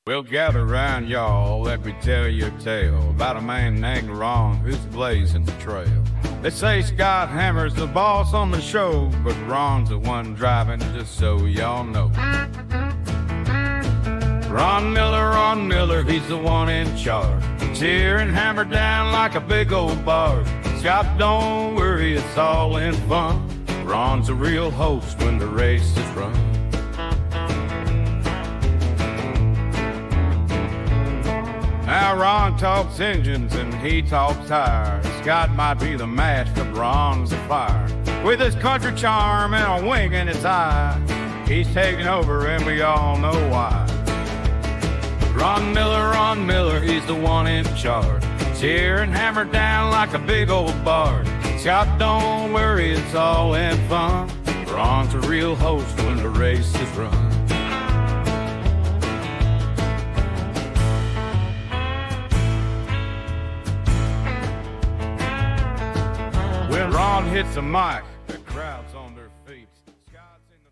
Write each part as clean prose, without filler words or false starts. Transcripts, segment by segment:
Well, gather round, y'all, let me tell you a tale about a man named Ron who's blazing the trail. They say Scott Hammer's the boss on the show, but Ron's the one driving, just so y'all know. Ron Miller, he's the one in charge. Tearing Hammer down like a big old barge. Scott, don't worry, it's all in fun. Ron's a real host when the race is run. Now Ron talks engines and he talks tires. Scott might be the match, but Ron's the fire. With his country charm and a wink in his eye, he's taking over and we all know why. Ron Miller, he's the one in charge. Tearing Hammer down like a big old barge. Scott, don't worry, it's all in fun. Ron's a real host when the race is run. When Ron hits the mic, the crowd's on their feet. Scott's in the...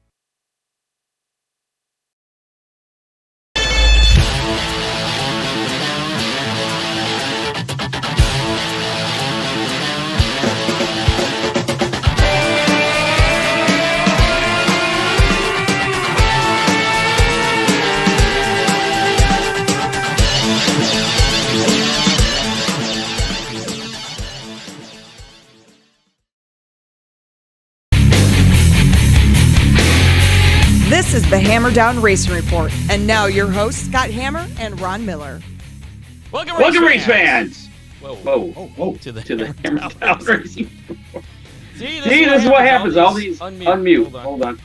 This is the Hammer Down Racing Report, and now your hosts, Scott Hammer and Ron Miller. Welcome race fans! Whoa. To the Hammer Down Racing Report. See, this is what happens. All these unmute. Hold on.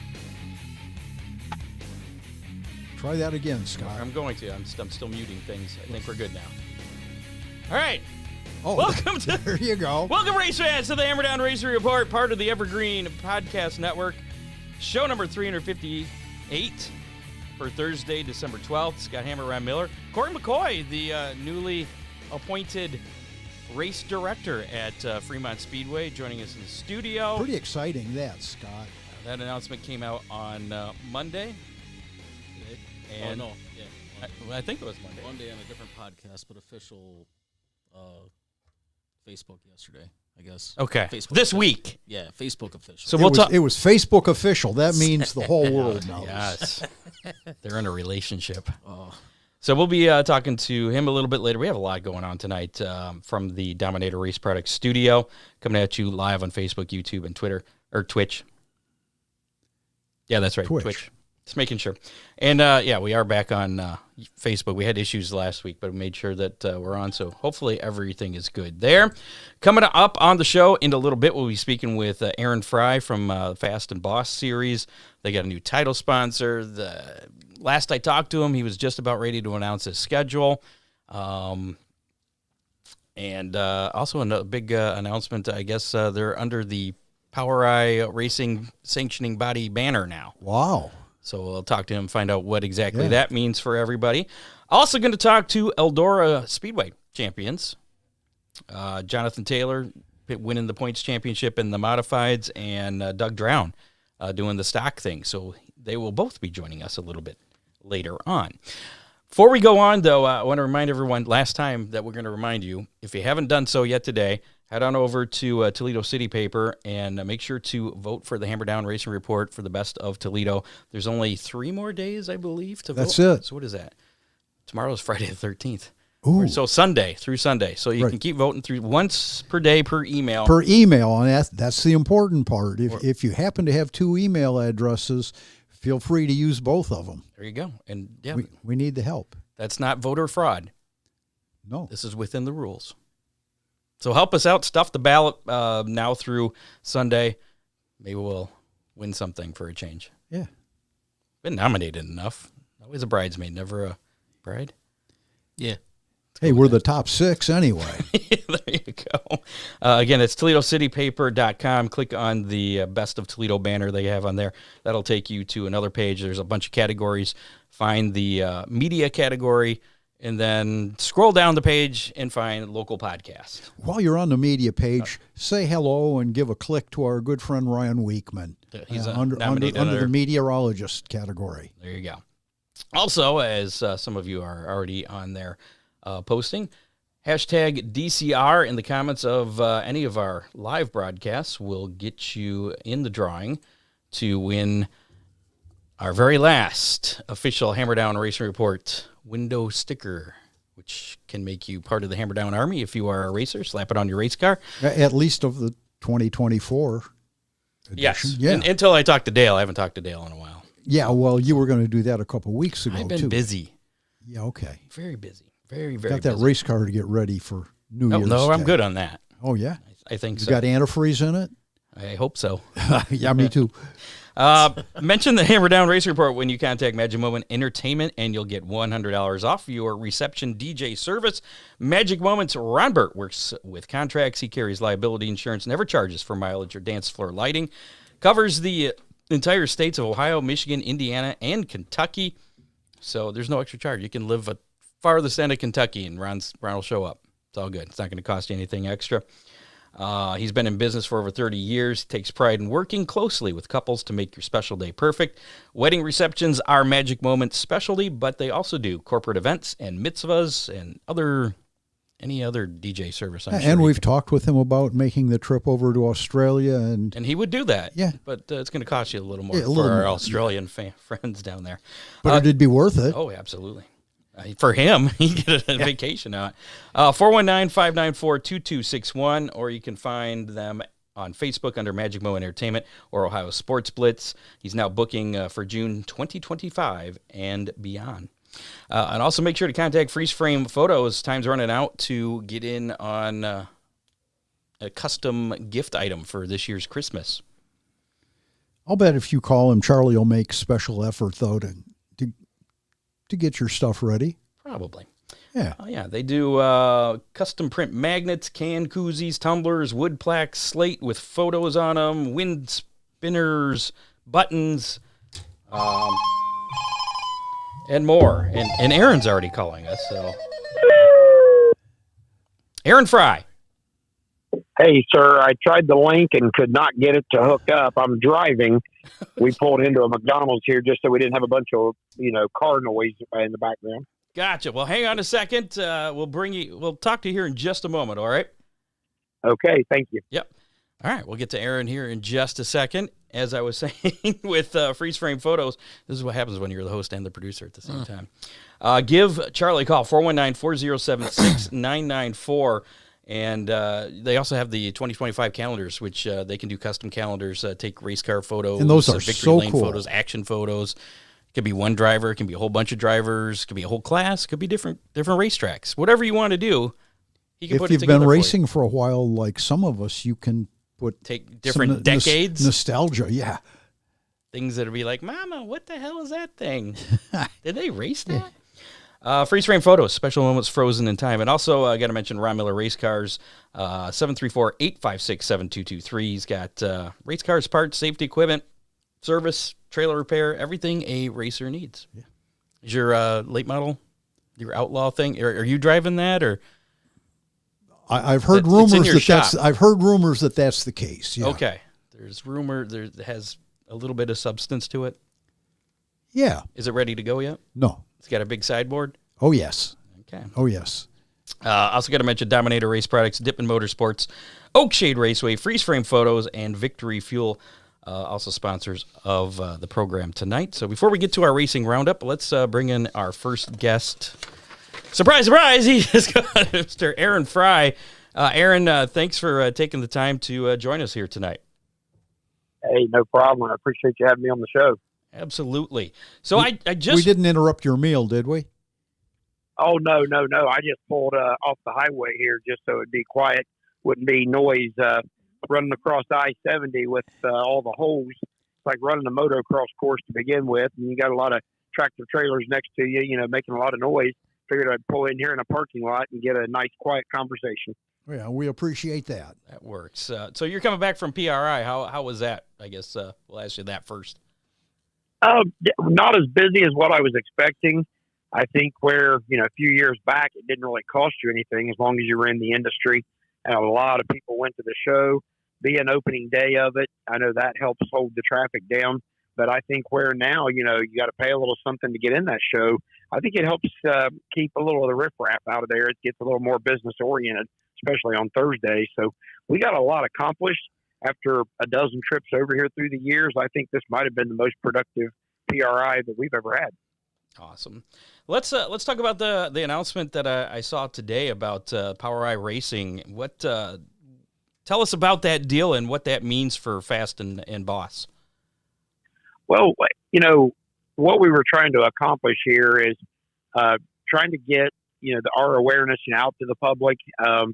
Try that again, Scott. I'm going to. I'm still muting things. I think we're good now. All right. Oh, welcome to. There you go. Welcome, race fans, to the Hammer Down Racing Report, part of the Evergreen Podcast Network. Show number 358 for Thursday, December 12th. Scott Hammer, Ron Miller. Corey McCoy, the newly appointed race director at Fremont Speedway, joining us in the studio. Pretty exciting, that, Scott. That announcement came out on Monday. And I think it was Monday. Monday on a different podcast, but official Facebook yesterday, I guess. Okay. Facebook this official. week. Yeah, Facebook official. So we'll talk. It was Facebook official. That means the whole world knows. Yes. They're in a relationship. Oh. So we'll be talking to him a little bit later. We have a lot going on tonight from the Dominator Race Products studio, coming at you live on Facebook, YouTube, and Twitter, or Twitch. Yeah, that's right. Twitch. Just making sure. And, we are back on Facebook. We had issues last week, but we made sure that we're on, so hopefully everything is good there. Coming up on the show in a little bit, we'll be speaking with Aaron Fry from Fast and Boss series. They got a new title sponsor. The last I talked to him, he was just about ready to announce his schedule. And also a big announcement, I guess they're under the Power Eye Racing sanctioning body banner now. Wow. So we'll talk to him, find out what exactly that means for everybody. Also going to talk to Eldora Speedway champions. Jonathan Taylor winning the points championship in the modifieds, and Doug Drown doing the stock thing. So they will both be joining us a little bit later on. Before we go on, though, I want to remind everyone, last time that we're going to remind you, if you haven't done so yet today, head on over to Toledo City Paper and make sure to vote for the Hammer Down Racing Report for the best of Toledo. There's only 3 more days, I believe, to vote. That's it. So what is that? Tomorrow's Friday the 13th. Ooh. So Sunday through Sunday. So you can keep voting through once per day per email. Per email, and that's the important part. If you happen to have 2 email addresses, feel free to use both of them. There you go. And yeah, we need the help. That's not voter fraud. No. This is within the rules. So help us out. Stuff the ballot now through Sunday. Maybe we'll win something for a change. Yeah. Been nominated enough. Always a bridesmaid, never a bride. Yeah. Hey, we're the top 6 anyway. There you go. Again, it's ToledoCityPaper.com. Click on the Best of Toledo banner they have on there. That'll take you to another page. There's a bunch of categories. Find the media category, and then scroll down the page and find local podcasts. While you're on the media page, say hello and give a click to our good friend Ryan Weekman. He's under nominated the meteorologist category. There you go. Also, as some of you are already on there posting, hashtag DCR in the comments of any of our live broadcasts will get you in the drawing to win our very last official Hammer Down Racing Report window sticker, which can make you part of the Hammer Down Army if you are a racer. Slap it on your race car. At least of the 2024 edition. Yes. Yeah. Until I talk to Dale. I haven't talked to Dale in a while. Yeah, well, you were going to do that a couple weeks ago, I've been too. busy. Yeah, okay. Very busy. Very, very Got that busy. race car to get ready for New Year's No, I'm Day. good on that. Oh, yeah? I think You so. got antifreeze in it? I hope so. Yeah, me too. Mention the Hammer Down Race Report when you contact Magic Moment Entertainment, and you'll get $100 off your reception DJ service. Magic Moments Ron Burt works with contracts. He carries liability insurance, never charges for mileage or dance floor lighting. Covers the entire states of Ohio, Michigan, Indiana, and Kentucky. So there's no extra charge. You can live at farthest end of Kentucky, and Ron will show up. It's all good. It's not going to cost you anything extra. He's been in business for over 30 years. He takes pride in working closely with couples to make your special day perfect. Wedding receptions are Magic Moments specialty, but they also do corporate events and mitzvahs and any other DJ service. And we've talked with him about making the trip over to Australia. And he would do that. Yeah. But it's going to cost you a little more Yeah, a for little our more. Australian friends down there. But it'd be worth it. Oh, absolutely. For him, he get a vacation out. 419-594-2261, or you can find them on Facebook under Magic Moment Entertainment or Ohio Sports Blitz. He's now booking for June 2025 and beyond. And also make sure to contact Freeze Frame Photos. Time's running out to get in on a custom gift item for this year's Christmas. I'll bet if you call him, Charlie will make special effort, though, to get your stuff ready. Probably. Yeah. Yeah, they do custom print magnets, can koozies, tumblers, wood plaques, slate with photos on them, wind spinners, buttons, and more. And Aaron's already calling us, so. Aaron Fry. Hey, sir, I tried the link and could not get it to hook up. I'm driving. We pulled into a McDonald's here just so we didn't have a bunch of, car noise in the background. Gotcha. Well, hang on a second. We'll talk to you here in just a moment, all right? Okay, thank you. Yep. All right, we'll get to Aaron here in just a second. As I was saying with Freeze Frame Photos, this is what happens when you're the host and the producer at the same time. Give Charlie a call, 419-407-6994. And they also have the 2025 calendars, which they can do custom calendars, take race car photos, And those are victory so lane cool. photos, action photos. It could be one driver, it can be a whole bunch of drivers, it could be a whole class, it could be different racetracks. Whatever you want to do, he can If put you've it together been for you. racing for a while, like some of us, you can Take different some decades, nostalgia, yeah. things that would be like, Mama, what the hell is that thing? Did they race that? Freeze frame photos, special moments frozen in time. And also, I got to mention Ron Miller Race Cars, 734-856-7223. He's got race cars, parts, safety equipment, service, trailer repair, everything a racer needs. Yeah. Is your late model, your Outlaw thing, are you driving that, or? I've heard It's in rumors your that shop. I've heard rumors that that's the case. Yeah. Okay. There's rumor there has a little bit of substance to it. Yeah. Is it ready to go yet? No. It's got a big sideboard. Oh yes. Okay. Oh yes. Also got to mention Dominator Race Products, Dippin' Motorsports, Oakshade Raceway, Freeze Frame Photos, and Victory Fuel, also sponsors of the program tonight. So before we get to our racing roundup, let's bring in our first guest. Surprise, surprise! He just got Mr. Aaron Fry. Aaron, thanks for taking the time to join us here tonight. Hey, no problem. I appreciate you having me on the show. Absolutely. So I We just didn't interrupt your meal, did we? Oh, no. I just pulled off the highway here just so it'd be quiet, wouldn't be noise running across I-70 with all the holes. It's like running a motocross course to begin with, and you got a lot of tractor trailers next to you, making a lot of noise. Figured I'd pull in here in a parking lot and get a nice, quiet conversation. Yeah, we appreciate that. that works. So you're coming back from PRI. How was that? I guess we'll ask you that first. Not as busy as what I was expecting. I think where, a few years back, it didn't really cost you anything as long as you were in the industry. And a lot of people went to the show, being opening day of it. I know that helps hold the traffic down. But I think where now, you got to pay a little something to get in that show. I think it helps keep a little of the riffraff out of there. It gets a little more business oriented, especially on Thursday. So we got a lot accomplished after a dozen trips over here through the years. I think this might have been the most productive PRI that we've ever had. Awesome. Let's talk about the announcement that I saw today about POWRi Racing. What tell us about that deal and what that means for Fast and Boss. Well, what we were trying to accomplish here is trying to get our awareness out to the public.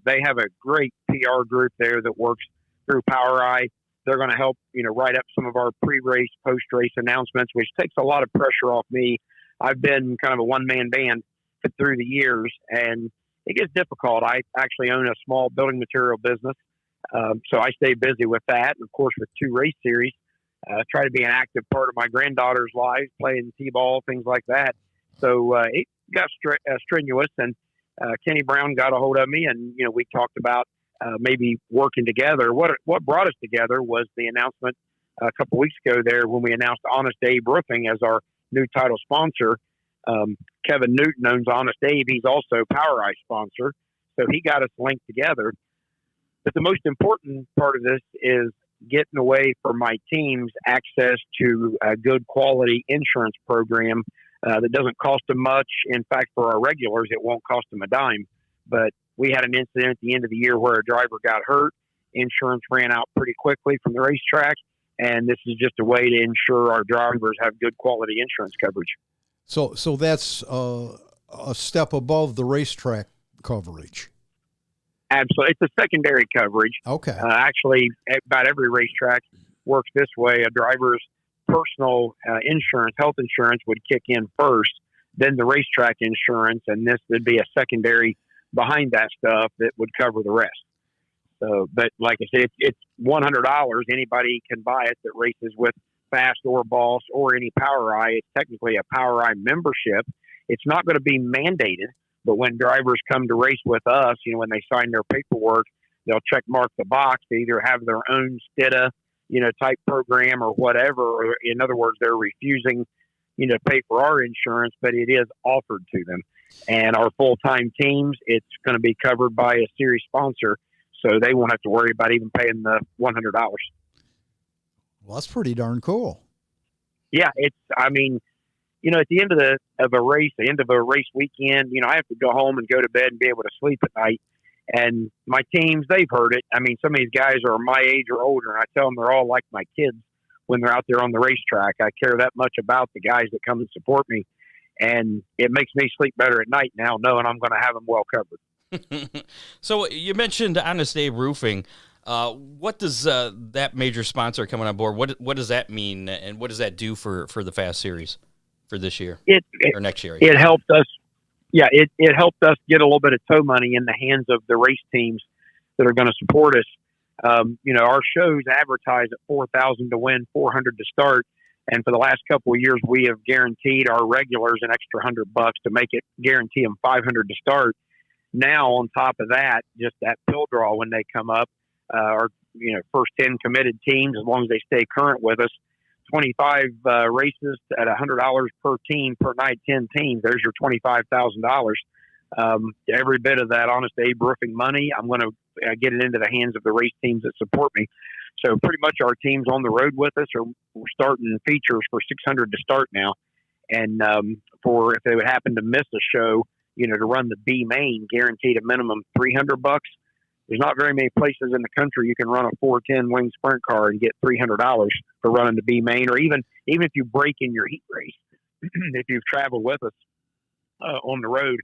They have a great PR group there that works through POWRi. They're going to help write up some of our pre-race, post-race announcements, which takes a lot of pressure off me. I've been kind of a one-man band through the years, and it gets difficult. I actually own a small building material business, so I stay busy with that. And of course, with 2 race series, try to be an active part of my granddaughter's life, playing t-ball, things like that. So it got strenuous, and Kenny Brown got a hold of me, and we talked about maybe working together. What brought us together was the announcement a couple weeks ago there when we announced Honest Abe Roofing as our new title sponsor. Kevin Newton owns Honest Abe. He's also POWRi sponsor, so he got us linked together. But the most important part of this is getting away for my teams access to a good quality insurance program that doesn't cost them much. In fact, for our regulars, it won't cost them a dime. But we had an incident at the end of the year where a driver got hurt. Insurance ran out pretty quickly from the racetrack, and this is just a way to ensure our drivers have good quality insurance coverage. So that's a step above the racetrack coverage. Absolutely. It's a secondary coverage. Okay. Actually, about every racetrack works this way. A driver's personal insurance, health insurance, would kick in first, then the racetrack insurance, and this would be a secondary behind that stuff that would cover the rest. So, but like I said, it's $100. Anybody can buy it that races with Fast or Boss or any POWRi. It's technically a POWRi membership. It's not going to be mandated, but when drivers come to race with us, when they sign their paperwork, they'll check mark the box to either have their own STIDA, type program or whatever. Or in other words, they're refusing, to pay for our insurance, but it is offered to them. And our full-time teams, it's going to be covered by a series sponsor, so they won't have to worry about even paying the $100. Well, that's pretty darn cool. Yeah, at the end of a race, the end of a race weekend, I have to go home and go to bed and be able to sleep at night. And my teams, they've heard it. Some of these guys are my age or older, and I tell them they're all like my kids when they're out there on the racetrack. I care that much about the guys that come and support me, and it makes me sleep better at night now knowing I'm going to have them well covered. So you mentioned Honest Abe Roofing. What does that major sponsor coming on board, what does that mean, and what does that do for the Fast Series for this year or next year? It helped us. Yeah, it helped us get a little bit of tow money in the hands of the race teams that are going to support us. Our shows advertise at $4,000 to win, $400 to start. And for the last couple of years, we have guaranteed our regulars an extra $100 to make it guarantee them $500 to start. Now, on top of that, just that pill draw when they come up, our first 10 committed teams, as long as they stay current with us, 25 races at $100 per team per night, 10 teams. There's your $25,000. Every bit of that Honest Abe Roofing money, I'm going to get it into the hands of the race teams that support me. So pretty much our teams on the road with us are starting features for $600 to start now. And for if they would happen to miss a show, to run the B main, guaranteed a minimum $300. There's not very many places in the country you can run a 410 wing sprint car and get $300 for running the B main, or even if you break in your heat race. If you've traveled with us on the road,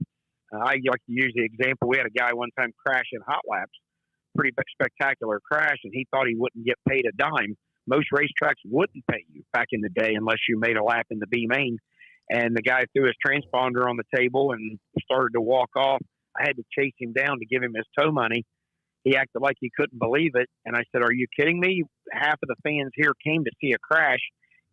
I like to use the example. We had a guy one time crash in hot laps, pretty spectacular crash, and he thought he wouldn't get paid a dime. Most racetracks wouldn't pay you back in the day unless you made a lap in the B main. And the guy threw his transponder on the table and started to walk off. I had to chase him down to give him his tow money. He acted like he couldn't believe it. And I said, "Are you kidding me? Half of the fans here came to see a crash.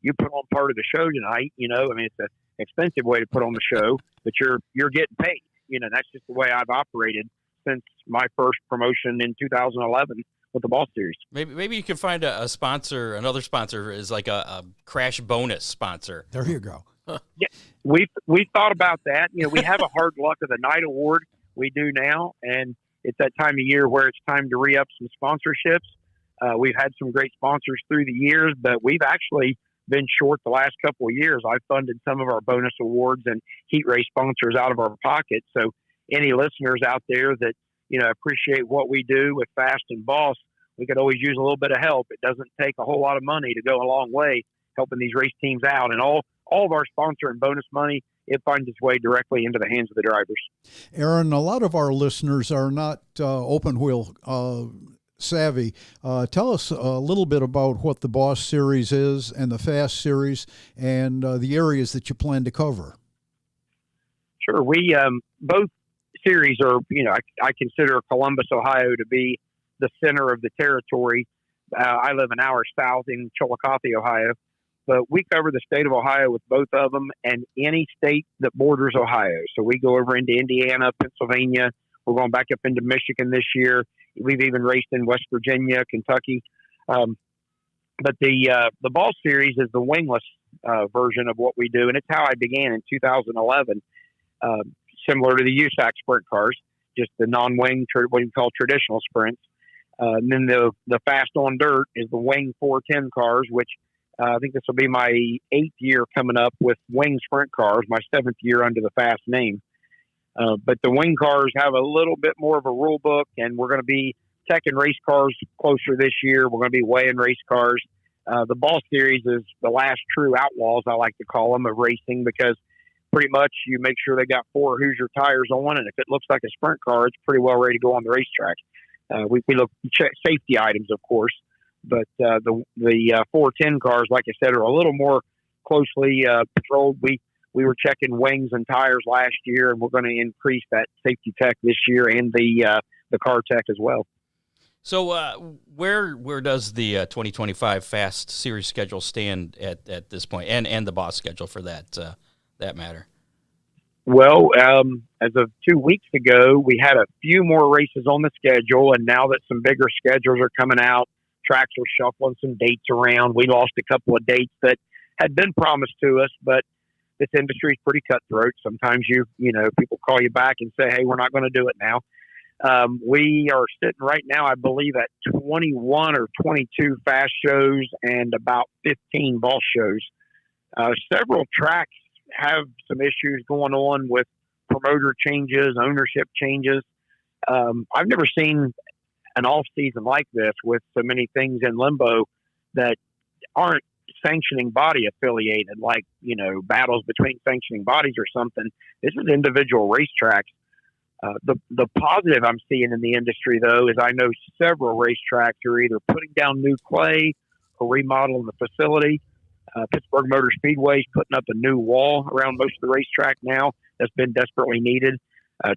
You put on part of the show tonight. It's an expensive way to put on the show, but you're getting paid. That's just the way I've operated since my first promotion in 2011 with the Boss Series. Maybe you can find a sponsor, another sponsor is like a crash bonus sponsor. There you go. Yeah, we've thought about that. We have a Hard Luck of the Night award. We do now, and it's that time of year where it's time to re-up some sponsorships. We've had some great sponsors through the years, but we've actually been short the last couple of years. I've funded some of our bonus awards and heat race sponsors out of our pocket. So any listeners out there that, appreciate what we do with Fast and Boss, we could always use a little bit of help. It doesn't take a whole lot of money to go a long way helping these race teams out. And all of our sponsor and bonus money, it finds its way directly into the hands of the drivers. Aaron, a lot of our listeners are not open wheel savvy. Tell us a little bit about what the Boss Series is and the Fast Series and the areas that you plan to cover. Sure. We both series are, I consider Columbus, Ohio to be the center of the territory. I live an hour south in Chillicothe, Ohio, but we cover the state of Ohio with both of them and any state that borders Ohio. So we go over into Indiana, Pennsylvania. We're going back up into Michigan this year. We've even raced in West Virginia, Kentucky. But the Ball Series is the wingless version of what we do, and it's how I began in 2011, similar to the USAC sprint cars, just the non-wing, what you call traditional sprints. And then the Fast on Dirt is the wing 410 cars, which I think this will be my 8th year coming up with wing sprint cars, my 7th year under the Fast name. But the wing cars have a little bit more of a rule book, and we're going to be teching race cars closer this year. We're going to be weighing race cars. The Ball Series is the last true outlaws, I like to call them, of racing, because pretty much you make sure they got 4 Hoosier tires on, and if it looks like a sprint car, it's pretty well ready to go on the racetrack. We look check safety items, of course, but the 410 cars, like I said, are a little more closely patrolled. We were checking wings and tires last year, and we're going to increase that safety tech this year and the car tech as well. So where does the 2025 Fast Series schedule stand at this point, and the Boss schedule for that matter? Well, as of 2 weeks ago, we had a few more races on the schedule, and now that some bigger schedules are coming out, tracks are shuffling some dates around. We lost a couple of dates that had been promised to us, but this industry is pretty cutthroat. Sometimes people call you back and say, hey, we're not going to do it now. We are sitting right now, I believe, at 21 or 22 Fast shows and about 15 Boss shows. Several tracks have some issues going on with promoter changes, ownership changes. I've never seen an off season like this with so many things in limbo that aren't sanctioning body affiliated, like, battles between sanctioning bodies or something. This is individual racetracks. The positive I'm seeing in the industry, though, is I know several racetracks are either putting down new clay or remodeling the facility. Pittsburgh Motor Speedway is putting up a new wall around most of the racetrack now that's been desperately needed.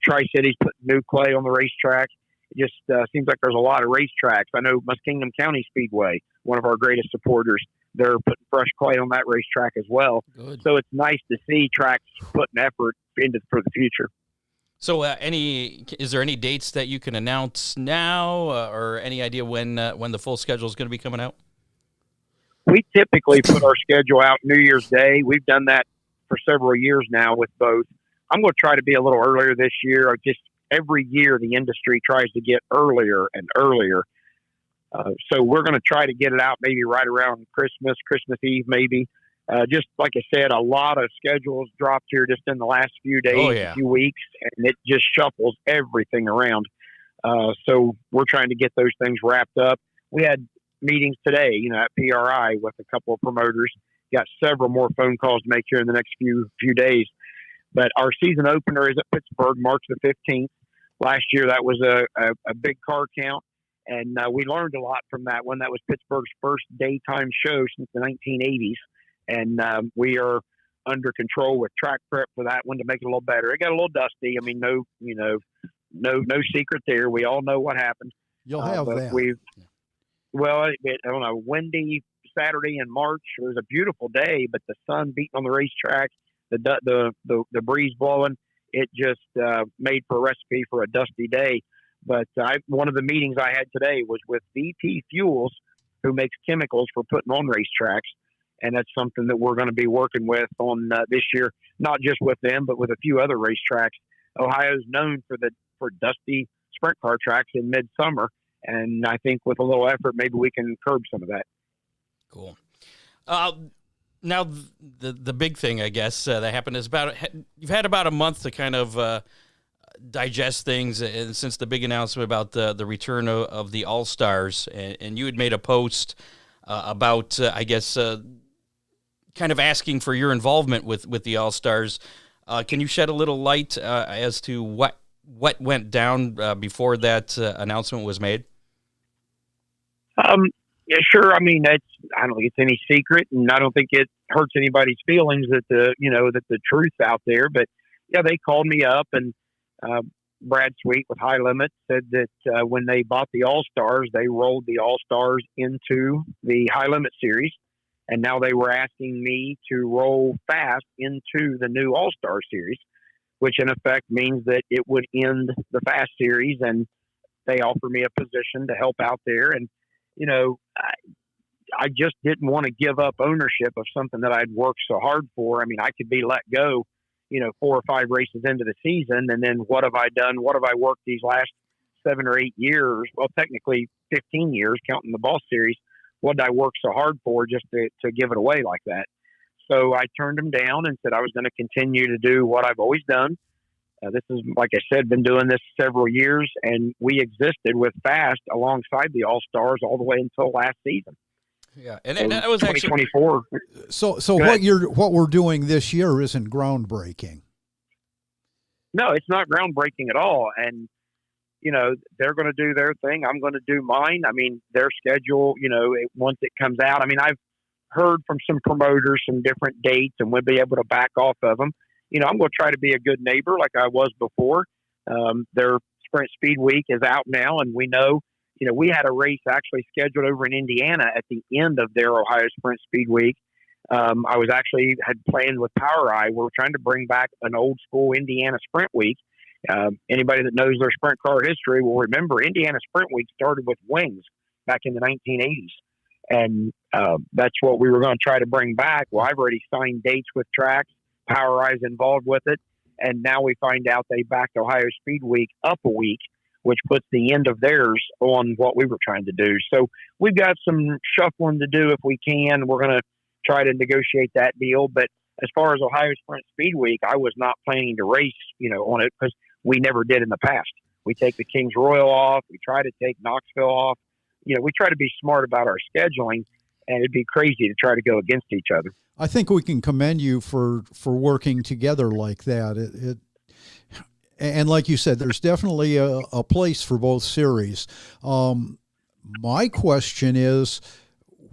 Tri-City's putting new clay on the racetrack. It just seems like there's a lot of racetracks. I know Muskingum County Speedway, one of our greatest supporters, they're putting fresh clay on that racetrack as well. Good. So it's nice to see tracks putting effort for the future. So, is there any dates that you can announce now, or any idea when the full schedule is going to be coming out? We typically put our schedule out New Year's Day. We've done that for several years now with both. I'm going to try to be a little earlier this year. Just every year, the industry tries to get earlier and earlier. So we're going to try to get it out maybe right around Christmas Eve, maybe. Just like I said, a lot of schedules dropped here just in the last few days, few weeks, and it just shuffles everything around. So we're trying to get those things wrapped up. We had meetings today, at PRI with a couple of promoters. Got several more phone calls to make here in the next few days. But our season opener is at Pittsburgh, March the 15th. Last year, that was a big car count. And we learned a lot from that one. That was Pittsburgh's first daytime show since the 1980s. And we are under control with track prep for that one to make it a little better. It got a little dusty. I mean, no secret there. We all know what happened. You'll have that. On a windy Saturday in March, it was a beautiful day, but the sun beating on the racetrack, the breeze blowing, it just made for a recipe for a dusty day. But one of the meetings I had today was with VP Fuels, who makes chemicals for putting on racetracks. And that's something that we're going to be working with on this year, not just with them, but with a few other racetracks. Ohio's known for dusty sprint car tracks in midsummer. And I think with a little effort, maybe we can curb some of that. Cool. Now, the big thing, I guess, that happened is you've had about a month to kind of digest things, and since the big announcement about the return of the All-Stars, and you had made a post about, I guess, kind of asking for your involvement with the All-Stars. Can you shed a little light as to what went down before that announcement was made? Yeah, sure. I mean, I don't think it's any secret, and I don't think it hurts anybody's feelings that the truth's out there. But yeah, they called me up, and Brad Sweet with High Limit said that when they bought the All-Stars, they rolled the All-Stars into the High Limit series, and now they were asking me to roll Fast into the new All-Star series, which in effect means that it would end the Fast series, and they offered me a position to help out there. And I just didn't want to give up ownership of something that I'd worked so hard for. I mean, I could be let go, 4 or 5 races into the season, and then what have I done? What have I worked these last 7 or 8 years? Well, technically 15 years, counting the Boss Series. What did I work so hard for just to give it away like that? So I turned them down and said I was going to continue to do what I've always done. This is, like I said, been doing this several years, and we existed with Fast alongside the All-Stars all the way until last season. Yeah, and that was 2024. So what we're doing this year isn't groundbreaking. No, it's not groundbreaking at all. And they're going to do their thing. I'm going to do mine. I mean, their schedule. Once it comes out. I mean, I've heard from some promoters some different dates, and we'll be able to back off of them. I'm going to try to be a good neighbor like I was before. Their Sprint Speed Week is out now, and we know. We had a race actually scheduled over in Indiana at the end of their Ohio Sprint Speed Week. I had planned with Power Eye. We're trying to bring back an old school Indiana Sprint Week. Anybody that knows their sprint car history will remember Indiana Sprint Week started with wings back in the 1980s. And that's what we were going to try to bring back. Well, I've already signed dates with tracks. Power Eye's involved with it. And now we find out they backed Ohio Speed Week up a week, which puts the end of theirs on what we were trying to do. So we've got some shuffling to do if we can. We're going to try to negotiate that deal. But as far as Ohio Sprint Speed Week, I was not planning to race, on it because we never did in the past. We take the Kings Royal off. We try to take Knoxville off. We try to be smart about our scheduling, and it'd be crazy to try to go against each other. I think we can commend you for working together like that. And like you said, there's definitely a place for both series. My question is,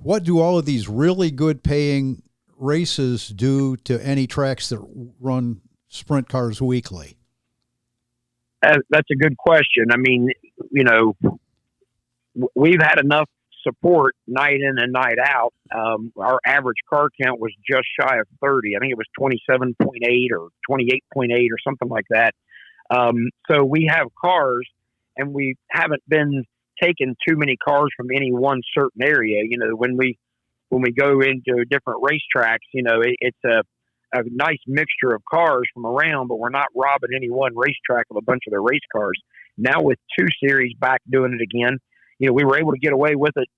what do all of these really good paying races do to any tracks that run sprint cars weekly? That's a good question. I mean, we've had enough support night in and night out. Our average car count was just shy of 30. I think it was 27.8 or 28.8 or something like that. So we have cars, and we haven't been taking too many cars from any one certain area. When we go into different racetracks, it's a nice mixture of cars from around, but we're not robbing any one racetrack of a bunch of their race cars. Now with 2 series back doing it again, we were able to get away with it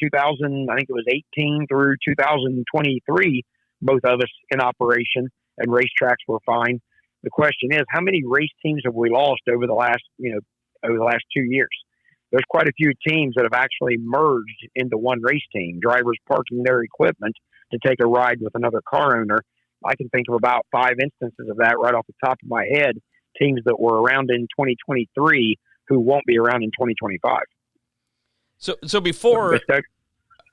2018 through 2023, both of us in operation, and racetracks were fine. The question is, how many race teams have we lost over the last 2 years? There's quite a few teams that have actually merged into one race team, drivers parking their equipment to take a ride with another car owner. I can think of about 5 instances of that right off the top of my head, teams that were around in 2023 who won't be around in 2025. So before,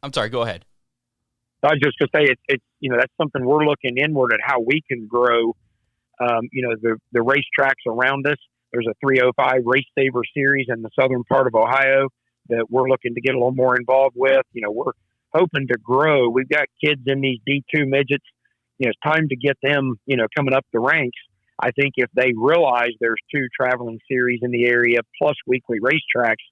I'm sorry, go ahead. I was just going to say it's that's something we're looking inward at how we can grow. The racetracks around us. There's a 305 Race Saver series in the southern part of Ohio that we're looking to get a little more involved with. We're hoping to grow. We've got kids in these D2 midgets. It's time to get them, coming up the ranks. I think if they realize there's 2 traveling series in the area plus weekly racetracks,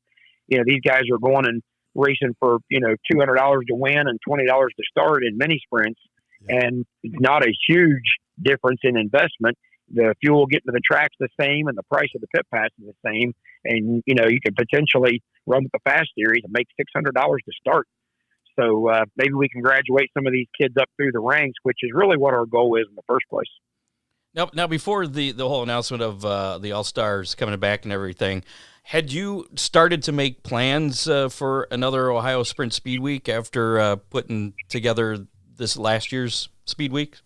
these guys are going and racing for, $200 to win and $20 to start in mini sprints. And it's not a huge difference in investment. The fuel getting to the track's the same and the price of the pit pass is the same. And, you could potentially run with the fast series and make $600 to start. So maybe we can graduate some of these kids up through the ranks, which is really what our goal is in the first place. Now before the whole announcement of the All-Stars coming back and everything, had you started to make plans for another Ohio Sprint Speed Week after putting together this last year's Speed Week?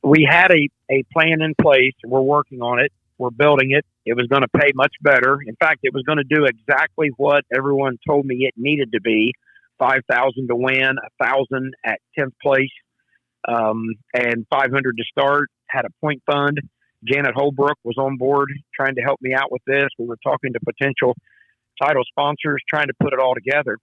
We had a plan in place. We're working on it. We're building it. It was going to pay much better. In fact, it was going to do exactly what everyone told me it needed to be: $5,000 to win, $1,000 at 10th place, and $500 to start. Had a point fund. Janet Holbrook was on board trying to help me out with this. We were talking to potential title sponsors, trying to put it all together.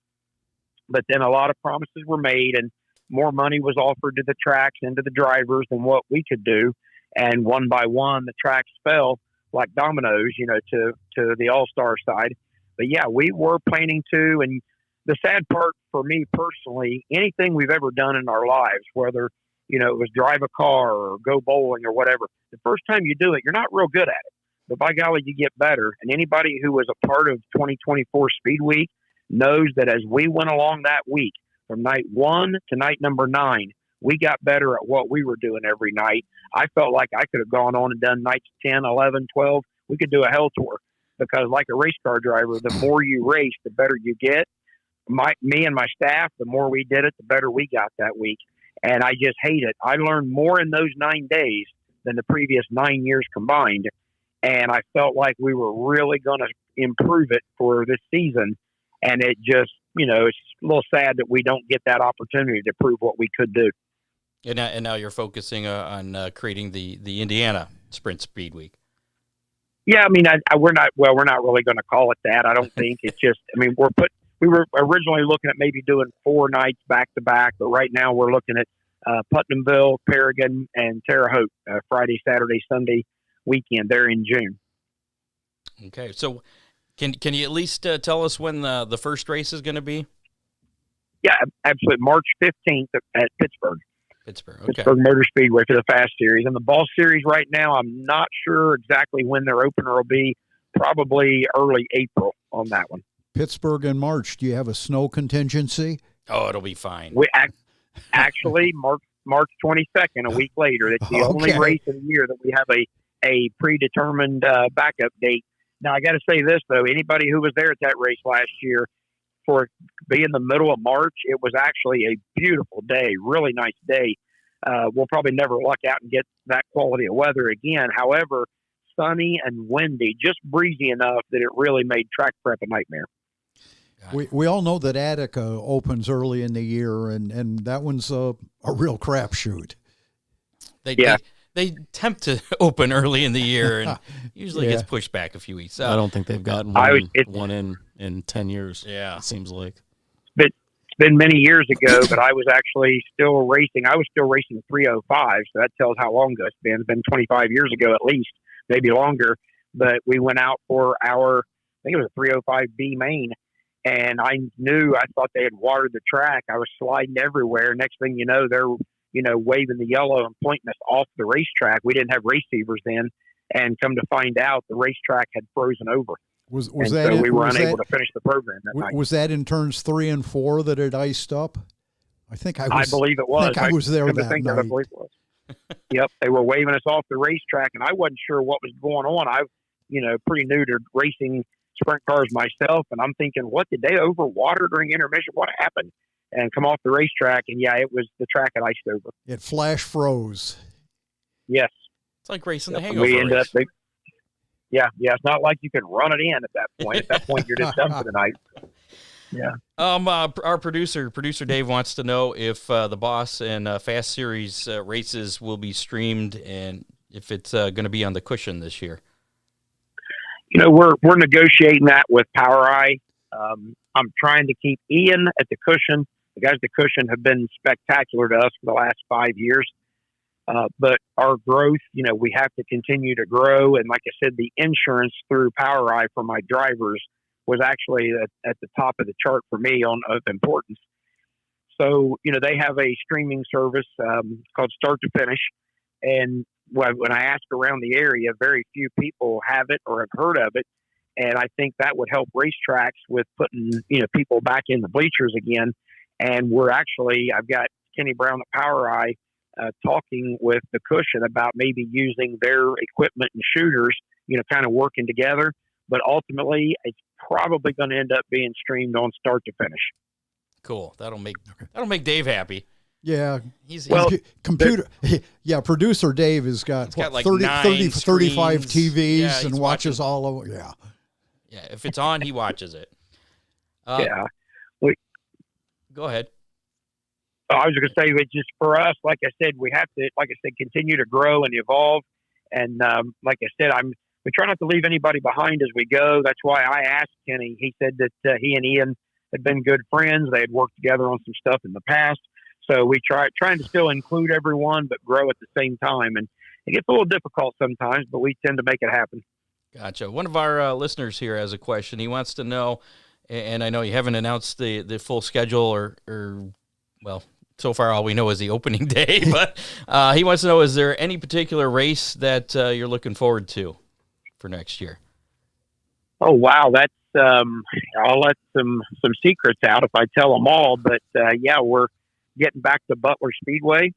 But then a lot of promises were made, and more money was offered to the tracks and to the drivers than what we could do. And one by one, the tracks fell like dominoes, to the All-Star side. But yeah, we were planning to. And the sad part for me personally, anything we've ever done in our lives, whether, it was drive a car or go bowling or whatever, the first time you do it, you're not real good at it. But by golly, you get better. And anybody who was a part of 2024 Speed Week knows that as we went along that week, from night 1 to night number 9, we got better at what we were doing every night. I felt like I could have gone on and done nights 10, 11, 12. We could do a hell tour because, like a race car driver, the more you race, the better you get. Me and my staff, the more we did it, the better we got that week. And I just hate it. I learned more in those 9 days than the previous 9 years combined. And I felt like we were really going to improve it for this season. And it just, it's a little sad that we don't get that opportunity to prove what we could do. And now you're focusing on creating the Indiana Sprint Speed Week. Yeah, I mean, we're not really going to call it that. I don't think. It's just, I mean, we were originally looking at maybe doing 4 nights back to back, but right now we're looking at Putnamville, Paragon, and Terre Haute, Friday, Saturday, Sunday weekend there in June. Okay, so can you at least tell us when the first race is going to be? Yeah, absolutely. March 15th at Pittsburgh. Okay. Pittsburgh Motor Speedway for the Fast Series. And the Ball Series right now, I'm not sure exactly when their opener will be. Probably early April on that one. Pittsburgh in March. Do you have a snow contingency? Oh, it'll be fine. We actually March 22nd, a week later. It's the only race of the year that we have a predetermined backup date. Now, I got to say this, though. Anybody who was there at that race last year, for being the middle of March, it was actually a beautiful day, really nice day. We'll probably never luck out and get that quality of weather again. However, sunny and windy, just breezy enough that it really made track prep a nightmare. We all know that Attica opens early in the year, and that one's a real crapshoot. They attempt to open early in the year and usually gets pushed back a few weeks. I don't think they've gotten one in 10 years. Yeah. It seems like. It's been many years ago, but I was actually still racing. I was still racing 305, so that tells how long ago it's been. It's been 25 years ago at least, maybe longer. But we went out for I think it was a 305B main, and I thought they had watered the track. I was sliding everywhere. Next thing you know, they're waving the yellow and pointing us off the racetrack. We didn't have receivers then, and come to find out, the racetrack had frozen over. So we were unable to finish the program that night. Was that in turns 3 and 4 that it iced up? I believe it was. I was there that night. I believe it was. Yep, they were waving us off the racetrack, and I wasn't sure what was going on. I, pretty new to racing sprint cars myself, and I'm thinking, what, did they overwater during intermission? What happened? And come off the racetrack, and it was the track had iced over. It flash froze. Yes. It's like racing the hangover we ended race. up. It's not like you can run it in at that point. At that point, you're just done for the night. Yeah. Our producer Dave wants to know if the Boss and Fast Series races will be streamed and if it's going to be on the cushion this year. We're negotiating that with Power Eye. I'm trying to keep Ian at the cushion. The guys at the cushion have been spectacular to us for the last 5 years. But our growth, we have to continue to grow. And like I said, the insurance through PowerEye for my drivers was actually at the top of the chart for me of importance. So, they have a streaming service called Start to Finish. And when I ask around the area, very few people have it or have heard of it. And I think that would help racetracks with putting, people back in the bleachers again. And I've got Kenny Brown at PowerEye talking with the Cushion about maybe using their equipment and shooters, kind of working together. But ultimately, it's probably going to end up being streamed on Start to Finish. Cool. That'll make Dave happy. Yeah. He's computer. Yeah, producer Dave has got, like 35 screens. TVs and watches all of them. Yeah. Yeah, if it's on, he watches it. Yeah. Go ahead. I was going to say, it's just for us, like I said, we have to, continue to grow and evolve. And like I said, we try not to leave anybody behind as we go. That's why I asked Kenny. He said that he and Ian had been good friends. They had worked together on some stuff in the past. So we trying to still include everyone, but grow at the same time. And it gets a little difficult sometimes, but we tend to make it happen. Gotcha. One of our listeners here has a question. He wants to know, and I know you haven't announced the full schedule or well, so far all we know is the opening day, but he wants to know, is there any particular race that you're looking forward to for next year? Oh, wow. That's, I'll let some secrets out if I tell them all, but yeah, we're getting back to Butler Speedway.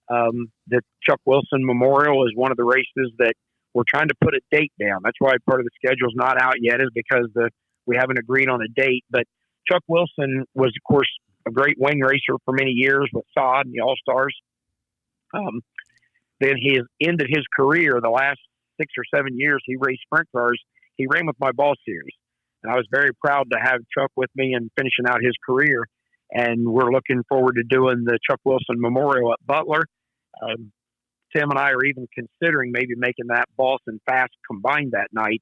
The Chuck Wilson Memorial is one of the races that we're trying to put a date down. That's why part of the schedule's not out yet, is because we haven't agreed on a date. But Chuck Wilson was, of course, a great wing racer for many years with Sod and the All-Stars. Then he has ended his career. The last 6 or 7 years he raced sprint cars. He ran with my ball series. And I was very proud to have Chuck with me and finishing out his career. And we're looking forward to doing the Chuck Wilson Memorial at Butler. Tim and I are even considering maybe making that Boss and Fast combined that night,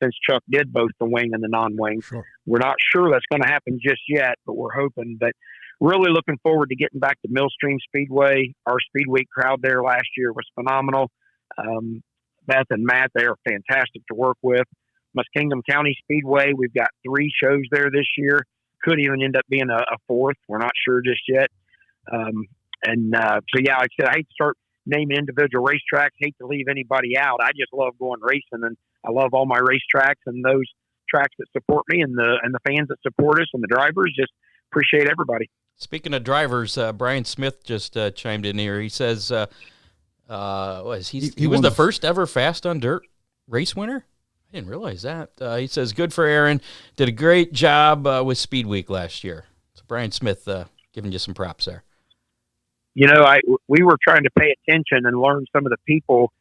since Chuck did both the wing and the non-wing. Sure. We're not sure that's going to happen just yet, but we're hoping. But really looking forward to getting back to Millstream Speedway. Our Speed Week crowd there last year was phenomenal. Beth and Matt, they are fantastic to work with. Muskingum County Speedway, we've got 3 shows there this year. Could even end up being a 4th. We're not sure just yet. So, yeah, like I said, I hate to start naming individual racetracks, hate to leave anybody out. I just love going racing, and I love all my racetracks and those tracks that support me, and the fans that support us, and the drivers. Just appreciate everybody. Speaking of drivers, Brian Smith just chimed in here. He says, he was the first ever Fast on Dirt race winner? I didn't realize that. He says, good for Aaron. Did a great job with Speed Week last year. So Brian Smith giving you some props there. We were trying to pay attention and learn some of the people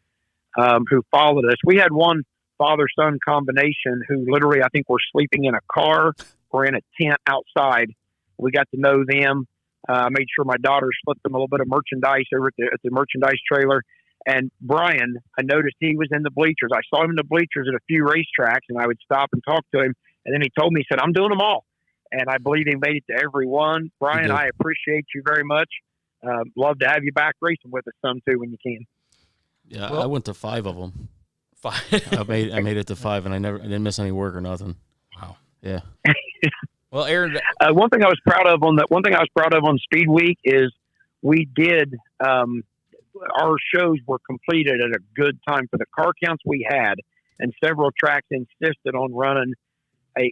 who followed us. We had one father-son combination who literally, I think, were sleeping in a car or in a tent outside. We got to know them. I made sure my daughter slipped them a little bit of merchandise over at the merchandise trailer. And Brian, I noticed he was in the bleachers. I saw him in the bleachers at a few racetracks, and I would stop and talk to him. And then he told me, he said, I'm doing them all. And I believe he made it to every one. Brian, I appreciate you very much. Love to have you back racing with us some too when you can. Yeah, well, I went to 5 of them. 5. I made it to 5, and I didn't miss any work or nothing. Wow. Yeah. Well, Aaron, one thing I was proud of on Speed Week is we did our shows were completed at a good time for the car counts we had, and several tracks insisted on running at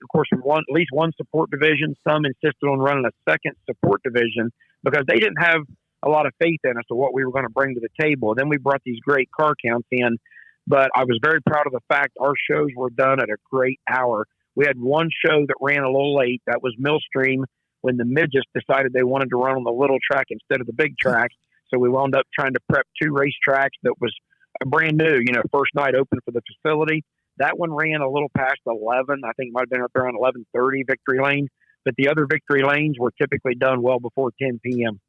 least one support division. Some insisted on running a second support division because they didn't have a lot of faith in us or what we were going to bring to the table. Then we brought these great car counts in, but I was very proud of the fact our shows were done at a great hour. We had one show that ran a little late. That was Millstream, when the midgets decided they wanted to run on the little track instead of the big track. So we wound up trying to prep 2 racetracks that was brand new, first night open for the facility. That one ran a little past 11. I think it might have been up around 11:30 Victory Lane. But the other Victory Lanes were typically done well before 10 p.m.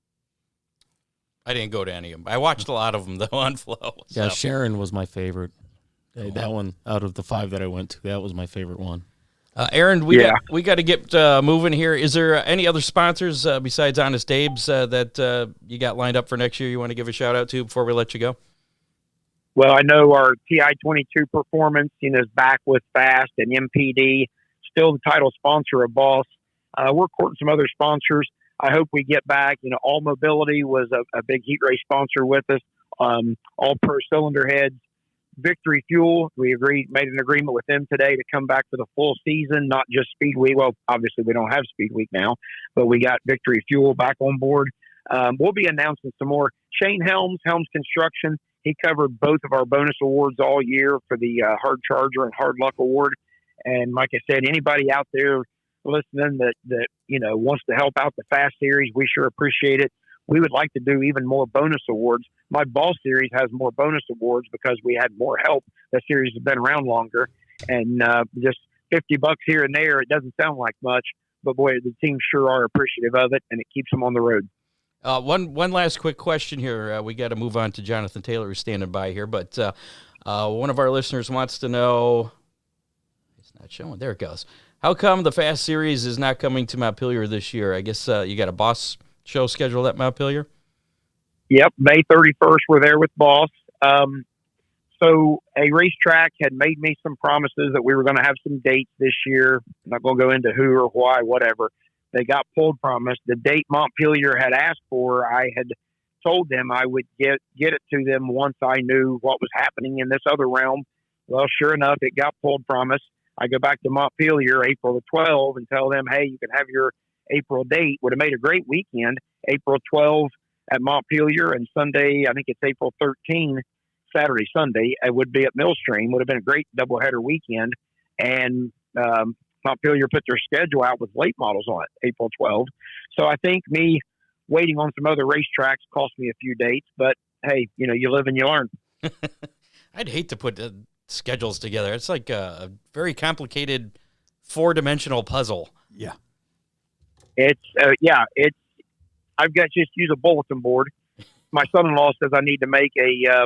I didn't go to any of them. I watched a lot of them, though, on Flow. So. Yeah, Sharon was my favorite. That one, out of the 5 that I went to, that was my favorite one. Aaron, we got to get moving here. Is there any other sponsors besides Honest Abe's that you got lined up for next year you want to give a shout out to before we let you go? Well, I know our TI-22 Performance, is back with Fast and MPD, still the title sponsor of Boss. We're courting some other sponsors. I hope we get back. All Mobility was a big heat race sponsor with us. All Pro Cylinder Heads. Victory Fuel, we made an agreement with them today to come back for the full season, not just Speed Week. Well, obviously we don't have Speed Week now, but we got Victory Fuel back on board. We'll be announcing some more. Shane Helms Construction, he covered both of our bonus awards all year for the Hard Charger and Hard Luck Award. And like I said, anybody out there listening that wants to help out the Fast Series, we sure appreciate it. We would like to do even more bonus awards. My Ball Series has more bonus awards because we had more help. That series has been around longer. And just $50 here and there, it doesn't sound like much. But, boy, the teams sure are appreciative of it, and it keeps them on the road. One last quick question here. We got to move on to Jonathan Taylor, who's standing by here. But one of our listeners wants to know – it's not showing. There it goes. How come the Fast Series is not coming to Montpelier this year? I guess you got a Boss show scheduled at Montpelier? Yep, May 31st, we're there with Boss. So a racetrack had made me some promises that we were going to have some dates this year. I'm not going to go into who or why, whatever. They got pulled from us. The date Montpelier had asked for, I had told them I would get it to them once I knew what was happening in this other realm. Well, sure enough, it got pulled from us. I go back to Montpelier April the 12th and tell them, hey, you can have your April date. Would have made a great weekend. April 12th at Montpelier, and Sunday, I think it's April 13th, Saturday, Sunday, it would be at Millstream. Would have been a great doubleheader weekend. And Montpelier put their schedule out with late models on it, April 12th. So I think me waiting on some other racetracks cost me a few dates, but hey, you live and you learn. I'd hate to put schedules together. It's like a very complicated 4-dimensional puzzle. Yeah. I've got just use a bulletin board. My son-in-law says I need to make a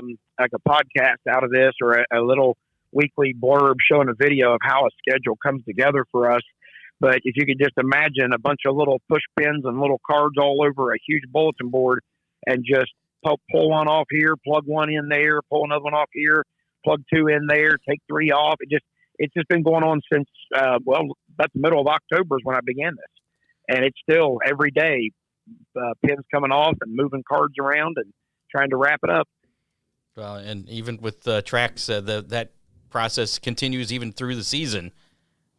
podcast out of this, or a little weekly blurb showing a video of how a schedule comes together for us. But if you could just imagine a bunch of little push pins and little cards all over a huge bulletin board, and just pull one off here, plug one in there, pull another one off here, plug 2 in there, take 3 off. It's just been going on since about the middle of October is when I began this. And it's still every day, pins coming off and moving cards around and trying to wrap it up. Well, and even with tracks, that process continues even through the season.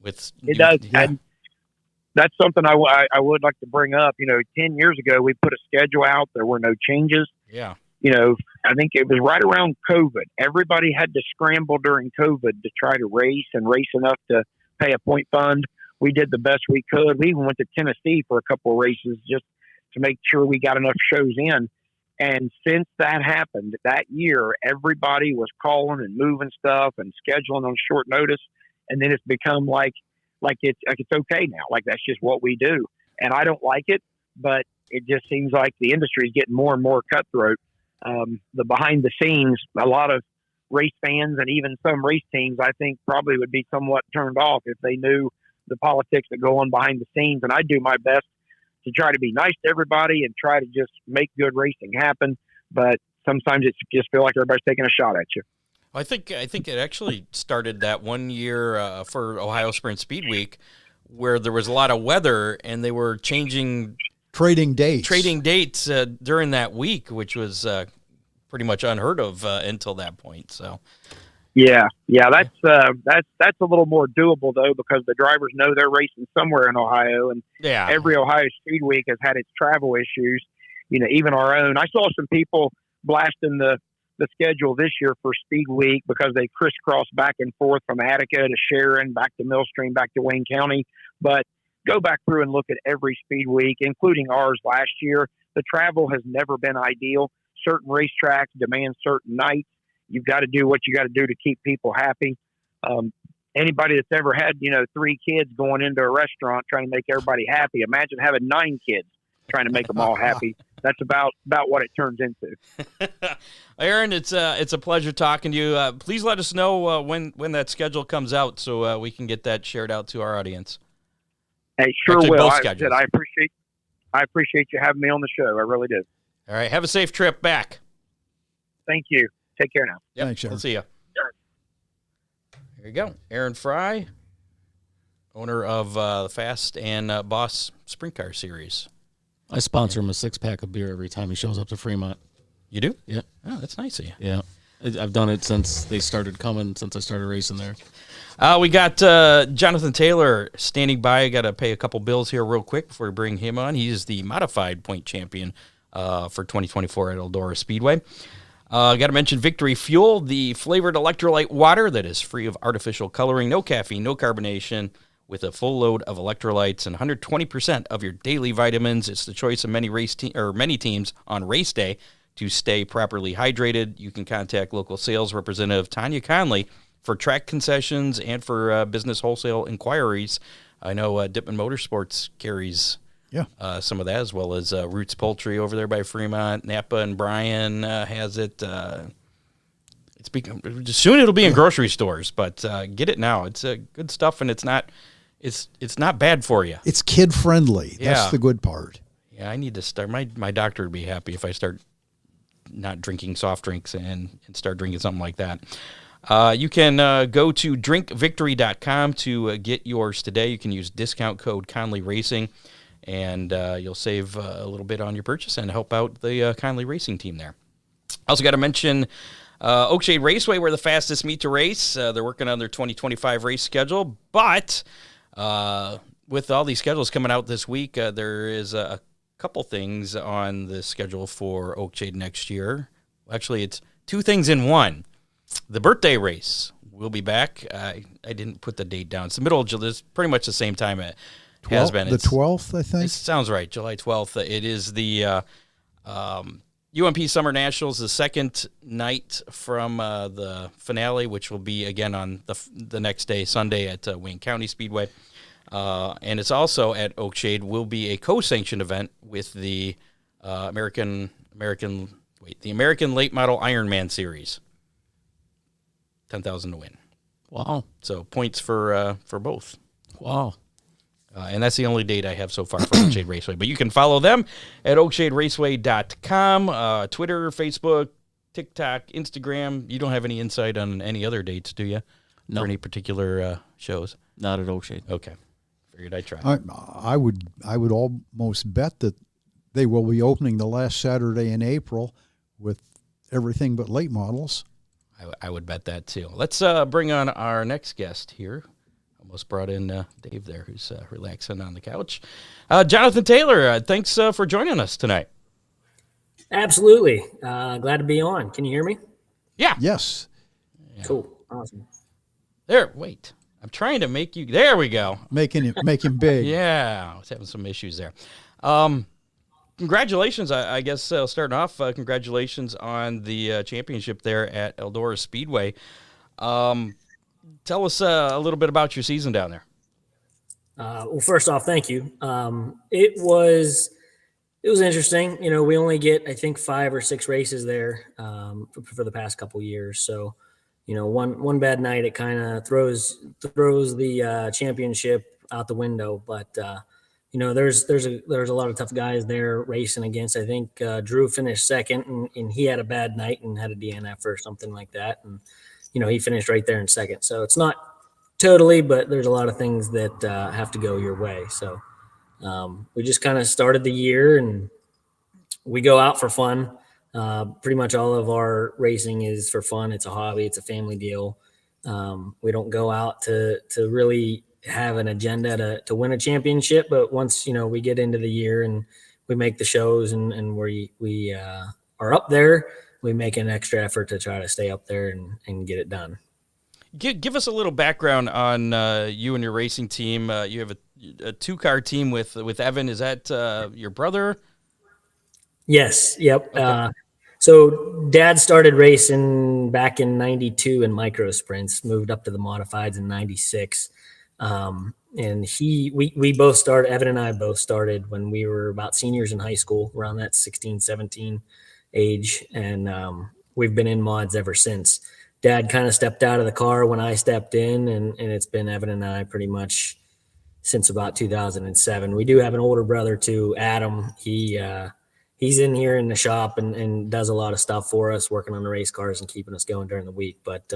It does. Yeah. And that's something I would like to bring up. 10 years ago, we put a schedule out. There were no changes. Yeah. I think it was right around COVID. Everybody had to scramble during COVID to try to race enough to pay a point fund. We did the best we could. We even went to Tennessee for a couple of races just to make sure we got enough shows in. And since that happened that year, everybody was calling and moving stuff and scheduling on short notice. And then it's become like it's okay now. Like that's just what we do. And I don't like it, but it just seems like the industry is getting more and more cutthroat. The behind the scenes, a lot of race fans and even some race teams, I think probably would be somewhat turned off if they knew the politics that go on behind the scenes. And I do my best to try to be nice to everybody and try to just make good racing happen. But sometimes it's just feel like everybody's taking a shot at you. I think it actually started that one year for Ohio Sprint Speed Week where there was a lot of weather and they were trading dates during that week, which was pretty much unheard of until that point. So, yeah, that's a little more doable though, because the drivers know they're racing somewhere in Ohio, and every Ohio Speed Week has had its travel issues. Even our own. I saw some people blasting the schedule this year for Speed Week because they crisscrossed back and forth from Attica to Sharon, back to Millstream, back to Wayne County. But go back through and look at every Speed Week, including ours last year. The travel has never been ideal. Certain racetracks demand certain nights. You've got to do what you got to do to keep people happy. Anybody that's ever had, 3 kids going into a restaurant trying to make everybody happy, imagine having 9 kids. trying to make them all happy. That's about what it turns into. Aaron, it's a pleasure talking to you. Please let us know when that schedule comes out so we can get that shared out to our audience. Hey, sure Actually, will. both I schedules. appreciate you having me on the show. I really do. All right, have a safe trip back. Thank you. Take care now. Yep, Thanks, Aaron. we'll see you. There you go. Aaron Fry, owner of the Fast and Boss Sprint Car Series. I sponsor him a 6-pack of beer every time he shows up to Fremont. You do? Yeah. Oh, that's nice of you. Yeah. I've done it since they started coming, since I started racing there. We got Jonathan Taylor standing by. I got to pay a couple bills here real quick before we bring him on. He's the modified point champion for 2024 at Eldora Speedway. Got to mention Victory Fuel, the flavored electrolyte water that is free of artificial coloring, no caffeine, no carbonation, with a full load of electrolytes and 120% of your daily vitamins. It's the choice of many teams on race day to stay properly hydrated. You can contact local sales representative Tanya Conley for track concessions and for business wholesale inquiries. I know Dippin Motorsports carries some of that, as well as Roots Poultry over there by Fremont. Napa and Bryan has it. Soon it'll be in grocery stores, but get it now. It's good stuff, and it's not bad for you. It's kid friendly. Yeah. That's the good part. Yeah, I need to start. My doctor would be happy if I start not drinking soft drinks and start drinking something like that. You can go to drinkvictory.com to get yours today. You can use discount code Conley Racing, and you'll save a little bit on your purchase and help out the Conley Racing team there. Also got to mention Oakshade Raceway, where the fastest meet to race. They're working on their 2025 race schedule, but with all these schedules coming out this week, there is a couple things on the schedule for Oakshade next year. Actually, it's two things in one. The birthday race will be back. I didn't put the date down. It's the middle of July. It's pretty much the same time it has been. The 12th, I think. It sounds right, July 12th. It is the UMP Summer Nationals, the second night from the finale, which will be, again, on the next day, Sunday, at Wayne County Speedway. And it's also at Oakshade, will be a co-sanctioned event with the American Late Model Ironman Series. 10,000 to win. Wow. So points for both. Wow. And that's the only date I have so far for Oakshade Raceway. But you can follow them at oakshaderaceway.com, Twitter, Facebook, TikTok, Instagram. You don't have any insight on any other dates, do you? No. For any particular shows? Not at Oakshade. Okay. Figured I'd try. I would almost bet that they will be opening the last Saturday in April with everything but late models. I would bet that too. Let's bring on our next guest here. Almost brought in Dave there, who's relaxing on the couch. Jonathan Taylor, thanks for joining us tonight. Absolutely. Glad to be on. Can you hear me? Yeah. Yes. Yeah. Cool. Awesome. There, wait. I'm trying to make you... There we go. Make him big. Yeah. I was having some issues there. Congratulations, I guess, starting off, congratulations on the championship there at Eldora Speedway. Tell us a little bit about your season down there. Well, first off, thank you. It was interesting. You know, we only get, I think, 5 or 6 races there for the past couple years. So, you know, one bad night, it kind of throws the championship out the window. But you know, there's a lot of tough guys there racing against. I think Drew finished second, and he had a bad night and had a DNF or something like that. And you know, he finished right there in second. So it's not totally, but there's a lot of things that have to go your way. So we just kind of started the year, and we go out for fun. Pretty much all of our racing is for fun. It's a hobby. It's a family deal. We don't go out to really have an agenda to win a championship, but once, you know, we get into the year and we make the shows and we are up there, we make an extra effort to try to stay up there and get it done. Give us a little background on you and your racing team. You have a 2-car team with Evan. Is that your brother? Yes. Yep. Okay. So Dad started racing back in '92 in micro sprints, moved up to the modifieds in '96. And we both started, Evan and I both started when we were about seniors in high school, around that 16, 17 age. And we've been in mods ever since. Dad kind of stepped out of the car when I stepped in, and it's been Evan and I pretty much since about 2007. We do have an older brother too, Adam. He's in here in the shop and does a lot of stuff for us, working on the race cars and keeping us going during the week. But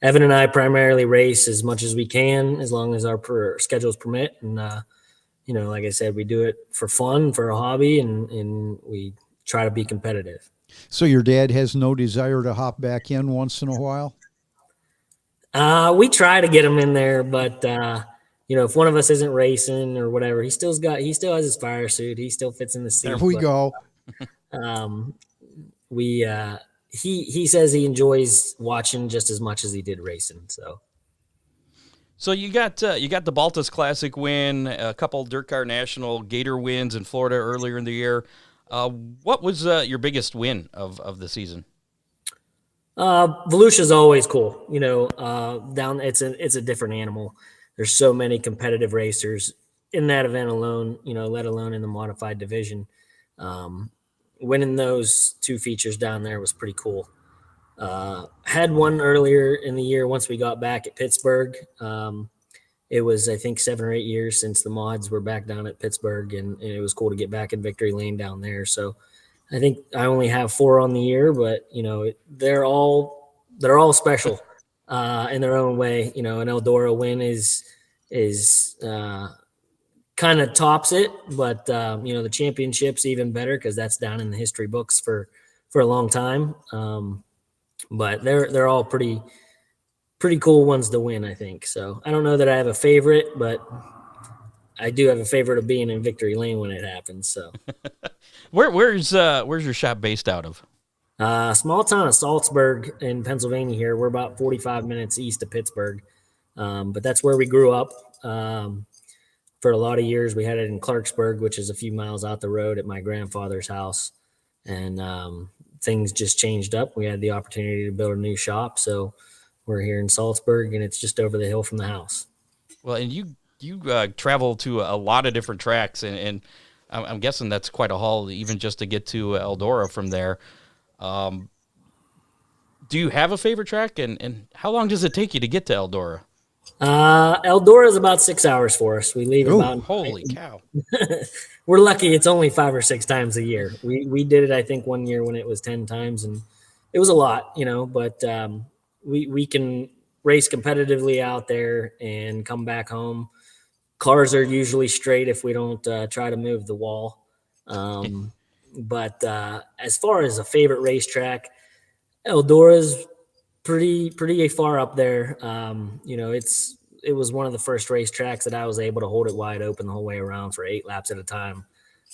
Evan and I primarily race as much as we can, as long as our schedules permit. And, like I said, we do it for fun, for a hobby, and we try to be competitive. So your dad has no desire to hop back in once in a while? We try to get him in there, but if one of us isn't racing or whatever, he still has his fire suit. He still fits in the seat. There we go. He says he enjoys watching just as much as he did racing. So you got the Baltus Classic win, a couple Dirt Car National Gator wins in Florida earlier in the year. What was your biggest win of the season? Volusia's always cool. Down it's a different animal. There's so many competitive racers in that event alone, let alone in the modified division. Winning those two features down there was pretty cool. Had one earlier in the year once we got back at Pittsburgh. It was, I think, 7 or 8 years since the mods were back down at Pittsburgh, and it was cool to get back in victory lane down there. So I think I only have 4 on the year, but, they're all special in their own way. An Eldora win is kind of tops it, but the championship's even better because that's down in the history books for a long time. But they're all pretty cool ones to win, I think. So I don't know that I have a favorite, but I do have a favorite of being in victory lane when it happens. So where's your shop based out of? Small town of Salzburg in Pennsylvania here. We're about 45 minutes east of Pittsburgh. But that's where we grew up. For a lot of years, we had it in Clarksburg, which is a few miles out the road at my grandfather's house. And things just changed up. We had the opportunity to build a new shop. So we're here in Salzburg, and it's just over the hill from the house. Well, and you travel to a lot of different tracks, and I'm guessing that's quite a haul even just to get to Eldora from there. Do you have a favorite track, and how long does it take you to get to Eldora? Eldora is about 6 hours for us. We leave about. Holy cow! We're lucky; it's only 5 or 6 times a year. We did it, I think, one year when it was 10 times, and it was a lot, But we can race competitively out there and come back home. Cars are usually straight if we don't try to move the wall. But as far as a favorite racetrack, Eldora's pretty far up there. It was one of the first racetracks that I was able to hold it wide open the whole way around for 8 laps at a time.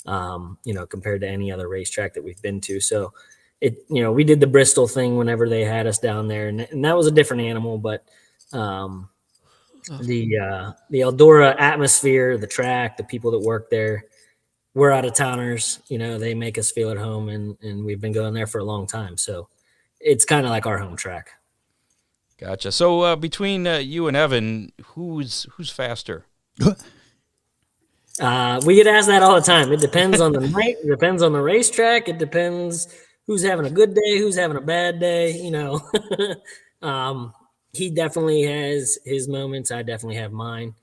Compared to any other racetrack that we've been to. So we did the Bristol thing whenever they had us down there, and that was a different animal, but the Eldora atmosphere, the track, the people that work there, we're out of towners, they make us feel at home, and we've been going there for a long time. So it's kind of like our home track. Gotcha. So between you and Evan, who's faster? We get asked that all the time. It depends on the night. It depends on the racetrack. It depends who's having a good day, who's having a bad day. He definitely has his moments. I definitely have mine.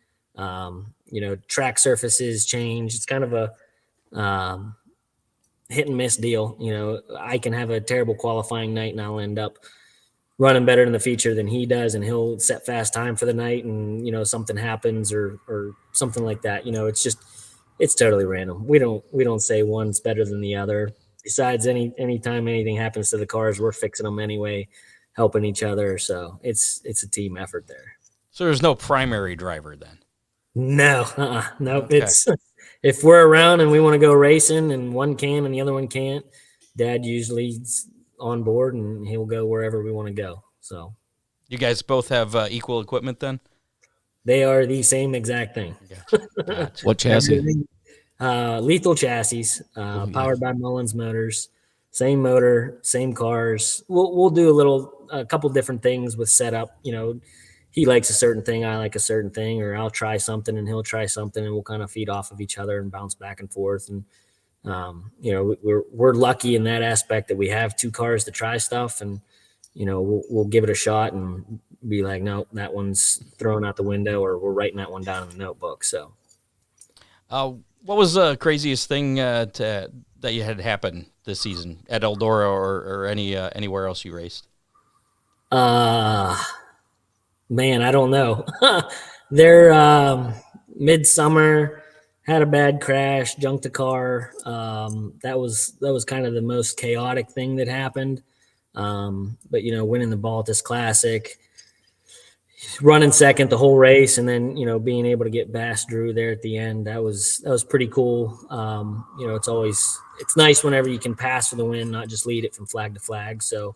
Track surfaces change. It's kind of a hit and miss deal. I can have a terrible qualifying night and I'll end up running better in the feature than he does, and he'll set fast time for the night, and something happens or something like that. It's totally random. We don't say one's better than the other. Besides, anytime anything happens to the cars, we're fixing them anyway, helping each other. So it's a team effort there. So there's no primary driver then? No, nope. Okay. It's if we're around and we want to go racing and one can and the other one can't, Dad usually's on board and he'll go wherever we want to go. So you guys both have equal equipment then? They are the same exact thing. Gotcha. What chassis? Lethal chassis, powered by Mullins motors. Same motor, same cars. We'll do a couple different things with setup. he likes a certain thing, I like a certain thing, or I'll try something and he'll try something, and we'll kind of feed off of each other and bounce back and forth. And we're lucky in that aspect that we have 2 cars to try stuff, and we'll give it a shot and be like, no, that one's thrown out the window, or we're writing that one down in the notebook. So, what was the craziest thing that you had happen this season at Eldora or anywhere else you raced? Man, I don't know. They're midsummer, had a bad crash, junked a car. That was kind of the most chaotic thing that happened. But winning the Baltus Classic, running second the whole race, and then being able to get Bass Drew there at the end, that was pretty cool. It's nice whenever you can pass for the win, not just lead it from flag to flag. So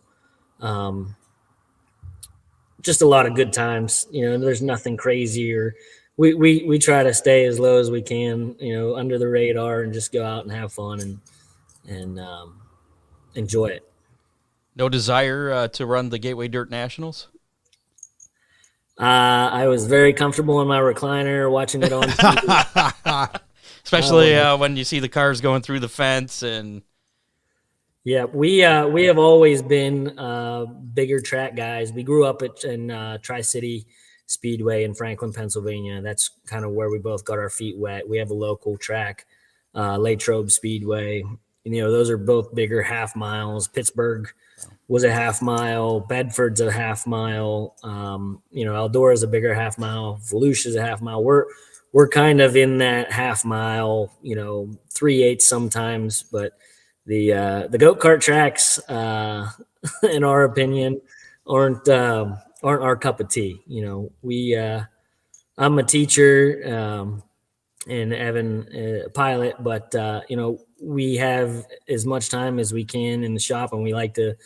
just a lot of good times. There's nothing crazy, or we try to stay as low as we can, under the radar, and just go out and have fun and enjoy it. No desire to run the Gateway Dirt Nationals? I was very comfortable in my recliner watching it on TV. Especially when you see the cars going through the fence. And yeah, we have always been bigger track guys. We grew up in Tri-City Speedway in Franklin, Pennsylvania. That's kind of where we both got our feet wet. We have a local track, Latrobe Speedway. Those are both bigger half miles. Pittsburgh was a half mile. Bedford's a half mile. Eldora is a bigger half mile. Volusia is a half mile. We're kind of in that half mile, 3/8 sometimes, but the go-kart tracks, in our opinion, aren't our cup of tea. I'm a teacher, and Evan a pilot, but we have as much time as we can in the shop, and we like to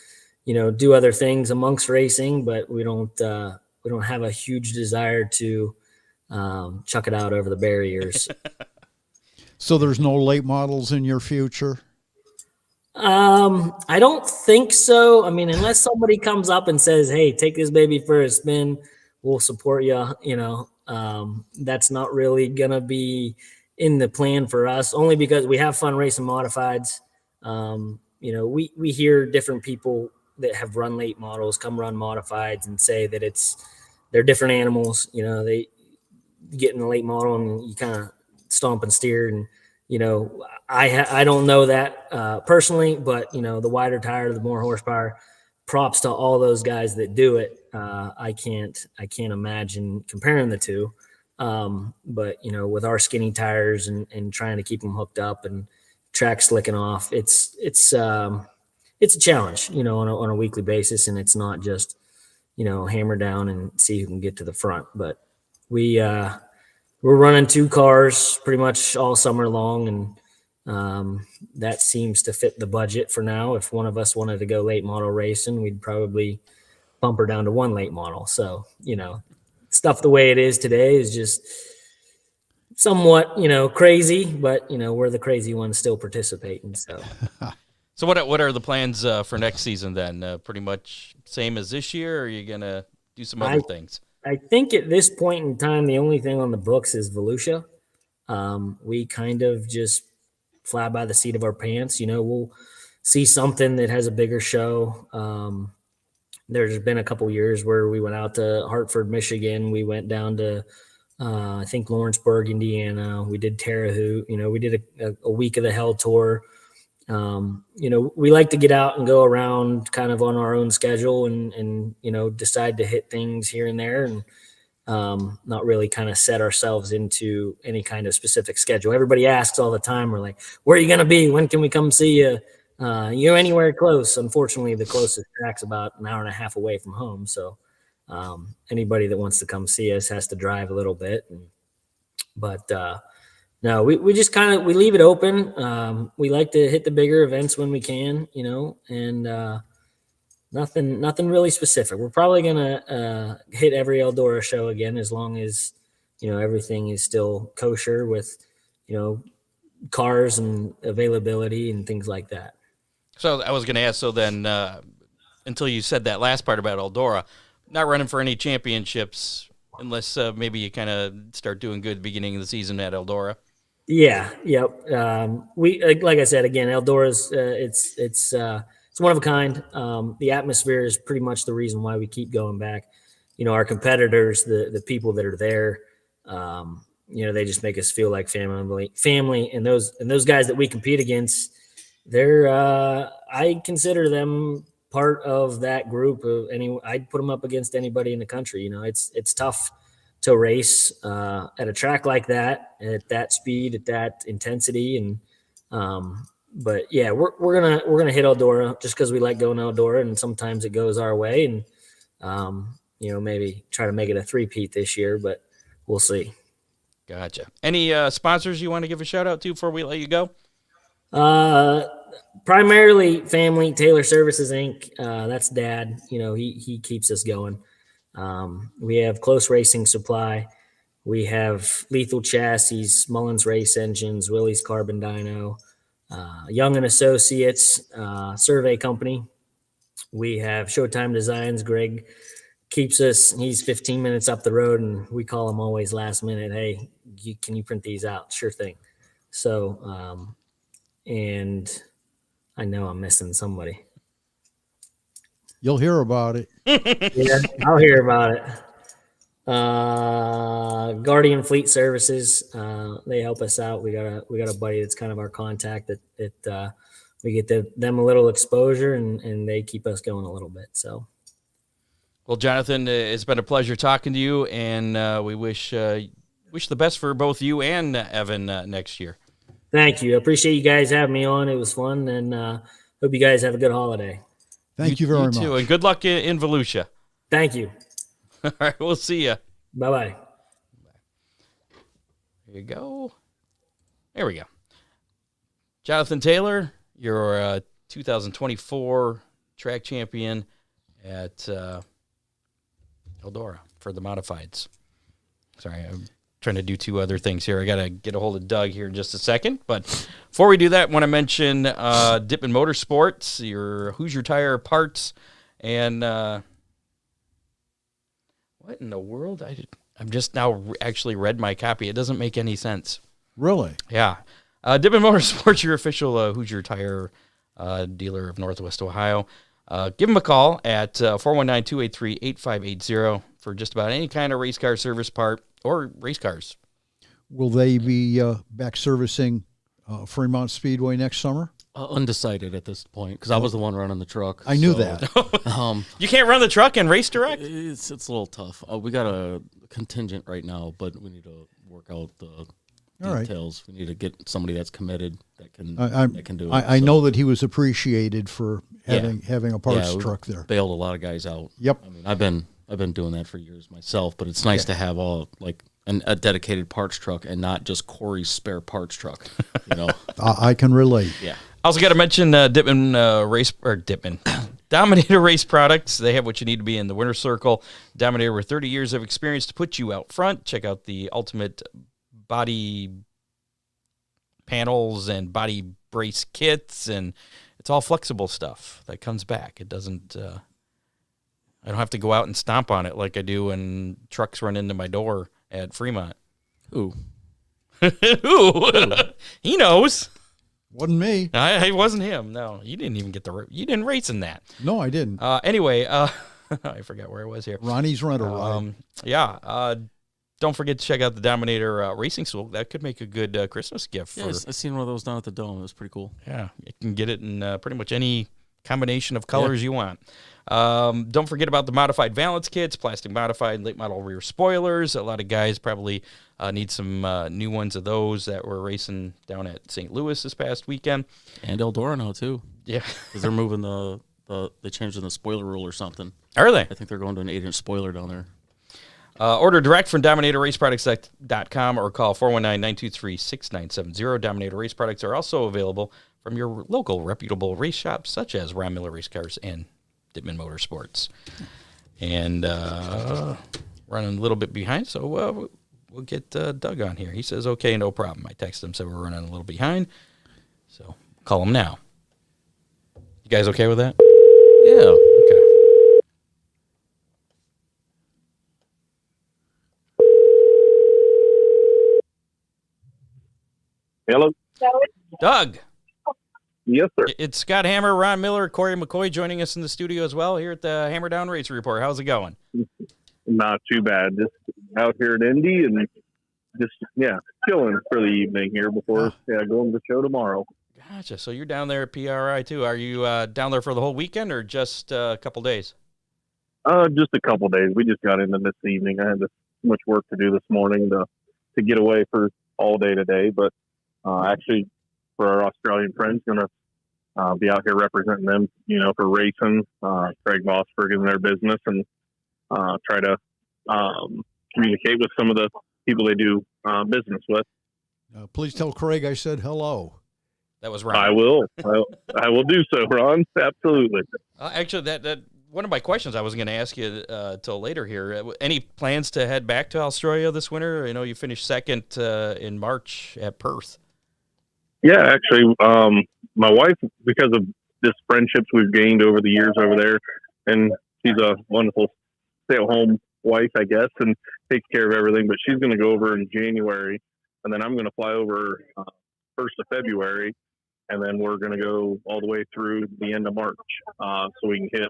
do other things amongst racing, but we don't have a huge desire to chuck it out over the barriers. So there's no late models in your future? I don't think so. I mean, unless somebody comes up and says, hey, take this baby for a spin, we'll support you. That's not really going to be in the plan for us, only because we have fun racing modifieds. We hear different people that have run late models come run modifieds and say that they're different animals. They get in the late model and you kind of stomp and steer. And, I don't know that personally, but, the wider tire, the more horsepower, props to all those guys that do it. I can't imagine comparing the two. But with our skinny tires and trying to keep them hooked up and track slicking off, it's a challenge, on a weekly basis. And it's not just, hammer down and see who can get to the front, but we're running 2 cars pretty much all summer long. And that seems to fit the budget for now. If one of us wanted to go late model racing, we'd probably bump her down to 1 late model. So, stuff the way it is today is just somewhat, crazy, but, we're the crazy ones still participating. So, so what are the plans for next season then? Pretty much same as this year, or are you going to do some other things? I think at this point in time, the only thing on the books is Volusia. We kind of just fly by the seat of our pants. We'll see something that has a bigger show. There's been a couple years where we went out to Hartford, Michigan. We went down to, I think, Lawrenceburg, Indiana. We did Terre Haute. We did a week of the Hell Tour. We like to get out and go around kind of on our own schedule and decide to hit things here and there, and not really kind of set ourselves into any kind of specific schedule. Everybody asks all the time, we're like, where are you going to be? When can we come see you? Anywhere close. Unfortunately, the closest track's about an hour and a half away from home. So anybody that wants to come see us has to drive a little bit. But no, we just we leave it open. We like to hit the bigger events when we can, and nothing really specific. We're probably going to hit every Eldora show again, as long as, everything is still kosher with, cars and availability and things like that. So I was going to ask, so then until you said that last part about Eldora, not running for any championships unless maybe you kind of start doing good beginning of the season at Eldora. Yeah. Yep. We like I said again, Eldora's it's one of a kind. The atmosphere is pretty much the reason why we keep going back. Our competitors, the people that are there, they just make us feel like family, and those guys that we compete against, they're I consider them part of that group of I'd put them up against anybody in the country. It's tough to race at a track like that, at that speed, at that intensity, and but yeah, we're gonna hit Eldora just because we like going to Eldora, and sometimes it goes our way, and maybe try to make it a three-peat this year, but we'll see. Gotcha. Any sponsors you want to give a shout out to before we let you go? Primarily family, Taylor Services Inc. That's Dad. He keeps us going. We have Close Racing Supply. We have Lethal Chassis, Mullins Race Engines, Willie's Carbon Dyno, Young and Associates, Survey Company. We have Showtime Designs. Greg keeps us. He's 15 minutes up the road, and we call him always last minute. Hey, can you print these out? Sure thing. So, and I know I'm missing somebody. You'll hear about it. Yeah, I'll hear about it. Guardian Fleet Services, they help us out. We got a buddy that's kind of our contact that we get them a little exposure, and they keep us going a little bit. So, well, Jonathan, it's been a pleasure talking to you, and we wish the best for both you and Evan next year. Thank you. I appreciate you guys having me on. It was fun, and hope you guys have a good holiday. Thank you very much. Too, and good luck in Volusia. Thank you. All right, we'll see you. Bye-bye. There you go. There we go. Jonathan Taylor, your 2024 track champion at Eldora for the modifieds. Sorry, I'm trying to do two other things here. I got to get a hold of Doug here in just a second. But before we do that, I want to mention Dippin' Motorsports, your Hoosier Tire parts, and what in the world? I'm just now actually read my copy. It doesn't make any sense. Really? Yeah. Dippin' Motorsports, your official Hoosier Tire dealer of Northwest Ohio. Give them a call at 419-283-8580 for just about any kind of race car service part or race cars. Will they be back servicing Fremont Speedway next summer? Undecided at this point because I was the one running the truck. I knew that. You can't run the truck and race direct? It's a little tough. We got a contingent right now, but we need to work out the details. Right. We need to get somebody that's committed that can do it. I know that he was appreciated for having a parts truck there. Bailed a lot of guys out. Yep. I mean, I've been doing that for years myself, but it's nice to have a dedicated parts truck and not just Corey's spare parts truck. I can relate. Yeah. I also got to mention Dominator Race Products. They have what you need to be in the winner's circle. Dominator with 30 years of experience to put you out front. Check out the ultimate body panels and body brace kits, and it's all flexible stuff that comes back. It doesn't. I don't have to go out and stomp on it like I do when trucks run into my door at Fremont. Ooh. Ooh. He knows. Wasn't me. It wasn't him. No, you didn't even you didn't race in that. No, I didn't. Anyway, I forgot where I was here. Ronnie's rental ride. Yeah. Don't forget to check out the Dominator Racing School. That could make a good Christmas gift. I seen one of those down at the Dome. It was pretty cool. Yeah, you can get it in pretty much any combination of colors you want. Don't forget about the modified valance kits, plastic modified, late model rear spoilers. A lot of guys probably need some new ones of those that were racing down at St. Louis this past weekend. And Eldora now, too. Yeah. Because they're moving they changed the spoiler rule or something. Are they? I think they're going to an 8-inch spoiler down there. Order direct from DominatorRaceProducts.com or call 419-923-6970. Dominator Race Products are also available from your local reputable race shops such as Ron Miller Race Cars and Dittman Motorsports. And running a little bit behind, so we'll get Doug on here. He says, okay, no problem. I texted him, said we're running a little behind, so call him now. You guys okay with that? Yeah. Okay. Hello. Doug. Yes, sir. It's Scott Hammer, Ron Miller, Corey McCoy joining us in the studio as well here at the Hammer Down Racing Report. How's it going? Not too bad. Just out here at Indy and just, chilling for the evening here before going to the show tomorrow. Gotcha. So you're down there at PRI too. Are you down there for the whole weekend or just a couple days? Just a couple days. We just got in this evening. I had this much work to do this morning to get away for all day today, but actually for our Australian friends, going to be out here representing them, for racing, Craig Vosberg in their business, and try to communicate with some of the people they do business with. Please tell Craig I said hello. That was Ron. I will. I will do so, Ron. Absolutely. Actually, that one of my questions I wasn't going to ask you till later here. Any plans to head back to Australia this winter? I know you finished second in March at Perth. Yeah, actually, my wife, because of this friendships we've gained over the years over there, and she's a wonderful stay-at-home wife, I guess, and takes care of everything. But she's going to go over in January, and then I'm going to fly over 1st of February, and then we're going to go all the way through the end of March, so we can hit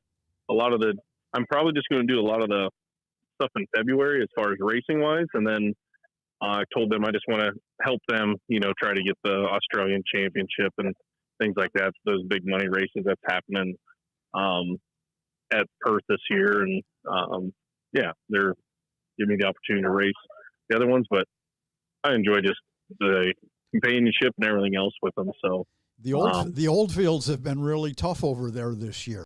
a lot of the. I'm probably just going to do a lot of the stuff in February as far as racing wise, and then I told them I just want to help them, try to get the Australian Championship and things like that. Those big money races that's happening at Perth this year, and they're giving me the opportunity to race the other ones, but I enjoy just the companionship and everything else with them. So the old fields have been really tough over there this year.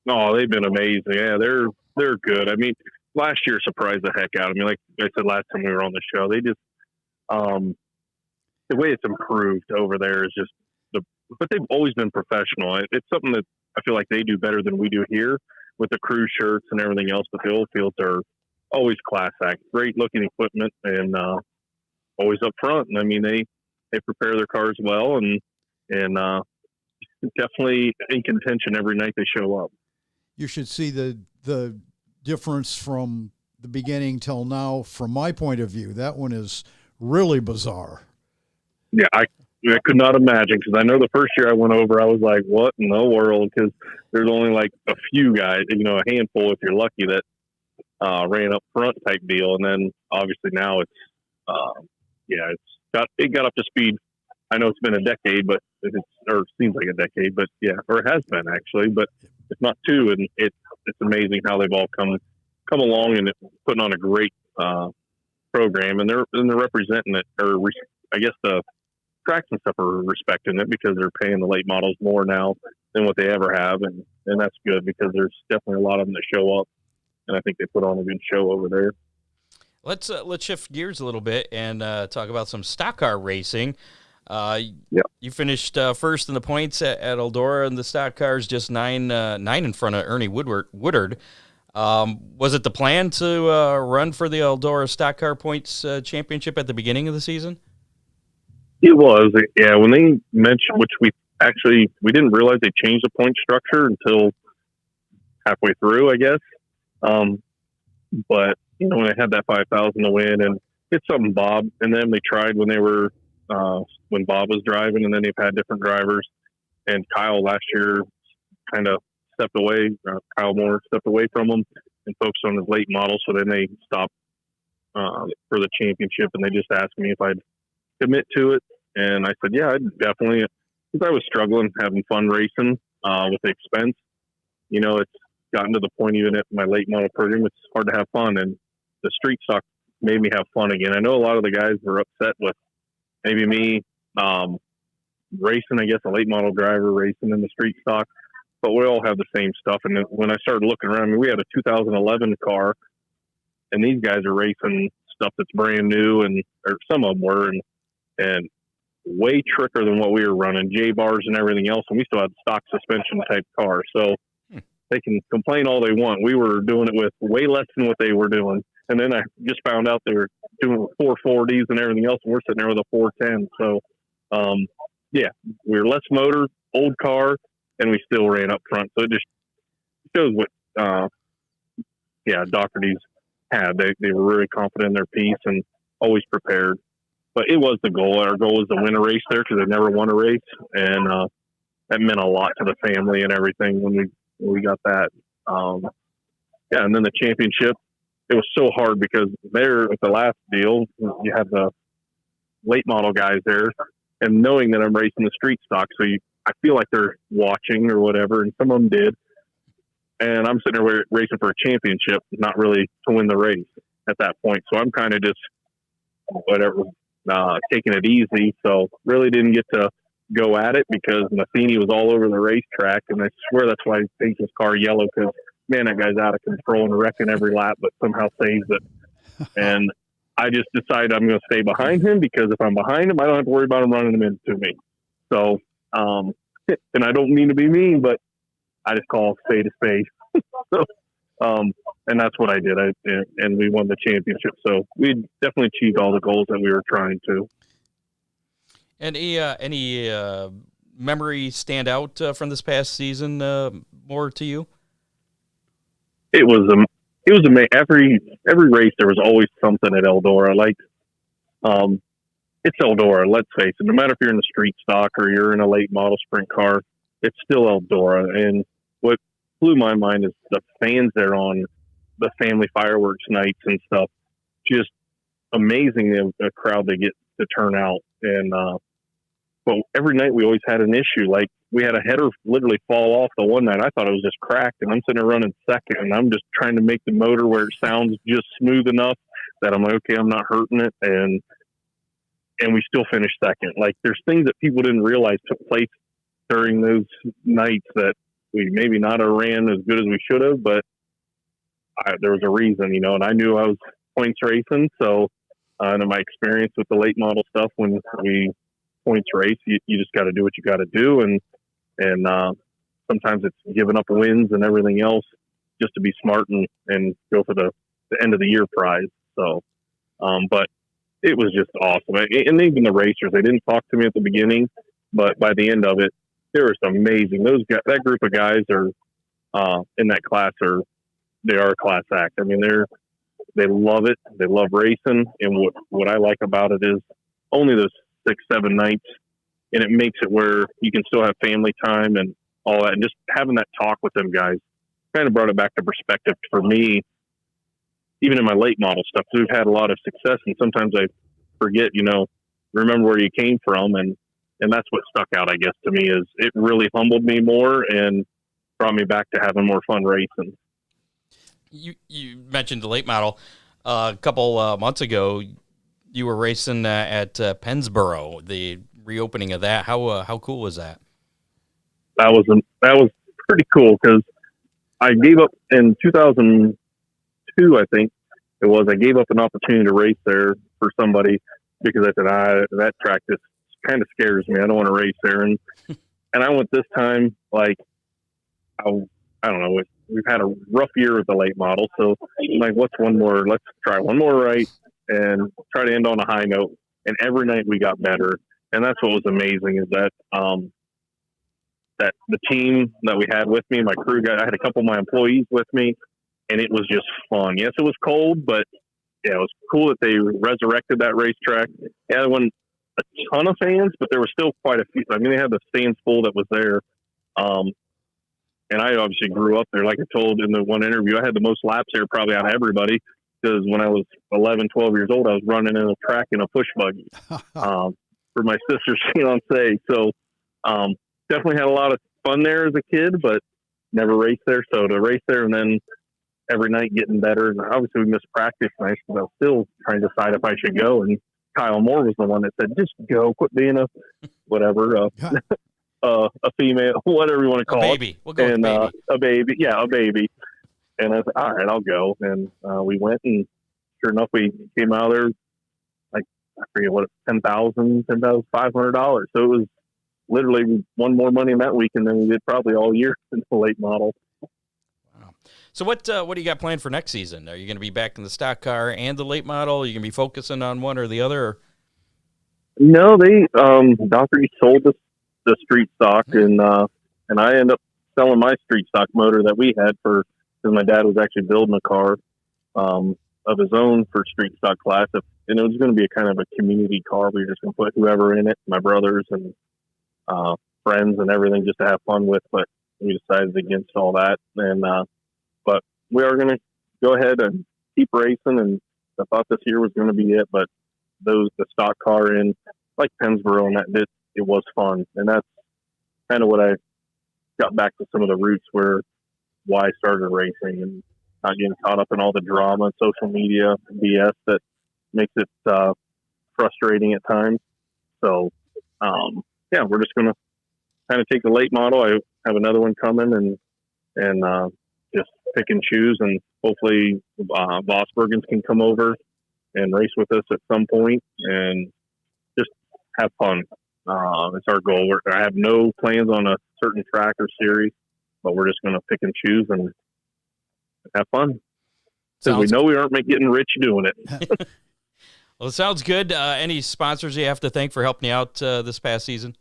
Oh, they've been amazing. Yeah, they're good. I mean, last year surprised the heck out of me. Like I said last time we were on the show, they just the way it's improved over there is just but they've always been professional. It's something that I feel like they do better than we do here with the crew shirts and everything else. But the old fields are always class act, great looking equipment, and always up front. And I mean, they prepare their cars well, and definitely in contention every night they show up. You should see the difference from the beginning till now. From my point of view, that one is really bizarre. Yeah, I could not imagine, because I know the first year I went over, I was like, what in the world? Because there's only like a few guys, a handful if you're lucky, that ran up front type deal. And then obviously now it got up to speed. I know it's been a decade, but it seems like a decade, but or it has been actually, but it's not two. And it's amazing how they've all come along and putting on a great program, and they're representing it, or I guess the tracks and stuff are respecting it, because they're paying the late models more now than what they ever have, and that's good, because there's definitely a lot of them that show up, and I think they put on a good show over there. Let's shift gears a little bit and talk about some stock car racing. You finished first in the points at Eldora in the stock cars, just nine in front of Ernie Woodard. Was it the plan to run for the Eldora stock car points championship at the beginning of the season? It was, yeah. When they mentioned, which we didn't realize they changed the point structure until halfway through, I guess. But when they had that 5,000 to win, and it's something Bob and them they tried when they were when Bob was driving, and then they've had different drivers. And Kyle last year kind of stepped away. Kyle Moore stepped away from them and focused on his late model. So then they stopped for the championship, and they just asked me if I'd commit to it, and I said, yeah, I'd definitely, because I was struggling having fun racing with the expense. It's gotten to the point, even at my late model program, it's hard to have fun, and the street stock made me have fun again. I know a lot of the guys were upset with maybe me racing, I guess, a late model driver racing in the street stock, but we all have the same stuff. And when I started looking around, we had a 2011 car, and these guys are racing stuff that's brand new, or some of them were, and way trickier than what we were running, J-bars and everything else, and we still had stock suspension type cars. So they can complain all they want. We were doing it with way less than what they were doing. And then I just found out they were doing 440s and everything else, and we're sitting there with a 410. So, we were less motor, old car, and we still ran up front. So it just shows what, Doherty's had. They were really confident in their piece and always prepared. but it was the goal. Our goal was to win a race there because I never won a race, and that meant a lot to the family and everything when we got that. Yeah, and then the championship, it was so hard because there at the last deal, you have the late model guys there, and knowing that I'm racing the street stock, so I feel like they're watching or whatever, and some of them did. And I'm sitting there racing for a championship, not really to win the race at that point. So I'm kind of just whatever, taking it easy. So really didn't get to go at it because Matheny was all over the racetrack, and I swear that's why he paints his car yellow, because man, that guy's out of control and wrecking every lap, but somehow saves it. And I just decided I'm going to stay behind him, because if I'm behind him, I don't have to worry about him running him into me. So, and I don't mean to be mean, but I just call spade a spade. So, and that's what I did. And we won the championship. So we definitely achieved all the goals that we were trying to. Any memory stand out from this past season more to you? It was amazing. Every race there was always something at Eldora. Like, it's Eldora. Let's face it. No matter if you're in the street stock or you're in a late model sprint car, it's still Eldora. And what blew my mind is the fans there on the family fireworks nights and stuff. Just amazing the crowd they get to turn out. And but every night we always had an issue. Like, we had a header literally fall off the one night. I thought it was just cracked, and I'm sitting there running second, and I'm just trying to make the motor where it sounds just smooth enough that I'm like, okay, I'm not hurting it. And we still finished second. Like, there's things that people didn't realize took place during those nights that we maybe not have ran as good as we should have, but there was a reason, and I knew I was points racing. So, and my experience with the late model stuff, when we points race, you just got to do what you got to do. And sometimes it's giving up wins and everything else just to be smart and go for the end of the year prize. So, but it was just awesome. And even the racers, they didn't talk to me at the beginning, but by the end of it, they were amazing. Those guys, that group of guys are in that class they are a class act. I mean, they love it. They love racing. And what I like about it is only those 6-7 nights, and it makes it where you can still have family time and all that. And just having that talk with them guys kind of brought it back to perspective for me, even in my late model stuff. We've had a lot of success, and sometimes I forget, remember where you came from. And that's what stuck out, I guess, to me, is it really humbled me more and brought me back to having more fun racing. You mentioned the late model. A couple months ago, you were racing at Pennsboro, the reopening of that. How cool was that? That was pretty cool, because I gave up in 2002, I think it was. I gave up an opportunity to race there for somebody because I said, that track just kind of scares me. I don't want to race there. And I went this time, like, I don't know. We've had a rough year with the late model, so I'm like, let's try one more right and try to end on a high note. And every night we got better. And that's what was amazing, is that that the team that we had with me, my crew guy, I had a couple of my employees with me, and it was just fun. Yes, it was cold, but yeah, it was cool that they resurrected that racetrack. Yeah, there wasn't a ton of fans, but there were still quite a few. I mean, they had the stands full that was there. And I obviously grew up there. Like I told in the one interview, I had the most laps there probably out of everybody, because when I was 11, 12 years old, I was running in a track in a push buggy for my sister's fiance. So definitely had a lot of fun there as a kid, but never raced there. So to race there and then every night getting better. And obviously we missed practice nights, because I was still trying to decide if I should go. And Kyle Moore was the one that said, just go, quit being a female, whatever you want to call it. Baby. We'll go with baby. A baby. Yeah, a baby. And I said, all right, I'll go. And we went, and sure enough, we came out of there, like, I forget what, $10,500. So it was literally we won more money in that weekend than we did probably all year in the late model. Wow. So what do you got planned for next season? Are you going to be back in the stock car and the late model? Are you going to be focusing on one or the other? No, they Dockery sold us the street stock, and I ended up selling my street stock motor that we had because my dad was actually building a car of his own for street stock class. and it was going to be a kind of a community car. We were just going to put whoever in it, my brothers and friends and everything, just to have fun with. But we decided against all that, and but we are going to go ahead and keep racing. And I thought this year was going to be it, but the stock car in like Pennsboro and it was fun, and that's kind of what I got back to some of the roots why I started racing and not getting caught up in all the drama and social media BS that makes it frustrating at times. So, we're just going to kind of take the late model. I have another one coming and just pick and choose, and hopefully Vosbergens can come over and race with us at some point and just have fun. It's our goal. I have no plans on a certain track or series, but we're just going to pick and choose and have fun. Because we know we aren't getting rich doing it. Well, it sounds good. Any sponsors you have to thank for helping you out this past season?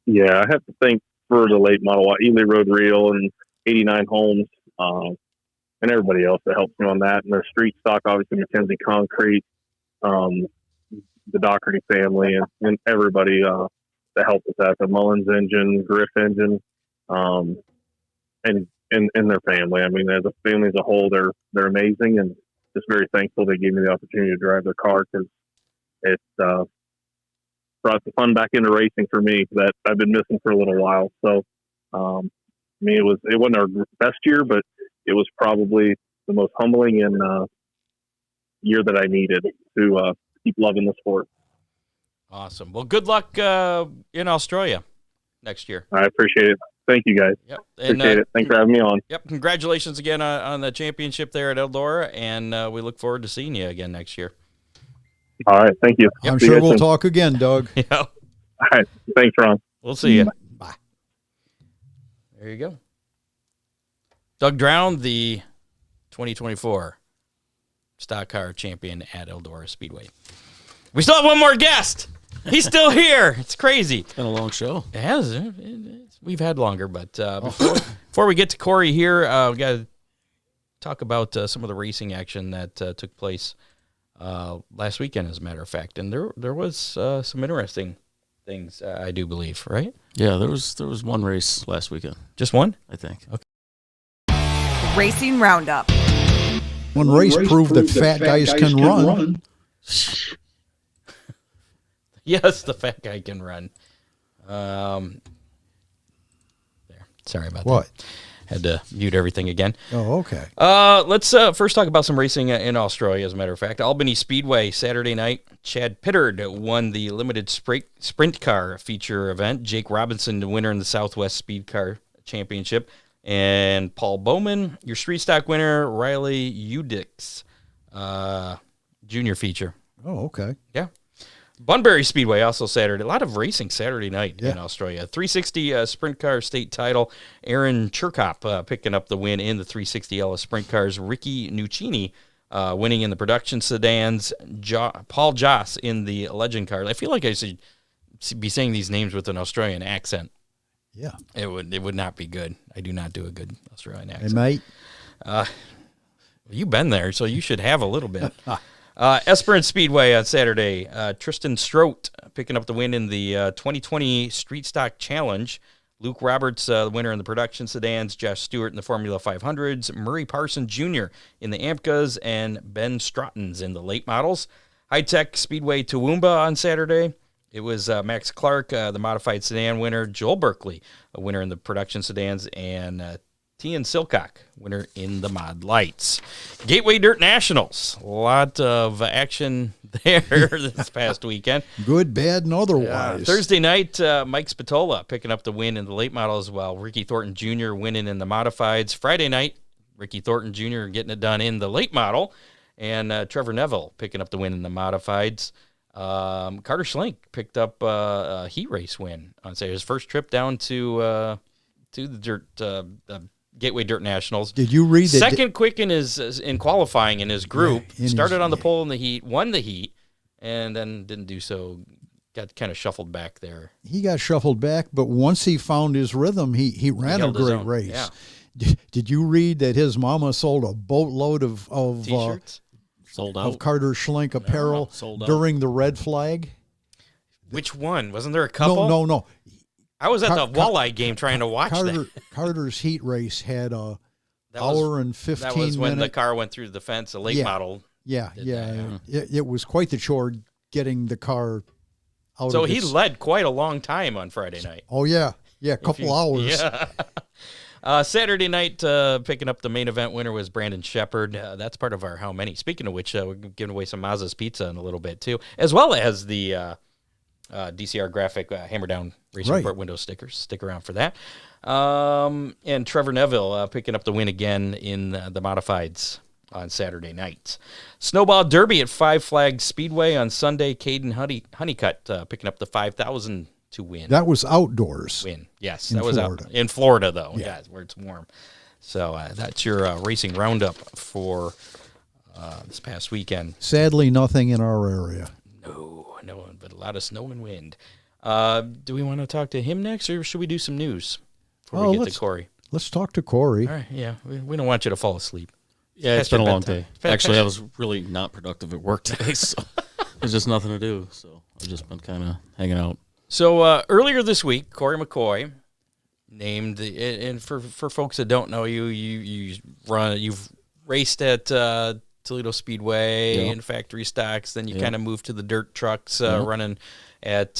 Yeah, I have to thank for the late model, Ely Road Reel and 89 Homes, and everybody else that helps me on that. And the street stock, obviously, McKenzie Concrete, the Doherty family, and everybody that helped us out. The Mullins engine, Griff engine, and their family. I mean, as a family as a whole, they're amazing, and just very thankful they gave me the opportunity to drive their car, because it brought the fun back into racing for me that I've been missing for a little while. So, I mean, it wasn't our best year, but it was probably the most humbling and year that I needed to keep loving the sport. Awesome. Well, good luck in Australia next year. I appreciate it. Thank you, guys. Yep. Appreciate it. Thanks for having me on. Yep. Congratulations again on the championship there at Eldora, and we look forward to seeing you again next year. All right. Thank you. I'm sure we'll talk again, Doug. Yeah. All right. Thanks, Ron. We'll see you. Bye. There you go. Doug Drown, the 2024 stock car champion at Eldora Speedway. We still have one more guest. He's still here. It's crazy. It's been a long show. It has. We've had longer, but before we get to Corey here, we got to talk about some of the racing action that took place last weekend, as a matter of fact. And there was some interesting things, I do believe, right? Yeah, there was one race last weekend. Just one? I think. Okay. Racing Roundup. One race proved that fat guys can run. Yes, the fat guy can run. There. Sorry about what? That. Had to mute everything again. Oh, okay. Let's first talk about some racing in Australia, as a matter of fact. Albany Speedway, Saturday night. Chad Pittard won the limited sprint car feature event. Jake Robinson, the winner in the Southwest Speed Car Championship. And Paul Bowman, your street stock winner, Riley Udix, junior feature. Oh, okay. Yeah. Bunbury Speedway also Saturday. A lot of racing Saturday night in Australia. 360 sprint car state title. Aaron Chirkop picking up the win in the 360 Ellis sprint cars. Ricky Nuccini winning in the production sedans. Paul Joss in the legend cars. I feel like I should be saying these names with an Australian accent. Yeah. It would not be good. I do not do a good Australian accent. Hey, mate. You've been there, so you should have a little bit. Esperance Speedway on Saturday. Tristan Strout picking up the win in the 2020 Street Stock Challenge. Luke Roberts, the winner in the production sedans. Josh Stewart in the Formula 500s. Murray Parson Jr. in the AMCAs. And Ben Strautens in the late models. High Tech Speedway Toowoomba on Saturday. It was Max Clark, the modified sedan winner. Joel Berkeley, a winner in the production sedans. And Tian Silcock, winner in the mod lights. Gateway Dirt Nationals. A lot of action there this past weekend. Good, bad, and otherwise. Thursday night, Mike Spatola picking up the win in the late model as well. Ricky Thornton Jr. winning in the modifieds. Friday night, Ricky Thornton Jr. getting it done in the late model. And Trevor Neville picking up the win in the modifieds. Carter Schlink picked up a heat race win on Saturday. His first trip down to the dirt Gateway Dirt Nationals. Did you read that? Second quick in qualifying in his group. Started on the pole in the heat, won the heat, and then didn't do so. Got kind of shuffled back there. He got shuffled back, but once he found his rhythm, he ran a great race. Yeah. Did you read that his mama sold a boatload of T-shirts? Sold out. of Carter Schlink apparel sold out. during the red flag. Which one? Wasn't there a couple? No. I was at the walleye game trying to watch that. Carter's heat race had a That hour and 15 That was when the minute. car went through the fence, a late model. Yeah. that, It was quite the chore getting the car out So of he its- led quite a long time on Friday night. Oh, yeah. Yeah, a couple hours. Yeah. Saturday night, picking up the main event winner was Brandon Shepard. That's part of our How Many. Speaking of which, we're giving away some Mazda's Pizza in a little bit, too, as well as the DCR graphic Hammer Down Racing Report window stickers. Stick around for that. And Trevor Neville picking up the win again in the modifieds on Saturday night. Snowball Derby at Five Flags Speedway on Sunday. Caden Honeycutt picking up the 5,000 to win. That was outdoors. Win. Yes, in that was Florida. out in Florida, though. Yeah. Yeah, where it's warm. So that's your racing roundup for this past weekend. Sadly, nothing in our area. No, but a lot of snow and wind. Do we want to talk to him next, or should we do some news before we get to Corey? Let's talk to Corey. All right, yeah. We don't want you to fall asleep. Yeah, it's been a long day. Bedtime. Actually, I was really not productive at work today, so there's just nothing to do. So I've just been kind of hanging out. So earlier this week, Corey McCoy named and for folks that don't know you've raced at Toledo Speedway in factory stocks. Then you kind of moved to the dirt trucks, running at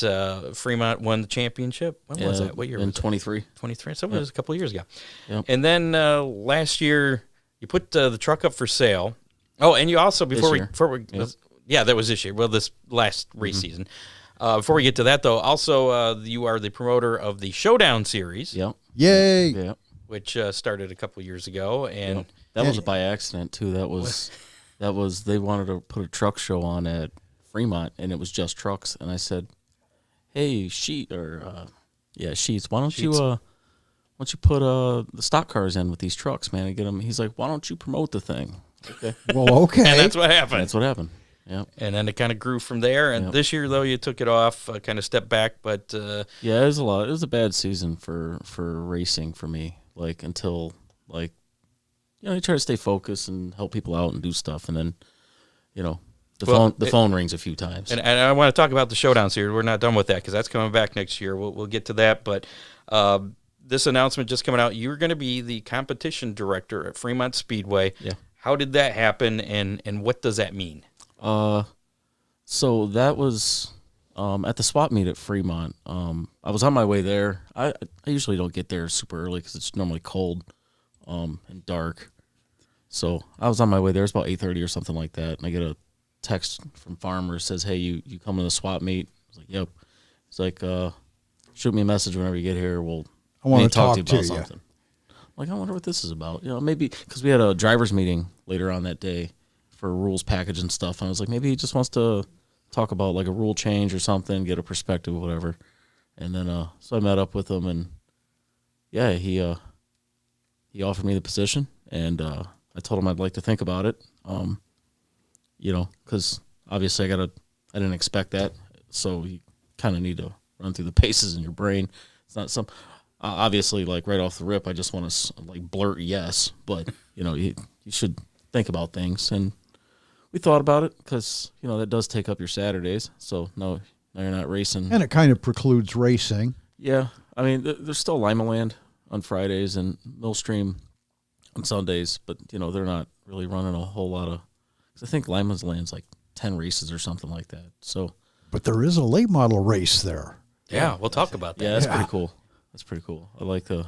Fremont. Won the championship. When was that? What year? In 23. 23. So it was a couple of years ago. Yep. And then last year you put the truck up for sale. Oh, and you also that was this year. Well, this last race season. Before we get to that, though, also you are the promoter of the Showdown Series. Yep. Yay! Yep. Which started a couple of years ago, and that was by accident too. That was they wanted to put a truck show on at Fremont, and it was just trucks. And I said, "Hey, Sheets, why don't you put the stock cars in with these trucks, man, and get them?" He's like, "Why don't you promote the thing?" Okay. Well, okay. And that's what happened. That's what happened. Yeah. And then it kind of grew from there. And this year, though, you took it off, kind of stepped back. But yeah, it was a lot. It was a bad season for racing for me. Like until you try to stay focused and help people out and do stuff, and then the phone rings a few times. And I want to talk about the Showdown Series. We're not done with that because that's coming back next year. We'll get to that. But this announcement just coming out, you're going to be the competition director at Fremont Speedway. Yeah. How did that happen, and what does that mean? So that was at the swap meet at Fremont. I was on my way there. I usually don't get there super early because it's normally cold and dark. So I was on my way there. It's about 8:30 or something like that, and I get a text from Farmer says, "Hey, you come to the swap meet?" I was like, "Yep." He's like, "Shoot me a message whenever you get here. I want to talk to you about something." I'm like, I wonder what this is about. Maybe because we had a drivers meeting later on that day for a rules package and stuff. And I was like, maybe he just wants to talk about like a rule change or something, get a perspective, whatever. And then, so I met up with him, and yeah, he offered me the position, and I told him I'd like to think about it. Because obviously I didn't expect that, so you kind of need to run through the paces in your brain. It's not some. Obviously, like right off the rip, I just want to like blurt yes, but you should think about things. And we thought about it because that does take up your Saturdays. So no, you're not racing, and it kind of precludes racing. Yeah, I mean, there's still Lima Land on Fridays and Millstream on Sundays, but they're not really running a whole lot of. Cause I think Lima's Land's like 10 races or something like that. So, but there is a late model race there. Yeah, we'll talk about that. Yeah, that's pretty cool. That's pretty cool. I like how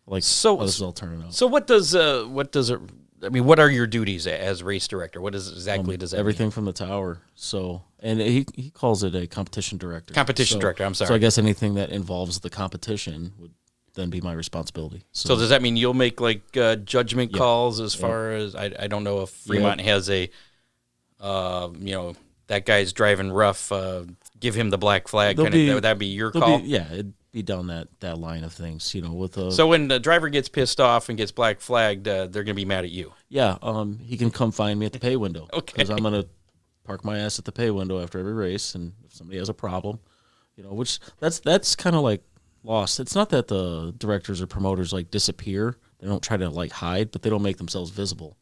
this is all turning out. So what does it? I mean, what are your duties as race director? What does that everything mean? From the tower? So, and he calls it a competition director. Director. I'm sorry. So I guess anything that involves the competition would then be my responsibility. So does that mean you'll make like judgment calls as far as I don't know if Fremont has a that guy's driving rough. Give him the black flag. Would that be your call? It'd be down that line of things. So when the driver gets pissed off and gets black flagged, they're going to be mad at you. Yeah. He can come find me at the pay window. Okay. Because I'm going to park my ass at the pay window after every race, and if somebody has a problem, which that's kind of like lost. It's not that the directors or promoters like disappear. They don't try to like hide, but they don't make themselves visible.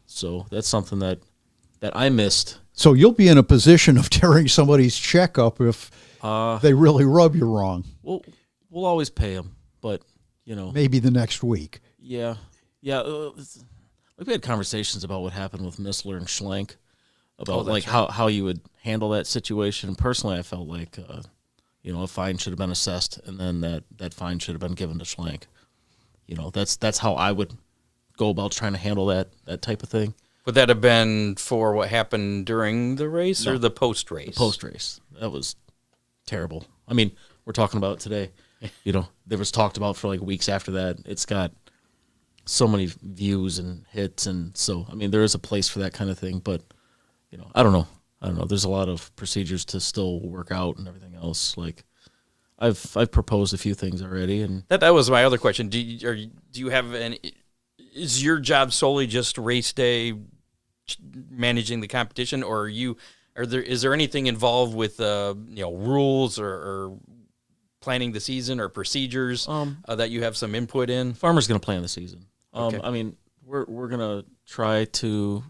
So that's something that I missed. So you'll be in a position of tearing somebody's check up if they really rub you wrong. We'll always pay them, but maybe the next week. Yeah. Like we had conversations about what happened with Missler and Schlenk, about how you would handle that situation. Personally, I felt like a fine should have been assessed, and then that fine should have been given to Schlenk. That's how I would go about trying to handle that type of thing. Would that have been for what happened during the race or the post-race? The post-race. That was terrible. I mean, we're talking about it today. There was talked about for like weeks after that. It's got so many views and hits, and so I mean, there is a place for that kind of thing. But I don't know. There's a lot of procedures to still work out and everything else. Like I've proposed a few things already, and that was my other question. Do you have is your job solely just race day, managing the competition, or is there anything involved with rules or planning the season or procedures that you have some input in? Farmer's going to plan the season. Okay. I mean, we're going to try to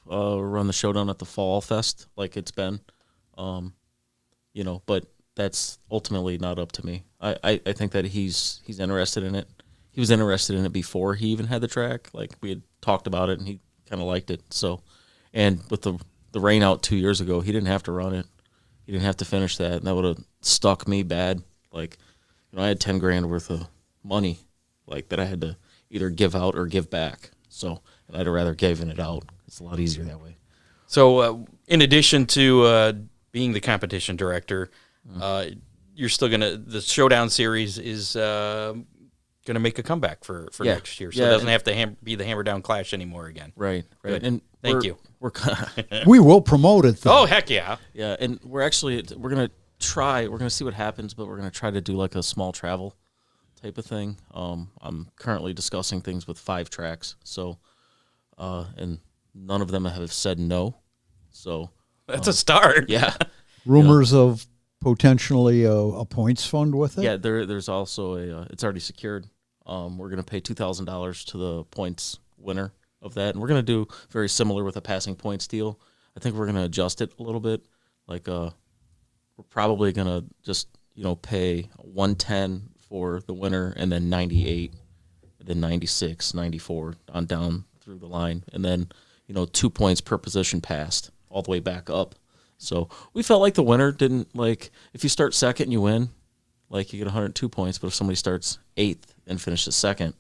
run the showdown at the Fall Fest like it's been, but that's ultimately not up to me. I think that he's interested in it. He was interested in it before he even had the track. Like we had talked about it, and he kind of liked it. So, and with the rain out 2 years ago, he didn't have to run it. He didn't have to finish that, and that would have stuck me bad. Like, I had $10,000 worth of money, like that I had to either give out or give back. So, and I'd have rather given it out. It's a lot easier that way. So, in addition to being the competition director, you're still the Showdown Series is going to make a comeback for next year. So it doesn't have to be the Hammer Down Clash anymore again. Right. Good. And thank you. We will promote it, though. Oh, heck yeah. Yeah, and we're going to see what happens, but we're going to try to do like a small travel type of thing. I'm currently discussing things with 5 tracks, so and none of them have said no. So that's a start. Yeah. Rumors of potentially a points fund with it? Yeah, there's also it's already secured. We're going to pay $2,000 to the points winner of that, and we're going to do very similar with a passing points deal. I think we're going to adjust it a little bit. Like we're probably going to just pay 110 for the winner, and then 98, and then 96, 94 on down through the line, and then 2 points per position passed all the way back up. So we felt like the winner didn't, like, if you start second and you win, like, you get 102 points, but if somebody starts 8th and finishes second,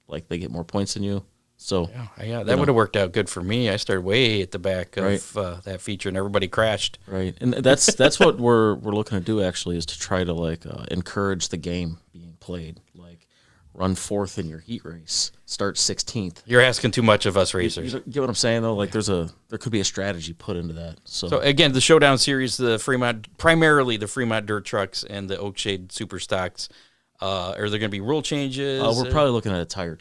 like, they get more points than you. So yeah, that would have worked out good for me. I started way at the back of that feature, and everybody crashed. Right, and that's what we're looking to do, actually, is to try to, like, encourage the game being played. Like, run 4th in your heat race, start 16th. You're asking too much of us racers. You get what I'm saying, though? Like, there could be a strategy put into that. So again, the Showdown Series, primarily the Fremont Dirt Trucks and the Oakshade Super Stocks. Are there going to be rule changes? We're probably looking at a tire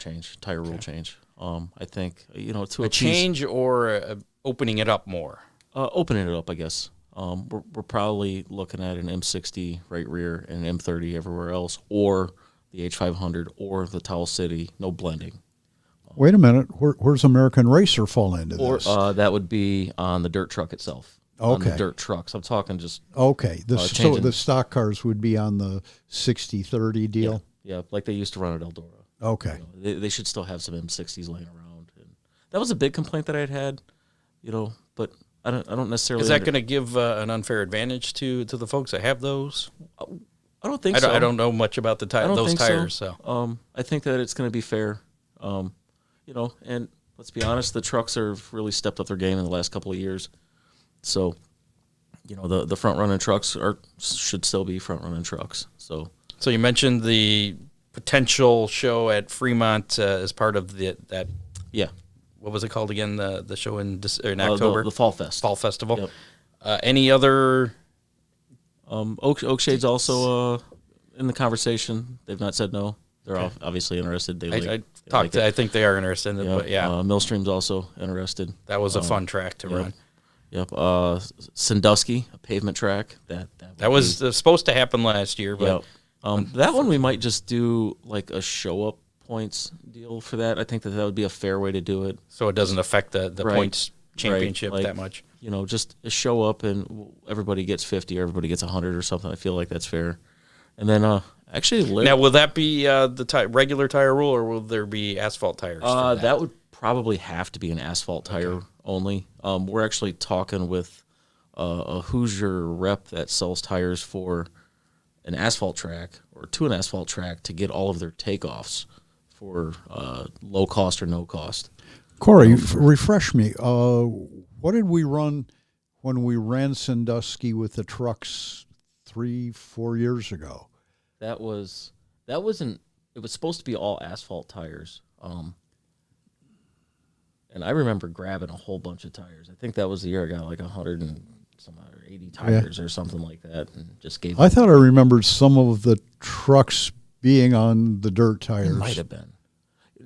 rule change. I think to a change or opening it up more. Opening it up, I guess. We're probably looking at an M60 right rear and an M30 everywhere else, or the H500 or the Towel City, no blending. Wait a minute, where's American Racer fall into this? That would be on the dirt truck itself. Okay. On the dirt trucks. I'm talking just... Okay, so the stock cars would be on the 60-30 deal? Yeah, like they used to run at Eldora. Okay. They should still have some M60s laying around. And that was a big complaint that I had, but I don't necessarily... Is that going to give an unfair advantage to the folks that have those? I don't think so. I don't know much about those tires. So I think that it's going to be fair. And let's be honest, the trucks have really stepped up their game in the last couple of years. So, the front running trucks should still be front running trucks. So you mentioned the potential show at Fremont as part of that. Yeah. What was it called again? The show in October. The Fall Fest. Fall Festival. Yep. Any other? Oakshade's also in the conversation. They've not said no. They're obviously interested. I think they are interested. But yeah, Millstream's also interested. That was a fun track to run. Yep. Sandusky, a pavement track. That was supposed to happen last year, but that one we might just do like a show up points deal for that. I think that would be a fair way to do it. So it doesn't affect the Right. points championship Right. Like, that much. Just show up and everybody gets 50 or everybody gets 100 or something. I feel like that's fair. And then actually, Now, will that be the regular tire rule, or will there be asphalt tires? For that would probably have to be an asphalt tire only. We're actually talking with a Hoosier rep that sells tires for an asphalt track or to an asphalt track to get all of their takeoffs for low cost or no cost. Corey, refresh me. What did we run when we ran Sandusky with the trucks 3-4 years ago? It was supposed to be all asphalt tires. And I remember grabbing a whole bunch of tires. I think that was the year I got like 180 tires or something like that, and just gave. I thought I remembered some of the trucks being on the dirt tires. It might have been.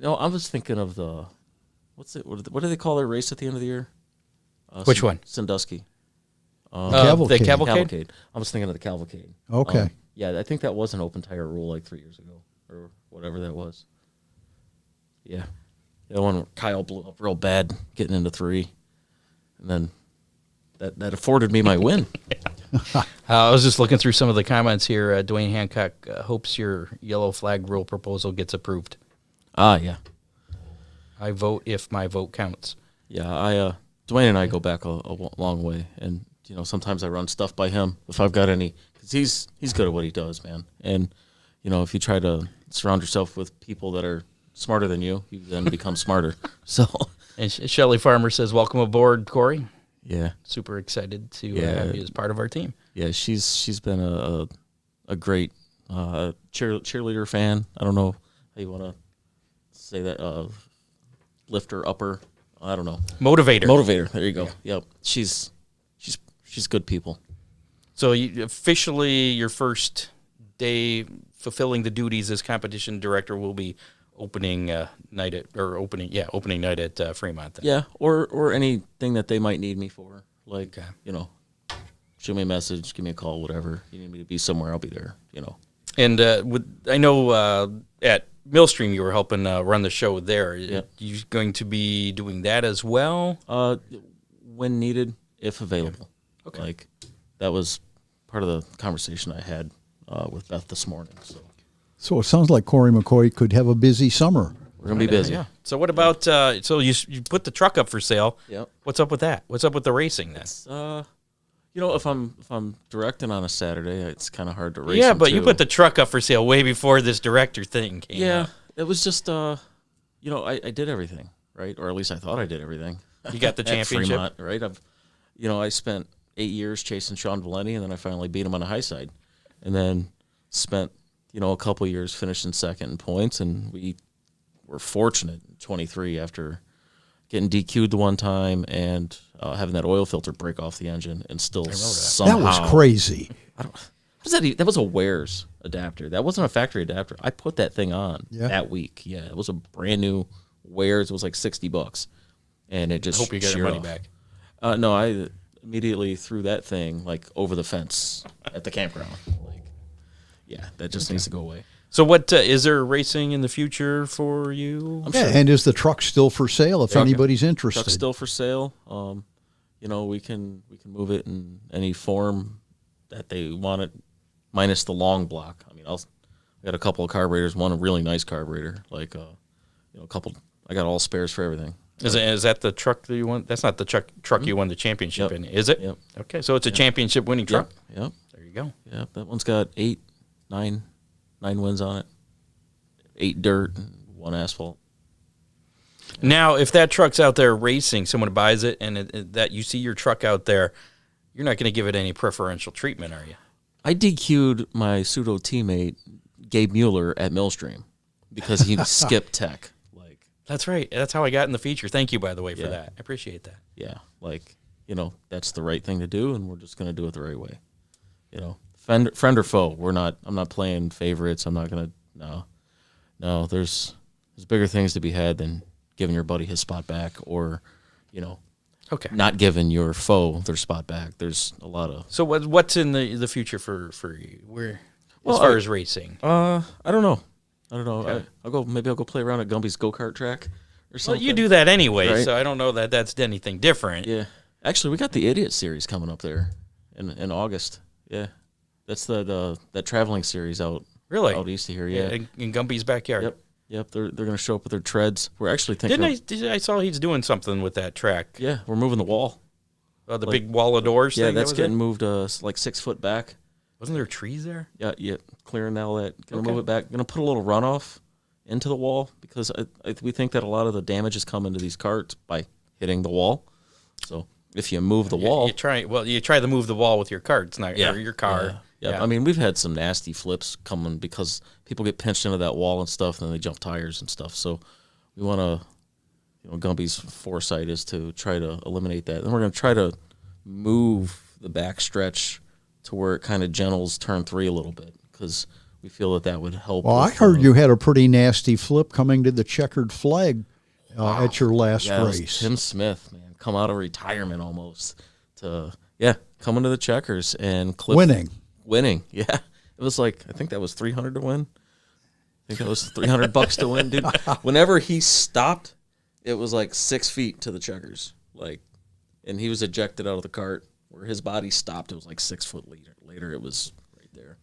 I was thinking of the what do they call their race at the end of the year? Which one? Sandusky. Cavalcade. The cavalcade? I was thinking of the cavalcade. Okay. Yeah, I think that was an open tire rule like 3 years ago or whatever that was. Yeah. The one where Kyle blew up real bad getting into 3. And then that afforded me my win. I was just looking through some of the comments here. Dwayne Hancock hopes your yellow flag rule proposal gets approved. Yeah. I vote if my vote counts. Yeah, Dwayne and I go back a long way, and sometimes I run stuff by him if I've got any, because he's good at what he does, man. And if you try to surround yourself with people that are smarter than you then become smarter. So, and Shelley Farmer says, "Welcome aboard, Corey." Yeah, super excited to have you as part of our team. Yeah, she's been a great cheerleader fan. I don't know how you want to say that. Lifter, upper. I don't know. Motivator. There you go. Yep. She's good people. So officially, your first day fulfilling the duties as competition director will be opening night at Fremont. Then. Yeah, or anything that they might need me for. Like shoot me a message, give me a call, whatever. You need me to be somewhere, I'll be there. And I know at Millstream you were helping run the show there. Yeah. You going to be doing that as well? When needed, if available. Yeah. Okay. Like that was part of the conversation I had with Beth this morning. So it sounds like Corey McCoy could have a busy summer. We're gonna be busy. Yeah. So what about so you put the truck up for sale? Yep. What's up with that? What's up with the racing then? If I'm directing on a Saturday, it's kind of hard to race. Yeah, but too. you put the truck up for sale way before this director thing came out. It was just I did everything right, or at least I thought I did everything. You got the championship, Fremont, right? I spent 8 years chasing Sean Valenti, and then I finally beat him on the high side, and then spent a couple years finishing second in points, and we were fortunate in 23 after getting DQ'd the one time and having that oil filter break off the engine, and still somehow that was crazy. That was a Wares adapter. That wasn't a factory adapter. I put that thing on that week. Yeah, it was a brand new Wares. It was like $60, and it just. I hope you get your money back. No, I immediately threw that thing over the fence at the campground. That just needs to go away. So what is there racing in the future for you? I'm sure. And is the truck still for sale if anybody's interested? Truck's still for sale. We can move it in any form that they want it, minus the long block. I mean, I got a couple of carburetors, one a really nice carburetor, a couple. I got all spares for everything. Is that the truck that you won? That's not the truck you won the championship in, is it? Yep. Okay, so it's a championship winning truck. Yep. There you go. Yep. That one's got 9 wins on it, 8 dirt, and 1 asphalt. Now, if that truck's out there racing, someone buys it, and that you see your truck out there, you're not going to give it any preferential treatment, are you? I DQ'd my pseudo teammate Gabe Mueller at Millstream because he skipped tech. That's right. That's how I got in the feature. Thank you, by the way, for that. I appreciate that. Yeah, that's the right thing to do, and we're just going to do it the right way. Friend or foe. I'm not playing favorites. I'm not going to. No. There's bigger things to be had than giving your buddy his spot back, or not giving your foe their spot back. There's a lot of. So what's in the future for you? As far as racing? I don't know. I don't know. Okay. Maybe I'll go play around at Gumby's go-kart track or Well, something. you do that anyway, Right? so I don't know that that's anything different. Yeah. Actually, we got the Idiot series coming up there in August. Yeah. That's that traveling series out Really? out east of here. Yeah. In Gumpy's backyard. Yep. They're going to show up with their treads. We're actually thinking. I saw he's doing something with that track. Yeah, we're moving the wall. The big wall of doors. Yeah, thing that's that was getting there? moved like 6 foot back. Wasn't there trees there? Yeah, clearing all that. Gonna Okay. move it back. Gonna put a little runoff into the wall because we think that a lot of the damage is coming to these carts by hitting the wall. So if you move the wall, You try to move the wall with your carts, not your car. Yeah. I mean, we've had some nasty flips coming because people get pinched into that wall and stuff, and then they jump tires and stuff. So we want to, Gumpy's foresight is to try to eliminate that, and we're going to try to move the back stretch to where it kind of gentles turn 3 a little bit because we feel that would help. Well, I heard you had a pretty nasty flip coming to the checkered flag at your last it was race. Tim Smith, man, come out of retirement almost to coming to the checkers and winning. Yeah, it was like I think that was $300 to win. I think that was $300 to win, dude. Whenever he stopped, it was like 6 feet to the checkers, and he was ejected out of the cart. Where his body stopped, it was like 6 foot later. It was right there.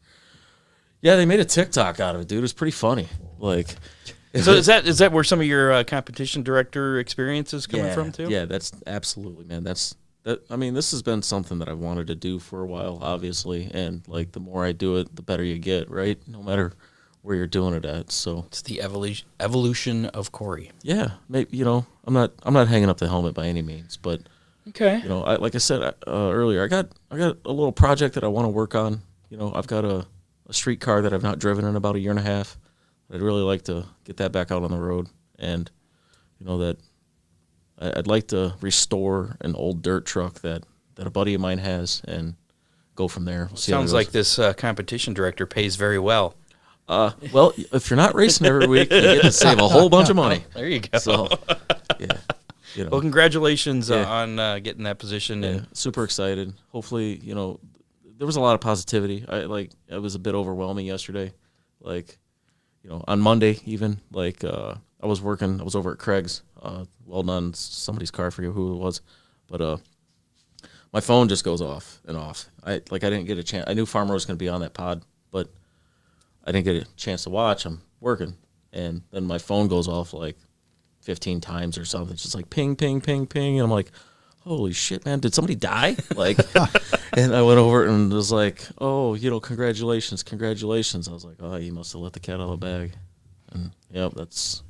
Yeah, they made a TikTok out of it, dude. It was pretty funny. So is that where some of your competition director experience is coming from too? Yeah, that's absolutely, man. I mean, this has been something that I've wanted to do for a while, obviously, and the more I do it, the better you get, right? No matter where you're doing it at. So it's the evolution of Corey. Yeah, maybe I'm not hanging up the helmet by any means, but okay. Like I said earlier, I got a little project that I want to work on. I've got a street car that I've not driven in about a year and a half. I'd really like to get that back out on the road, and that I'd like to restore an old dirt truck that a buddy of mine has and go from there. We'll see how it Sounds goes. like this competition director pays very well. Well, if you're not racing every week, you get to save a whole bunch of money. There you go. So, yeah. Well, congratulations on getting that position. Yeah, And super excited. Hopefully, there was a lot of positivity. It was a bit overwhelming yesterday. On Monday even, I was over at Craig's, welding on somebody's car, I forget who it was, but my phone just goes off and off. I didn't get a chance. I knew Farmer was going to be on that pod, but I didn't get a chance to watch. I'm working, and then my phone goes off 15 times or something. It's just like ping, ping, ping, ping, and I'm like, holy shit, man, did somebody die? And I went over and was like, oh, congratulations. I was like, oh, you must have let the cat out of the bag. And yep, that's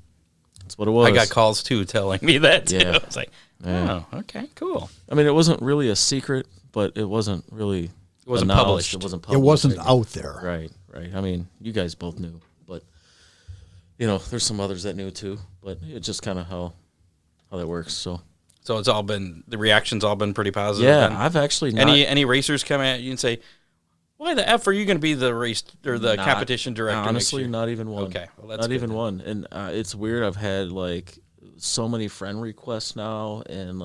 what it was. I got calls too telling me that too. Yeah. I was like, oh, okay, cool. I mean, it wasn't really a secret, but it wasn't really. It wasn't announced. published. It wasn't It published. wasn't out there. Right. I mean, you guys both knew, but there's some others that knew too. But it's just kind of how that works. So it's all been the reaction's all been pretty positive. yeah, then? I've actually not, any racers come at you and say, why the F are you going to be the race or the competition director? Honestly, next year? not even one. Okay, well, that's not good even then. one. And it's weird. I've had so many friend requests now, and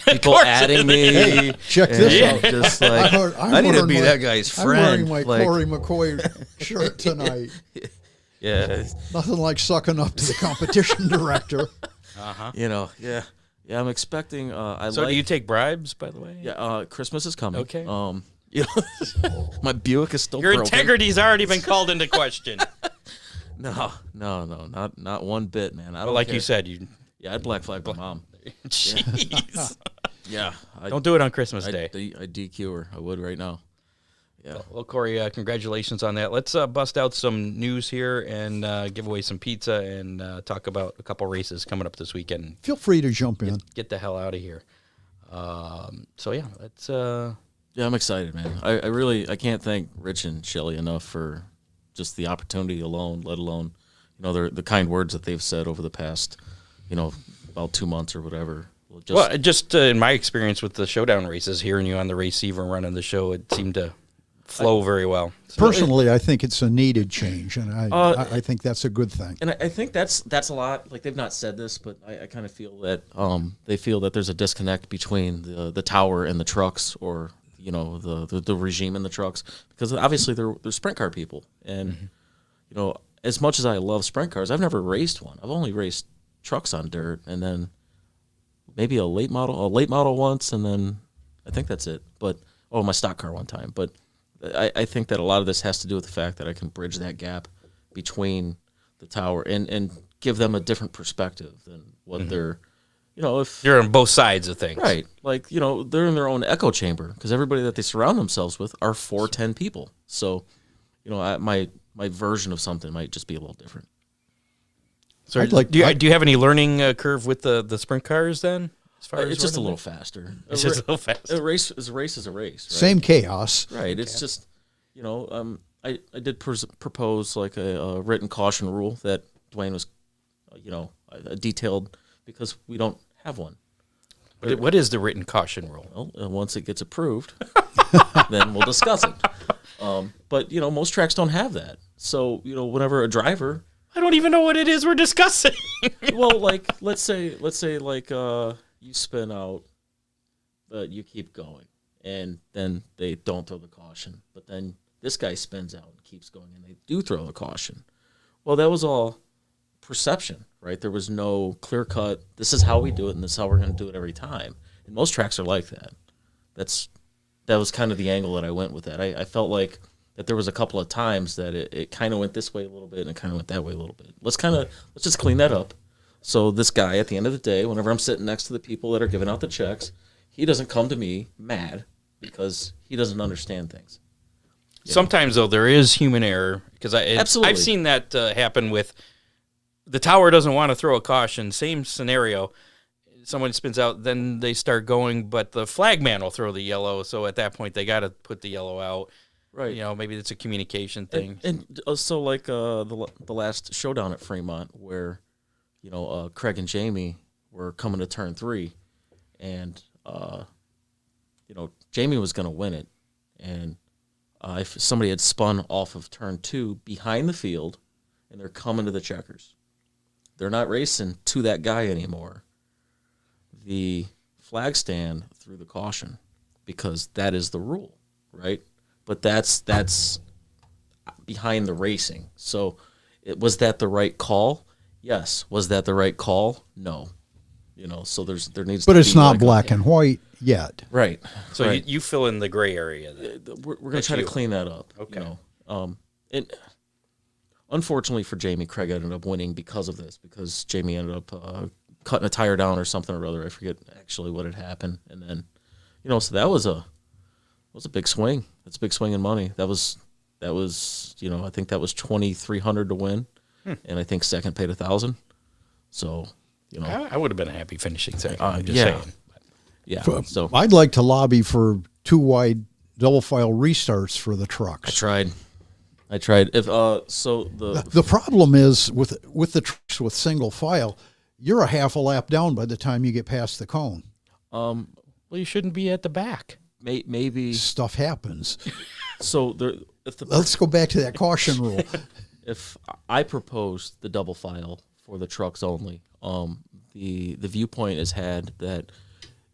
people adding me. Hey, check and this I'm out. just I'm I need to wearing be my- that guy's I'm friend. wearing my Corey McCoy shirt tonight. Yeah, Nothing like sucking up to the competition director. yeah. I'm expecting. So do you take bribes, by the way? Yeah, Christmas is coming. Okay. My Buick is still Your broken. integrity's already been called into question. No, not one bit, man. I don't Well, like care. you said, you. Yeah, I'd black flag my mom. Jeez. Yeah, Don't do it on Christmas I'd Day. DQ her. I would right now. Yeah. Well, Corey, congratulations on that. Let's bust out some news here and give away some pizza and talk about a couple races coming up this weekend. Feel free to jump in. Get the hell out of here. So yeah, let's. Yeah, I'm excited, man. I can't thank Rich and Shelly enough for just the opportunity alone, let alone, the kind words that they've said over the past, about 2 months or whatever. Just in my experience with the showdown races, hearing you on the receiver running the show, it seemed to flow very well. Personally, I think it's a needed change, and I think that's a good thing. And I think that's a lot. They've not said this, but I kind of feel that they feel that there's a disconnect between the tower and the trucks, or the regime in the trucks, because obviously they're sprint car people, and as much as I love sprint cars, I've never raced one. I've only raced trucks on dirt, and then maybe a late model once, and then I think that's it. But my stock car one time. But I think that a lot of this has to do with the fact that I can bridge that gap between the tower and give them a different perspective than what they're, if you're on both sides of things, right? Like they're in their own echo chamber because everybody that they surround themselves with are 410 people. So, my version of something might just be a little different. So, do you have any learning curve with the sprint cars then? As far as it's just a little faster. It's just a little faster. A race is a race. Right? Same chaos. Right. It's just, I did propose like a written caution rule that Dwayne was, detailed because we don't have one. What is the written caution rule? Well, once it gets approved, then we'll discuss it. But most tracks don't have that. So whenever a driver, I don't even know what it is we're discussing. well, like let's say like you spin out, but you keep going, and then they don't throw the caution. But then this guy spins out and keeps going, and they do throw the caution. Well, that was all perception, right? There was no clear cut. This is how we do it, and this is how we're going to do it every time. And most tracks are like that. That was kind of the angle that I went with that. I felt like that there was a couple of times that it kind of went this way a little bit and it kind of went that way a little bit. Let's just clean that up. So this guy, at the end of the day, whenever I'm sitting next to the people that are giving out the checks, he doesn't come to me mad because he doesn't understand things. Sometimes, though, there is human error because Absolutely. I've seen that happen with the tower doesn't want to throw a caution. Same scenario. Someone spins out, then they start going, but the flagman will throw the yellow. So at that point, they got to put the yellow out. Right. Maybe it's a communication thing. And so like the last showdown at Fremont where, Craig and Jamie were coming to turn 3 and, Jamie was going to win it. And if somebody had spun off of turn 2 behind the field and they're coming to the checkers, they're not racing to that guy anymore. The flag stand threw the caution because that is the rule, right? But that's behind the racing. So was that the right call? Yes. Was that the right call? No. So there needs to be. But it's not black and white yet. Right. So right. You fill in the gray area. We're going to try to clean that up. Okay. And unfortunately for Jamie, Craig ended up winning because of this, because Jamie ended up cutting a tire down or something or other. I forget actually what had happened. And then, so that was a big swing. That's a big swing in money. That was I think that was $2,300 to win, and I think second paid $1,000. So, I would have been happy finishing second. I'm just saying. Yeah. So I'd like to lobby for 2 wide double file restarts for the trucks. I tried. If the problem is with the trucks with single file, you're a half a lap down by the time you get past the cone. Well, you shouldn't be at the back. Maybe Stuff happens. So let's go back to that caution rule. If I proposed the double file for the trucks only, the viewpoint is had that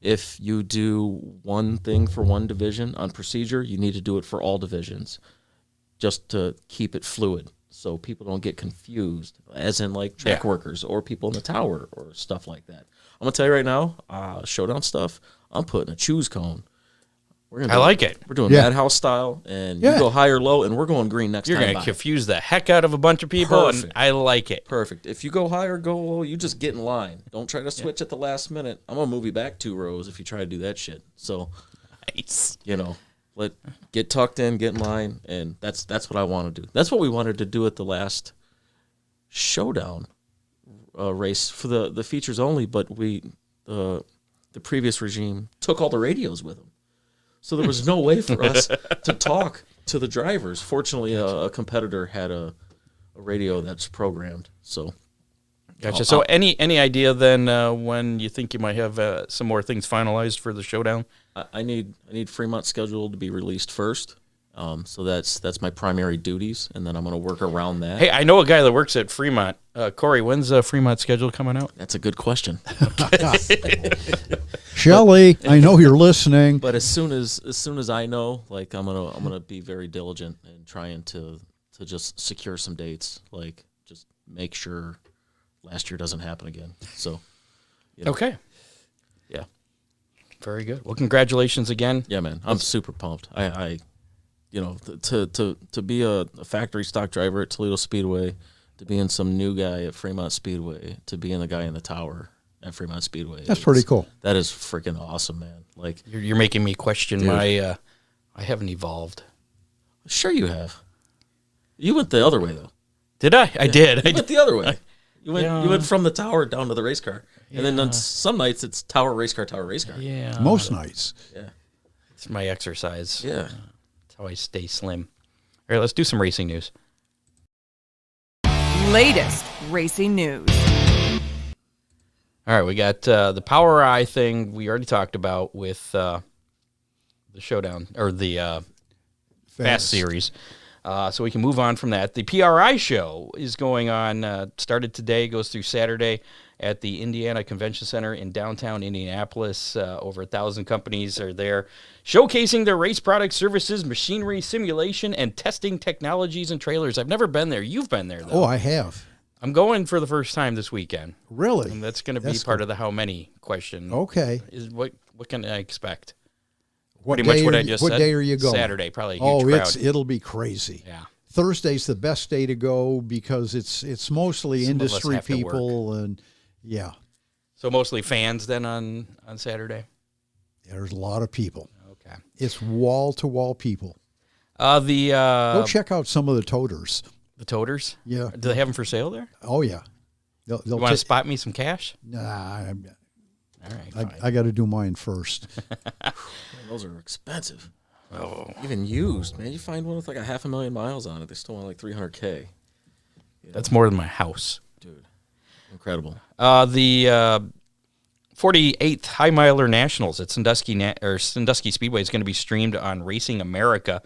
if you do one thing for one division on procedure, you need to do it for all divisions, just to keep it fluid, so people don't get confused, as in like track workers or people in the tower or stuff like that. I'm gonna tell you right now, showdown stuff. I'm putting a choose cone. I like it. We're doing Madhouse style, and you go high or low, and we're going green next time. You're going to confuse the heck out of a bunch of people, and I like it. Perfect. If you go high or go low, you just get in line. Don't try to switch at the last minute. I'm going to move you back 2 rows if you try to do that shit. So, nice. Get tucked in, get in line, and that's what I want to do. That's what we wanted to do at the last showdown race for the features only, but the previous regime took all the radios with them. So there was no way for us to talk to the drivers. Fortunately, a competitor had a radio that's programmed. So, gotcha. So, any idea then when you think you might have some more things finalized for the showdown? I need Fremont schedule to be released first. So that's my primary duties, and then I'm going to work around that. Hey, I know a guy that works at Fremont. Corey, when's Fremont schedule coming out? That's a good question. Shelley, I know you're listening. But as soon as I know, like I'm gonna be very diligent in trying to to just secure some dates, like just make sure last year doesn't happen again. So, Okay. Yeah. Very good. Well, congratulations again. Yeah, man. I'm super pumped. I to be a factory stock driver at Toledo Speedway, to being some new guy at Fremont Speedway, to being the guy in the tower at Fremont Speedway. That's pretty cool. That is freaking awesome, man. Like, You're making me question my. I haven't evolved. sure you have. You went the other way though. Did I? I did. You went the other way. You Yeah. went from the tower down to the race car, and then on some nights it's tower race car, tower race car. Yeah. Most nights. Yeah. It's my exercise. Yeah. That's how I stay slim. All right, let's do some racing news. Latest racing news. All right, we got the Power Eye thing we already talked about with the Showdown, or the Fast Series. So we can move on from that. The PRI show is going on, started today, goes through Saturday at the Indiana Convention Center in downtown Indianapolis. Over 1,000 companies are there showcasing their race products, services, machinery, simulation, and testing technologies and trailers. I've never been there. You've been there, though. Oh, I have. I'm going for the first time this weekend. Really? And that's going to be part of the how many question. Okay. Is what can I expect? What Pretty much day what are I you- just what said. day are you going? Saturday, probably a huge crowd. It'll be crazy. Yeah. Thursday's the best day to go because it's mostly Some of us industry have to work. people and yeah, So mostly fans then on Saturday? there's a lot of people. Okay. It's wall to wall people. Go Go check out some of the toters. the toters? Yeah. Do they have them for sale there? Oh yeah. They'll You want to spot me some cash? Nah, All right. Fine. I got to do mine first. Man, those are expensive. Oh. Even used, man. You find one with like 500,000 miles on it, they still want like $300K. That's more than my house. Dude, incredible. The 48th High Miler Nationals at Sandusky Speedway is going to be streamed on Racing America,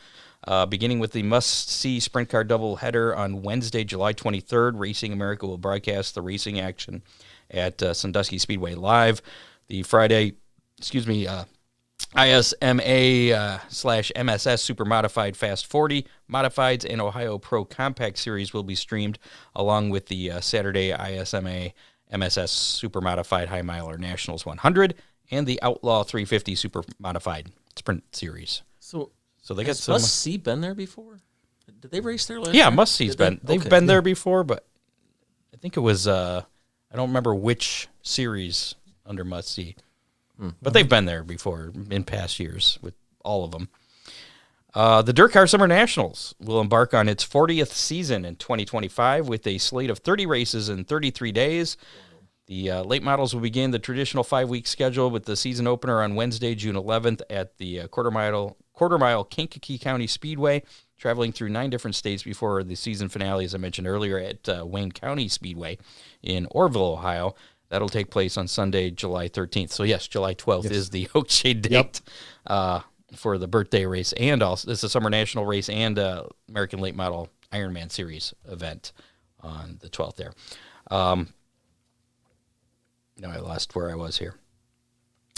beginning with the must-see sprint car doubleheader on Wednesday, July 23rd. Racing America will broadcast the racing action at Sandusky Speedway live. The Friday, ISMA/MSS Super Modified Fast 40 Modifieds and Ohio Pro Compact Series will be streamed, along with the Saturday ISMA MSS Super Modified High Miler Nationals 100 and the Outlaw 350 Super Modified Sprint Series. So they got has some. Must See been there before? Did they race there last Yeah, year? Must See's been. They've been there before, but I think it was. I don't remember which series under Must See. But they've been there before in past years with all of them. The Dirt Car Summer Nationals will embark on its 40th season in 2025 with a slate of 30 races in 33 days. The late models will begin the traditional 5-week schedule with the season opener on Wednesday, June 11th at the quarter mile Kankakee County Speedway, traveling through 9 different states before the season finale, as I mentioned earlier, at Wayne County Speedway in Orrville, Ohio. That'll take place on Sunday, July 13th. So, yes, July 12th is the Oakshade date for the birthday race. And also, this is a Summer National race and American Late Model Ironman Series event on the 12th there. Now I lost where I was here.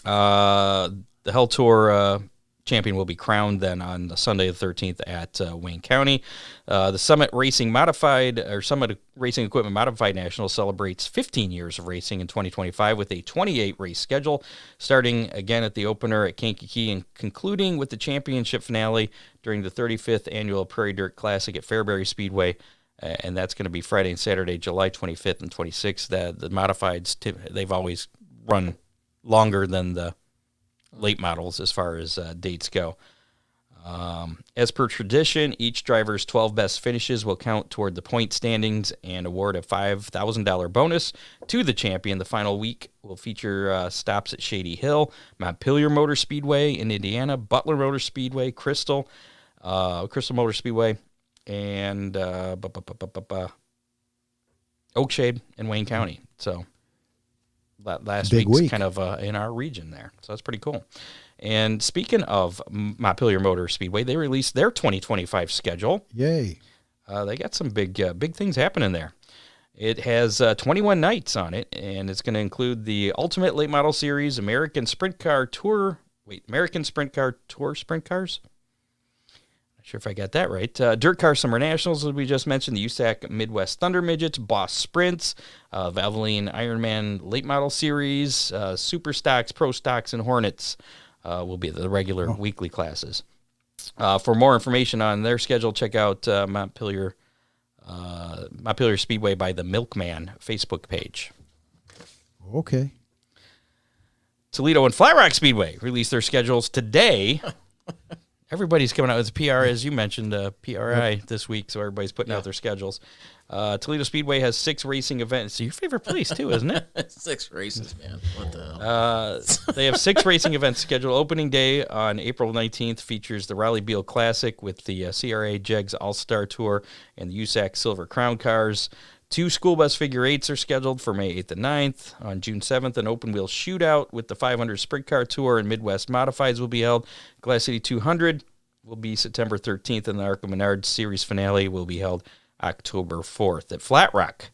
The Hell Tour champion will be crowned then on the Sunday the 13th at Wayne County. The Summit Racing Equipment Modified National celebrates 15 years of racing in 2025 with a 28-race schedule, starting again at the opener at Kankakee and concluding with the championship finale during the 35th Annual Prairie Dirt Classic at Fairbury Speedway. And that's going to be Friday and Saturday, July 25th and 26th. The modifieds, they've always run longer than the late models as far as dates go. As per tradition, each driver's 12 best finishes will count toward the point standings and award a $5,000 bonus to the champion. The final week will feature stops at Shady Hill, Montpelier Motor Speedway in Indiana, Butler Motor Speedway, Crystal Motor Speedway, and Oakshade in Wayne County. So last week's kind of in our region there. So that's pretty cool. And speaking of Montpelier Motor Speedway, they released their 2025 schedule. Yay. They got some big things happening there. It has 21 nights on it, and it's going to include the Ultimate Late Model Series, American Sprint Car Tour Sprint Cars. I Sure if I got that right. Dirt Car Summer Nationals, as we just mentioned, the USAC Midwest Thunder Midgets, Boss Sprints, Valvoline Ironman Late Model Series, Super Stocks, Pro Stocks, and Hornets will be the regular weekly classes. For more information on their schedule, check out Montpelier Speedway by the Milkman Facebook page. Okay. Toledo and Flat Rock Speedway released their schedules today. Everybody's coming out with PR, as you mentioned, PRI this week, so everybody's putting out their schedules. Toledo Speedway has 6 racing events. It's your favorite place, too, isn't it? 6 races, man. What the hell? They have 6 racing events scheduled. Opening day on April 19th features the Raleigh Beal Classic with the CRA Jegs All-Star Tour and the USAC Silver Crown Cars. 2 school bus figure 8s are scheduled for May 8th and 9th. On June 7th, an open wheel shootout with the 500 Sprint Car Tour and Midwest Modifieds will be held. Glass City 200 will be September 13th, and the Arca Menard Series finale will be held October 4th. At Flat Rock,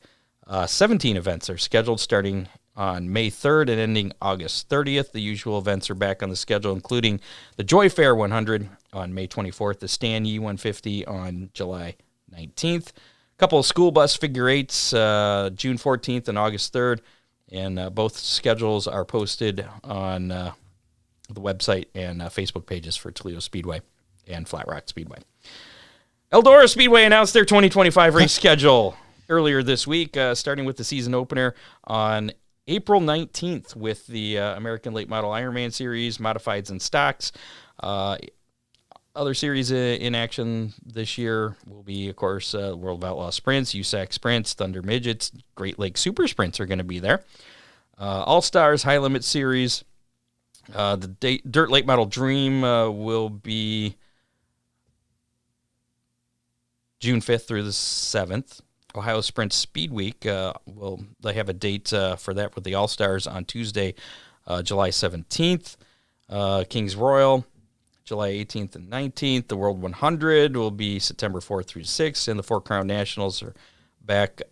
17 events are scheduled starting on May 3rd and ending August 30th. The usual events are back on the schedule, including the Joy Fair 100 on May 24th, the Stan Yee 150 on July 19th. Couple of school bus figure 8s, June 14th and August 3rd, and both schedules are posted on the website and Facebook pages for Toledo Speedway and Flat Rock Speedway. Eldora Speedway announced their 2025 race schedule earlier this week, starting with the season opener on April 19th with the American Late Model Ironman Series, Modifieds and Stocks. Other series in action this year will be, of course, World of Outlaw Sprints, USAC Sprints, Thunder Midgets, Great Lakes Super Sprints are going to be there. All-Stars High Limit Series. The Dirt Late Model Dream will be June 5th through the 7th. Ohio Sprint Speed Week, they have a date for that with the All-Stars on Tuesday, July 17th. Kings Royal, July 18th and 19th. The World 100 will be September 4th through 6th, and the Four Crown Nationals are back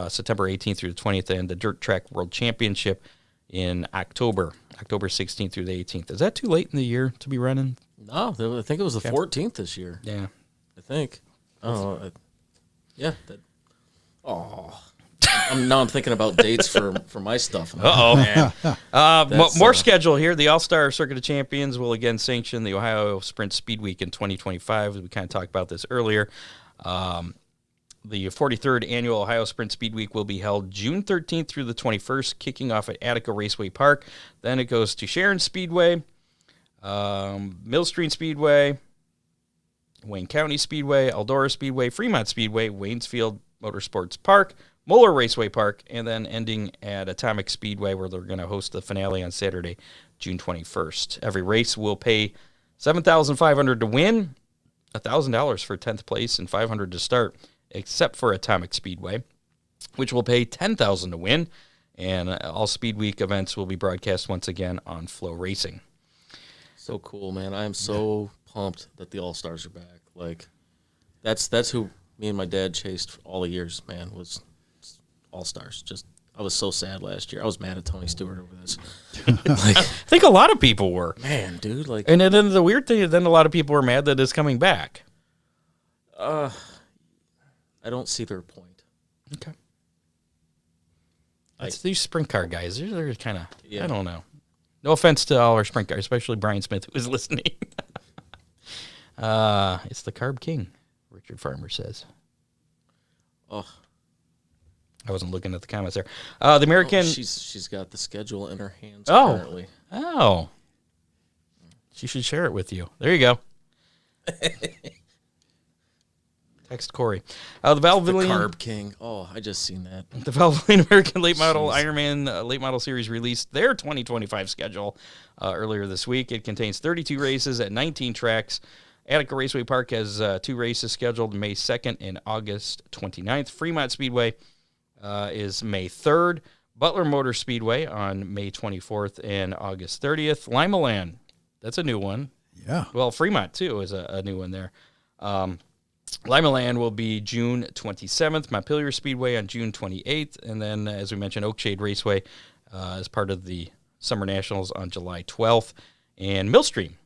September 18th through the 20th, and the Dirt Track World Championship in October 16th through the 18th. Is that too late in the year to be running? No, I think it was the 14th this year. Yeah. I think. Oh, yeah. I'm thinking about dates for my stuff. Man. More schedule here. The All-Star Circuit of Champions will again sanction the Ohio Sprint Speed Week in 2025. We kind of talked about this earlier. The 43rd Annual Ohio Sprint Speed Week will be held June 13th through the 21st, kicking off at Attica Raceway Park. Then it goes to Sharon Speedway, Millstream Speedway, Wayne County Speedway, Eldora Speedway, Fremont Speedway, Waynesfield Motorsports Park, Moeller Raceway Park, and then ending at Atomic Speedway, where they're going to host the finale on Saturday, June 21st. Every race will pay $7,500 to win, $1,000 for 10th place, and $500 to start, except for Atomic Speedway, which will pay $10,000 to win. And all Speed Week events will be broadcast once again on Flow Racing. So cool, man! I am so pumped that the All-Stars are back. Like, that's who me and my dad chased all the years. Man, was All-Stars. Just, I was so sad last year. I was mad at Tony Stewart over this. I think a lot of people were. Man, dude, like, and then the weird thing is, then a lot of people were mad that it's coming back. I don't see their point. Okay. It's these sprint car guys. They're kind of, I don't know. No offense to all our sprint cars, especially Brian Smith, who is listening. It's the Carb King, Richard Farmer says. Oh, I wasn't looking at the comments there. The American. She's got the schedule in her hands currently. Oh. She should share it with you. There you go. Text Corey. The Valvoline. The Carb King. Oh, I just seen that. The Valvoline American Late Model Ironman Late Model Series released their 2025 schedule earlier this week. It contains 32 races at 19 tracks. Attica Raceway Park has 2 races scheduled May 2nd and August 29th. Fremont Speedway is May 3rd. Butler Motor Speedway on May 24th and August 30th. Limaland, that's a new one. Yeah. Well, Fremont, too, is a new one there. Limaland will be June 27th. Montpelier Speedway on June 28th. And then, as we mentioned, Oakshade Raceway as part of the Summer Nationals on July 12th. And Millstream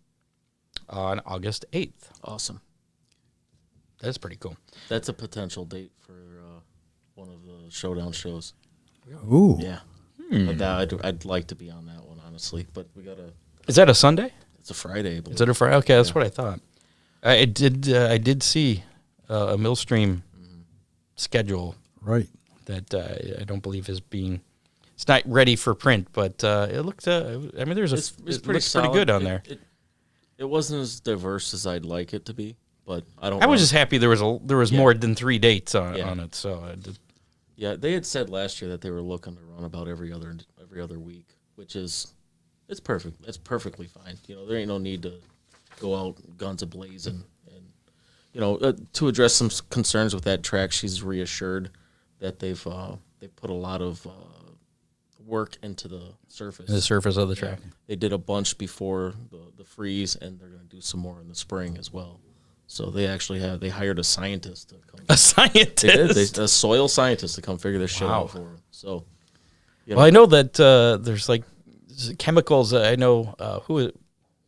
on August 8th. Awesome. That's pretty cool. That's a potential date for one of the showdown shows. Ooh. Yeah. But I'd like to be on that one, honestly. But we got to... Is that a Sunday? It's a Friday. I believe. Is it a Friday? Okay, that's what I thought. I did see a Millstream schedule. Right. That I don't believe is being... It's not ready for print, but it looked... I mean, there's it's it pretty looks pretty solid. good on there. It wasn't as diverse as I'd like it to be, but I don't. I was just happy there was more than 3 dates on Yeah. it. So I did. Yeah, they had said last year that they were looking to run about every other week, which is it's perfect. It's perfectly fine. You know, there ain't no need to go out guns a-blazing. And you know, to address some concerns with that track, she's reassured that they've put a lot of work into the surface. The surface of the track. They did a bunch before the freeze, and they're going to do some more in the spring as well. So they actually they hired a scientist to come. A scientist? They did. A soil scientist to come figure this shit out for them. So, well, I know that there's like chemicals. I know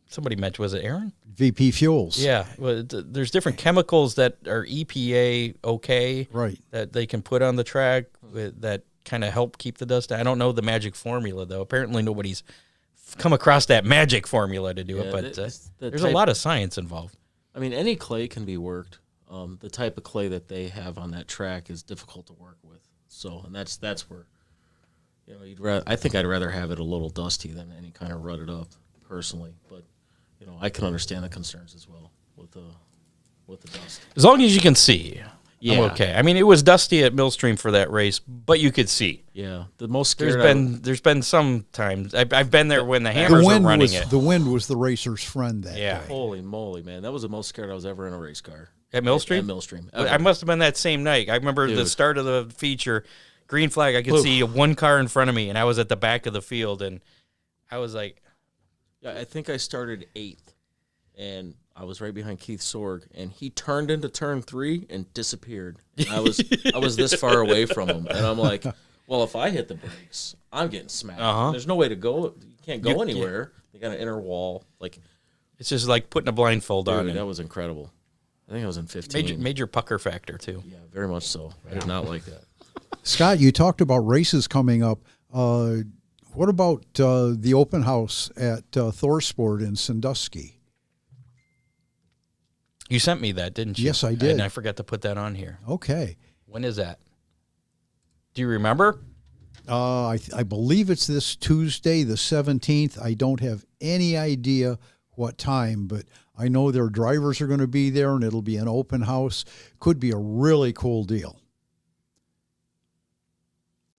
somebody mentioned, was it Aaron? VP Fuels. Yeah. Well, there's different chemicals that are EPA okay. Right. That they can put on the track that kind of help keep the dust down. I don't know the magic formula, though. Apparently nobody's come across that magic formula to do it, but there's a lot of science involved. I mean, any clay can be worked. The type of clay that they have on that track is difficult to work with. So, and that's where, you know, I think I'd rather have it a little dusty than any kind of rutted up, personally. But, you know, I can understand the concerns as well with the dust. As long as you can see. Yeah. I'm okay. I mean, it was dusty at Millstream for that race, but you could see. Yeah. The most scared there's been some times I've been there when the Hammers were running it. The wind was the racer's friend that day. Holy moly, man. That was the most scared I was ever in a race car. At Millstream? At Millstream. I must have been that same night. I remember the start of the feature, green flag, I could see one car in front of me, and I was at the back of the field, and I was like... Yeah, I think I started 8th, and I was right behind Keith Sorg, and he turned into turn 3 and disappeared. And I was this far away from him, and I'm like, well, if I hit the brakes, I'm getting smacked. There's no way to go. You can't go anywhere. They got an inner wall. Like, it's just like putting a blindfold on. That was incredible. I think I was in 15. Major pucker factor, too. Yeah, very much so. I did not like that. Scott, you talked about races coming up. What about the open house at Thorsport in Sandusky? You sent me that, didn't you? Yes, I did. And I forgot to put that on here. Okay. When is that? Do you remember? I believe it's this Tuesday, the 17th. I don't have any idea what time, but I know their drivers are going to be there, and it'll be an open house. Could be a really cool deal.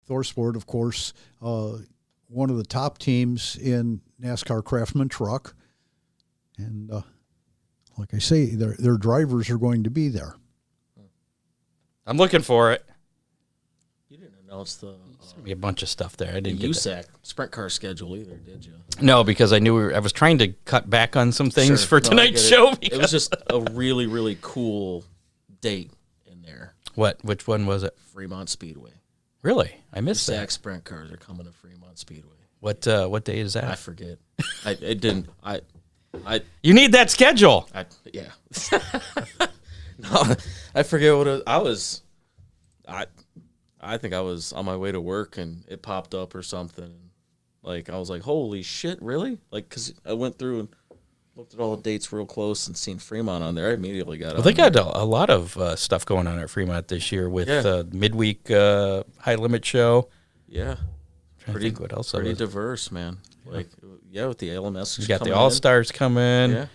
Thorsport, of course, one of the top teams in NASCAR Craftsman Truck. And like I say, their drivers are going to be there. I'm looking for it. You didn't announce the be a bunch of stuff there. I didn't get USAC sprint car schedule either, did you? No, because I knew I was trying to cut back on some things for tonight's show. It was just a really, really cool date in there. What? Which one was it? Fremont Speedway. Really? I missed USAC that. sprint cars are coming to Fremont Speedway. What day is that? I forget. It didn't. You need that schedule. Yeah. No, I forget what I was. I think I was on my way to work and it popped up or something. Like, I was like, holy shit, really? Like, because I went through and looked at all the dates real close and seen Fremont on there. I immediately got Well, they got a lot of stuff going on at Fremont this year with midweek high limit show. Yeah. Pretty what else? Pretty diverse, man. Like, with the LMS. You got the All Stars coming. Yeah.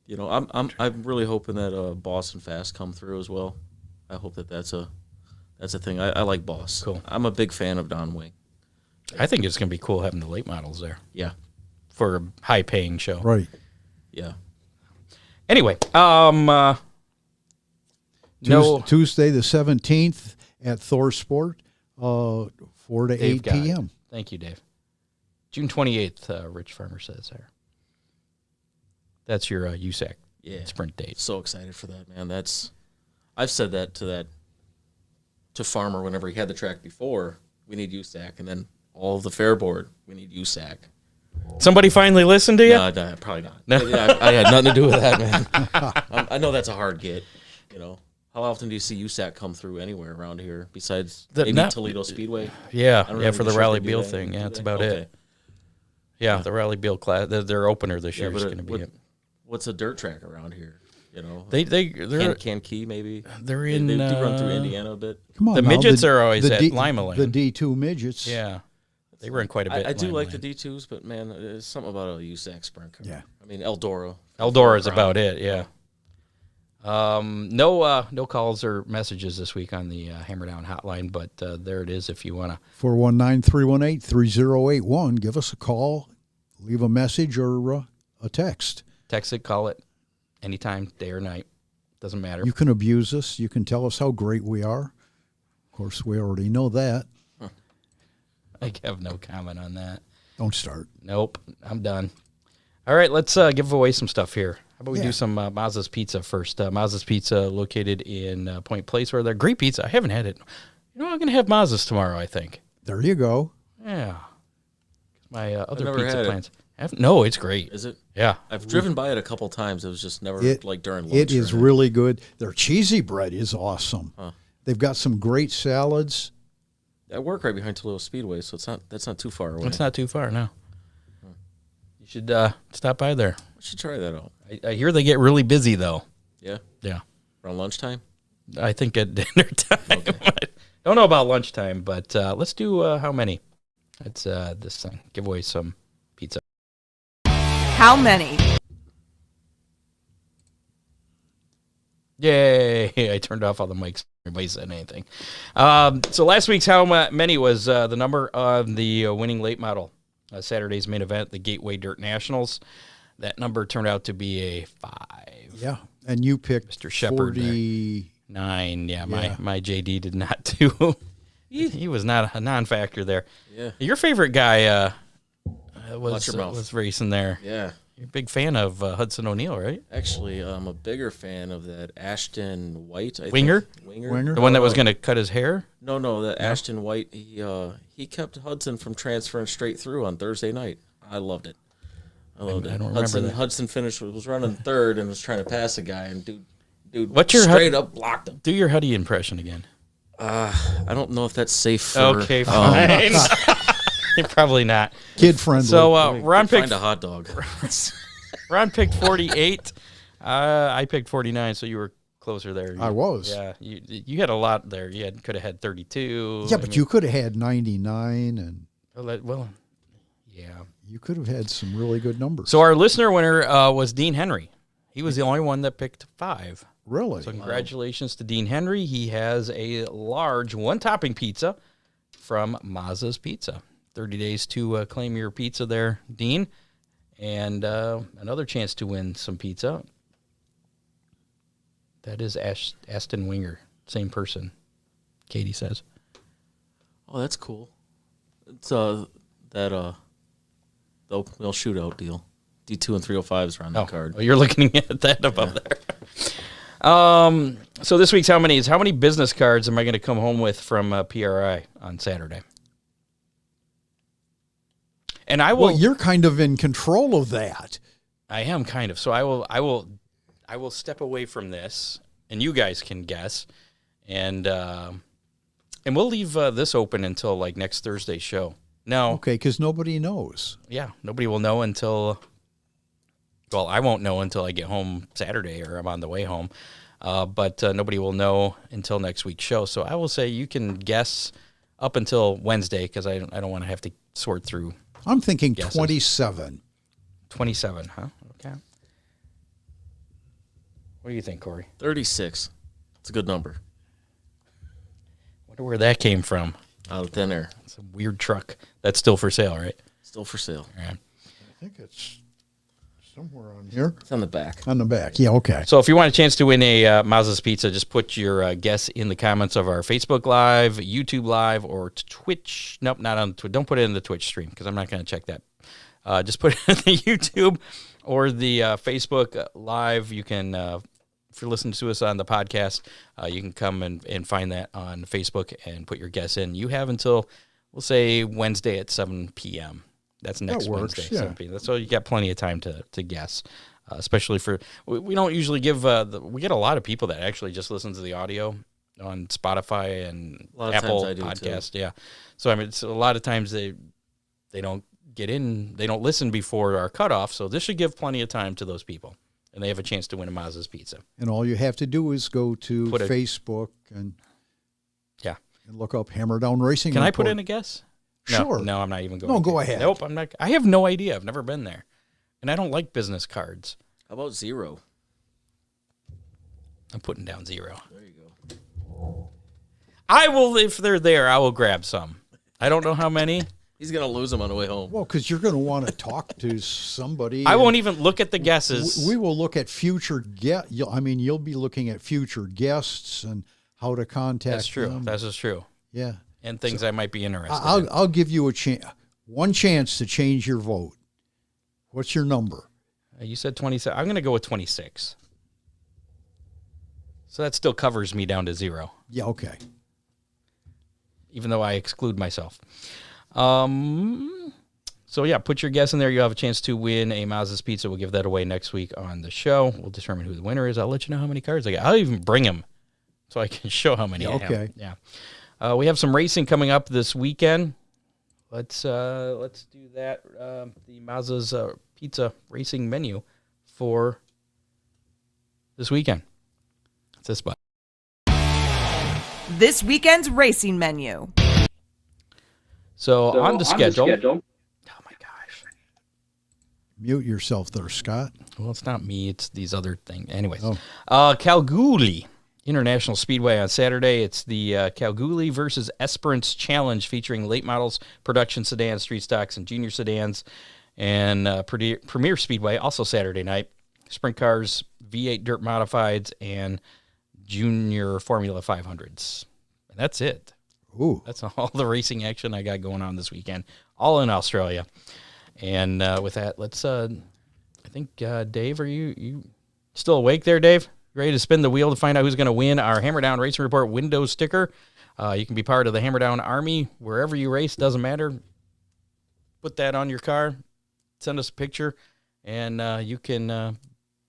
You know, I'm really hoping that Boston Fast come through as well. I hope that's a thing. I like Boss. Cool. I'm a big fan of Don Wing. I think it's gonna be cool having the late models there. Yeah. For a high paying show. Right. Yeah. Anyway, Tuesday the 17th at Thorsport, 4 to Dave 8 p.m. Thank you, Dave. June 28th, Rich Farmer says there. That's your USAC sprint date. So excited for that, man. I've said that to Farmer whenever he had the track before. We need USAC, and then all of the fair board, we need USAC. Somebody finally listened to you? No, probably not. No. I had nothing to do with that, man. I know that's a hard get. How often do you see USAC come through anywhere around here besides maybe Toledo Speedway? Yeah, for the Rally Beal thing. Yeah, that's about it. Yeah, the Rally Beal class, their opener this year is going to be it. What's a dirt track around here? They're Kankakee maybe. They're in. They do run through Indiana a bit. Come on, the midgets are always at Lima Lane. The D2 midgets. Yeah, they run quite a bit. I do like the D2s, but man, there's something about a USAC sprint car. Yeah, I mean Eldora. Eldora is about it. Yeah. No calls or messages this week on the Hammer Down hotline, but there it is if you want to. 419-318-3081. Give us a call, leave a message or a text. Text it, call it, anytime, day or night. Doesn't matter. You can abuse us. You can tell us how great we are. Of course, we already know that. I have no comment on that. Don't start. Nope, I'm done. All right, let's give away some stuff here. How about we do some Mazda's Pizza first? Mazda's Pizza located in Point Place, where they're great pizza. I haven't had it. I'm going to have Mazda's tomorrow, I think. There you go. Yeah. My other pizza plans. No, it's great. Is it? Yeah. I've driven by it a couple times. It was just never during lunch. It is really good. Their cheesy bread is awesome. Huh. They've got some great salads. I work right behind Toledo Speedway, so that's not too far away. It's not too far, no. You should stop by there. I should try that out. I hear they get really busy, though. Yeah? Yeah. Around lunchtime? I think at dinner time. Okay. Don't know about lunchtime, but let's do how many? It's this thing. Give away some pizza. How many? Yay. I turned off all the mics. Everybody said anything. So last week's how many was the number of the winning late model. Saturday's main event, the Gateway Dirt Nationals. That number turned out to be a 5. Yeah, and you picked Mr. Shepard. 49. Yeah, my JD did not do. He was not a non-factor there. Yeah. Your favorite guy was racing there. Yeah. You're a big fan of Hudson O'Neal, right? Actually, I'm a bigger fan of that Ashton White. Winger? Winger? The one that was going to cut his hair? No, that Ashton White. He kept Hudson from transferring straight through on Thursday night. I loved it. I don't remember that. Hudson was running third and was trying to pass a guy, and dude straight up blocked him. Do your Huddy impression again. I don't know if that's safe for... Okay, fine. Probably not. Kid friendly. So Ron picked... Find a hot dog. Ron picked 48. I picked 49, so you were closer there. I was. Yeah, you had a lot there. You could have had 32. Yeah, but you could have had 99 and... Well, yeah. You could have had some really good numbers. So our listener winner was Dean Henry. He was the only one that picked 5. Really? So congratulations to Dean Henry. He has a large one-topping pizza from Mazda's Pizza. 30 days to claim your pizza there, Dean. And another chance to win some pizza. That is Aston Winger. Same person, Katie says. Oh, that's cool. It's the oatmeal shootout deal. D2 and 305s are on the card. Oh, you're looking at that above there. So this week's how many business cards am I going to come home with from PRI on Saturday? And I will. Well, you're kind of in control of that. I am kind of. So I will step away from this, and you guys can guess, and we'll leave this open until like next Thursday's show. No, okay, because nobody knows. Yeah, nobody will know until. Well, I won't know until I get home Saturday or I'm on the way home, but nobody will know until next week's show. So I will say you can guess up until Wednesday because I don't want to have to sort through. I'm thinking guesses. 27. 27, huh? Okay. What do you think, Corey? 36. It's a good number. Wonder where that came from. Out of thin air. It's a weird truck. That's still for sale, right? Still for sale. Yeah. I think it's somewhere on here. It's on the back. On the back, yeah, okay. So if you want a chance to win a Mazda's Pizza, just put your guess in the comments of our Facebook Live, YouTube Live, or Twitch. Nope, not on Twitch. Don't put it in the Twitch stream because I'm not going to check that. Just put it in the YouTube or the Facebook Live. You can, if you're listening to us on the podcast, you can come and find that on Facebook and put your guess in. You have until, we'll say, Wednesday at 7 p.m. That's next That works, Wednesday. yeah. 7 p.m. So you got plenty of time to guess, especially for we don't usually give we get a lot of people that actually just listen to the audio on Spotify and A lot of Apple times I do, Podcast. Yeah, so I mean, it's a lot of times they don't get in, they don't listen before our cutoff. So this should give plenty of time to those people, and they have a chance to win a Mazda's Pizza. And all you have to do is go to Facebook and look up Hammer Down Racing. Can Report. I put in a guess? Sure. No, I'm not even going. No, to. go ahead. Nope, I'm not. I have no idea. I've never been there, and I don't like business cards. How about 0? I'm putting down 0. There you go. I will, if they're there, I will grab some. I don't know how many. He's going to lose them on the way home. Well, because you're going to want to talk to somebody. I won't even look at the guesses. We will look at future you'll be looking at future guests and how to contact That's true. them. That's true. Yeah. And things I might be interested in. I'll give you one chance to change your vote. What's your number? You said 27. I'm going to go with 26. So that still covers me down to 0. Yeah, okay. Even though I exclude myself. So yeah, put your guess in there. You'll have a chance to win a Mazda's Pizza. We'll give that away next week on the show. We'll determine who the winner is. I'll let you know how many cards I got. I'll even bring them so I can show how many I have. Okay. Yeah. We have some racing coming up this weekend. Let's do that. The Mazda's Pizza racing menu for this weekend. It's this button. This weekend's racing menu. So on the schedule. Oh my gosh. Mute yourself there, Scott. Well, it's not me. It's these other things. Anyways. Oh. Kalgoorlie International Speedway on Saturday. It's the Kalgoorlie versus Esperance Challenge featuring late models, production sedans, street stocks, and junior sedans. And Premier Speedway, also Saturday night. Sprint cars, V8 dirt modifieds, and junior Formula 500s. And that's it. Ooh. That's all the racing action I got going on this weekend, all in Australia. And with that, let's, I think, Dave, are you still awake there, Dave? Ready to spin the wheel to find out who's going to win our Hammer Down Racing Report window sticker? You can be part of the Hammer Down Army wherever you race, doesn't matter. Put that on your car, send us a picture, and you can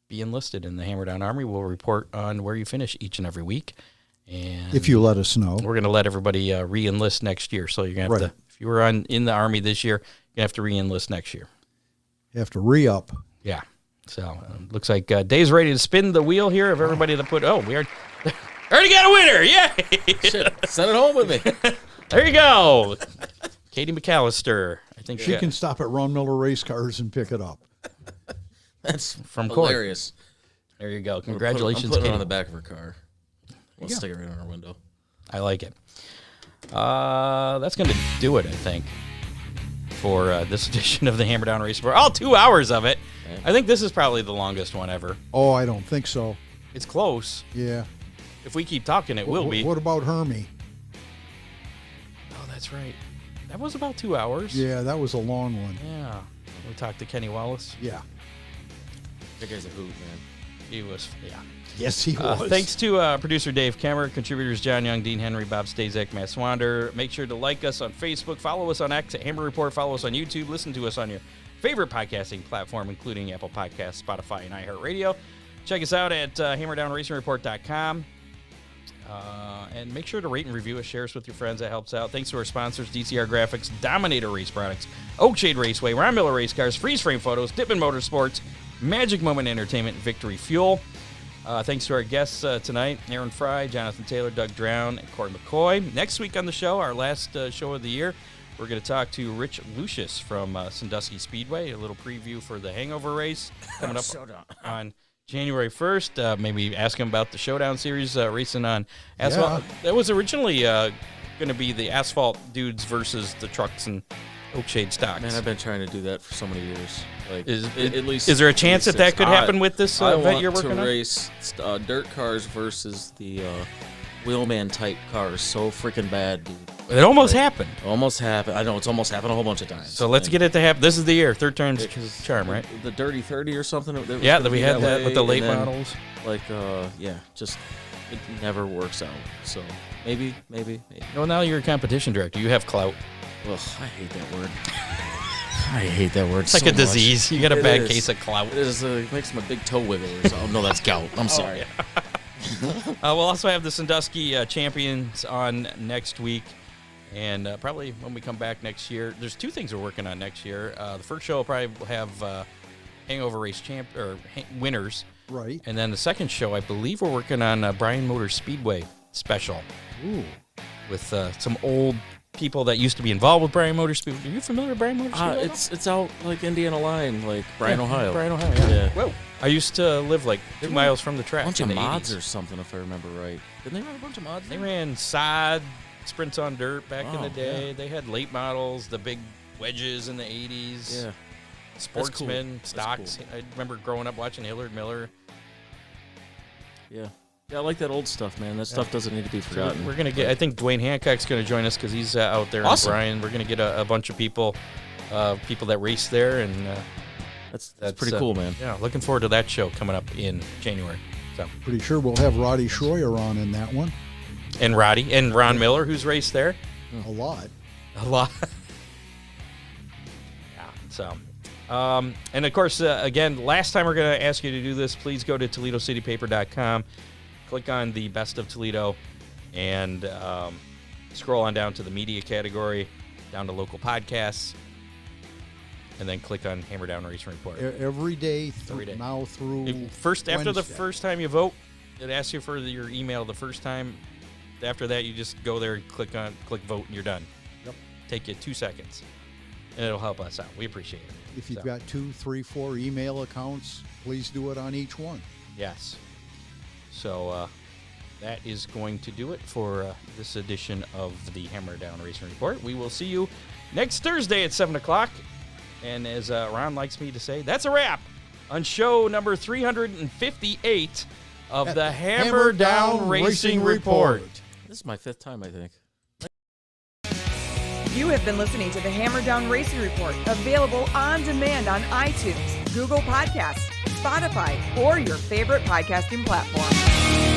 be enlisted in the Hammer Down Army. We'll report on where you finish each and every week. And if you let us know. We're going to let everybody re-enlist next year. So you're going to have to, if you were in the Army this year, you're going to have to re-enlist next year. You have to re-up. Yeah. So looks like Dave's ready to spin the wheel here of everybody that put, we already got a winner. Yay! Shit, send it home with me. There you go. Katie McAllister. I think she can stop at Ron Miller Race Cars and pick it up. That's from hilarious. Court. There you go. Congratulations, I'm putting Katie. it on the back of her car. We'll stick it right on our window. I like it. That's going to do it, I think, for this edition of the Hammer Down Race Report. All 2 hours of it. Yeah. I think this is probably the longest one ever. Oh, I don't think so. It's close. Yeah. If we keep talking, it will be. What about Hermie? Oh, that's right. That was about 2 hours. Yeah, that was a long one. Yeah. We talked to Kenny Wallace. Yeah. That guy's a hoot, man. He was, yeah. Yes, he was. Thanks to producer Dave Kemmer, contributors John Young, Dean Henry, Bob Stazek, Matt Swander. Make sure to like us on Facebook, follow us on X at Hammer Report, follow us on YouTube, listen to us on your favorite podcasting platform, including Apple Podcasts, Spotify, and iHeartRadio. Check us out at hammerdownracingreport.com. And make sure to rate and review us, share us with your friends. That helps out. Thanks to our sponsors, DCR Graphics, Dominator Race Products, Oakshade Raceway, Ron Miller Race Cars, Freeze Frame Photos, Dippin' Motorsports, Magic Moment Entertainment, Victory Fuel. Thanks to our guests tonight, Aaron Fry, Jonathan Taylor, Doug Drown, and Corey McCoy. Next week on the show, our last show of the year, we're going to talk to Rich Lucius from Sandusky Speedway, a little preview for the Hangover race coming up on January 1st. Maybe ask him about the Showdown Series racing on asphalt. Yeah. That was originally going to be the asphalt dudes versus the trucks and Oakshade stocks. Man, I've been trying to do that for so many years. Like, is there a chance that could happen with this event you're working on? I want to race dirt cars versus the wheelman type cars so freaking bad, dude. It almost happened. Almost happened. I know it's almost happened a whole bunch of times. So let's get it to happen. This is the year. Third time's charm, right? The Dirty 30 or something. Yeah, that we had that with the late models. Like, just it never works out. So maybe. Well, now you're a competition director. You have clout. Ugh, I hate that word. I hate that word. It's like a disease. You got a bad case of clout. It is. It makes my big toe wiggle. Oh no, that's gout. I'm sorry. Yeah. We'll also have the Sandusky champions on next week, and probably when we come back next year. There's 2 things we're working on next year. The first show will probably have hangover race winners, Right. and then the second show, I believe we're working on Bryan Motor Speedway special. Ooh. With some old people that used to be involved with Bryan Motor Speedway. Are you familiar with Bryan Motor Speedway? It's out like Indiana line, like Bryan, Ohio. Bryan, Ohio. Yeah. Whoa. I used to live like 2 miles from the track. A bunch in of the mods 80s. or something, if I remember right. Didn't they run a bunch of mods? They ran sod sprints on dirt back in the day. Yeah. They had late models, the big wedges in the 80s. Yeah. Sportsman, That's stocks. cool. I remember growing up watching Hillard Miller. Yeah. Yeah, I like that old stuff, man. That stuff doesn't need to be forgotten. We're gonna get. I think Dwayne Hancock's gonna join us because he's out there. Awesome. And Brian, we're gonna get a bunch of people that race there, and that's pretty cool, man. Yeah, looking forward to that show coming up in January. So Pretty sure we'll have Roddy Schroyer on in that one. and Roddy and Ron Miller, who's raced there A lot. a lot. Yeah. So. And of course, again, last time we're going to ask you to do this, please go to ToledoCityPaper.com, click on the Best of Toledo, and scroll on down to the media category, down to local podcasts, and then click on Hammer Down Racing Report. Every day, Every day. now through After the Wednesday. first time you vote, it asks you for your email the first time. After that, you just go there and click vote, and you're done. Yep. Take you 2 seconds, and it'll help us out. We appreciate it. If you've So. got 2, 3, 4 email accounts, please do it on each one. Yes. So that is going to do it for this edition of the Hammer Down Racing Report. We will see you next Thursday at 7 o'clock. And as Ron likes me to say, that's a wrap on show number 358 of the Hammer Down Racing Report. This is my 5th time, I think. You have been listening to the Hammer Down Racing Report, available on demand on iTunes, Google Podcasts, Spotify, or your favorite podcasting platform.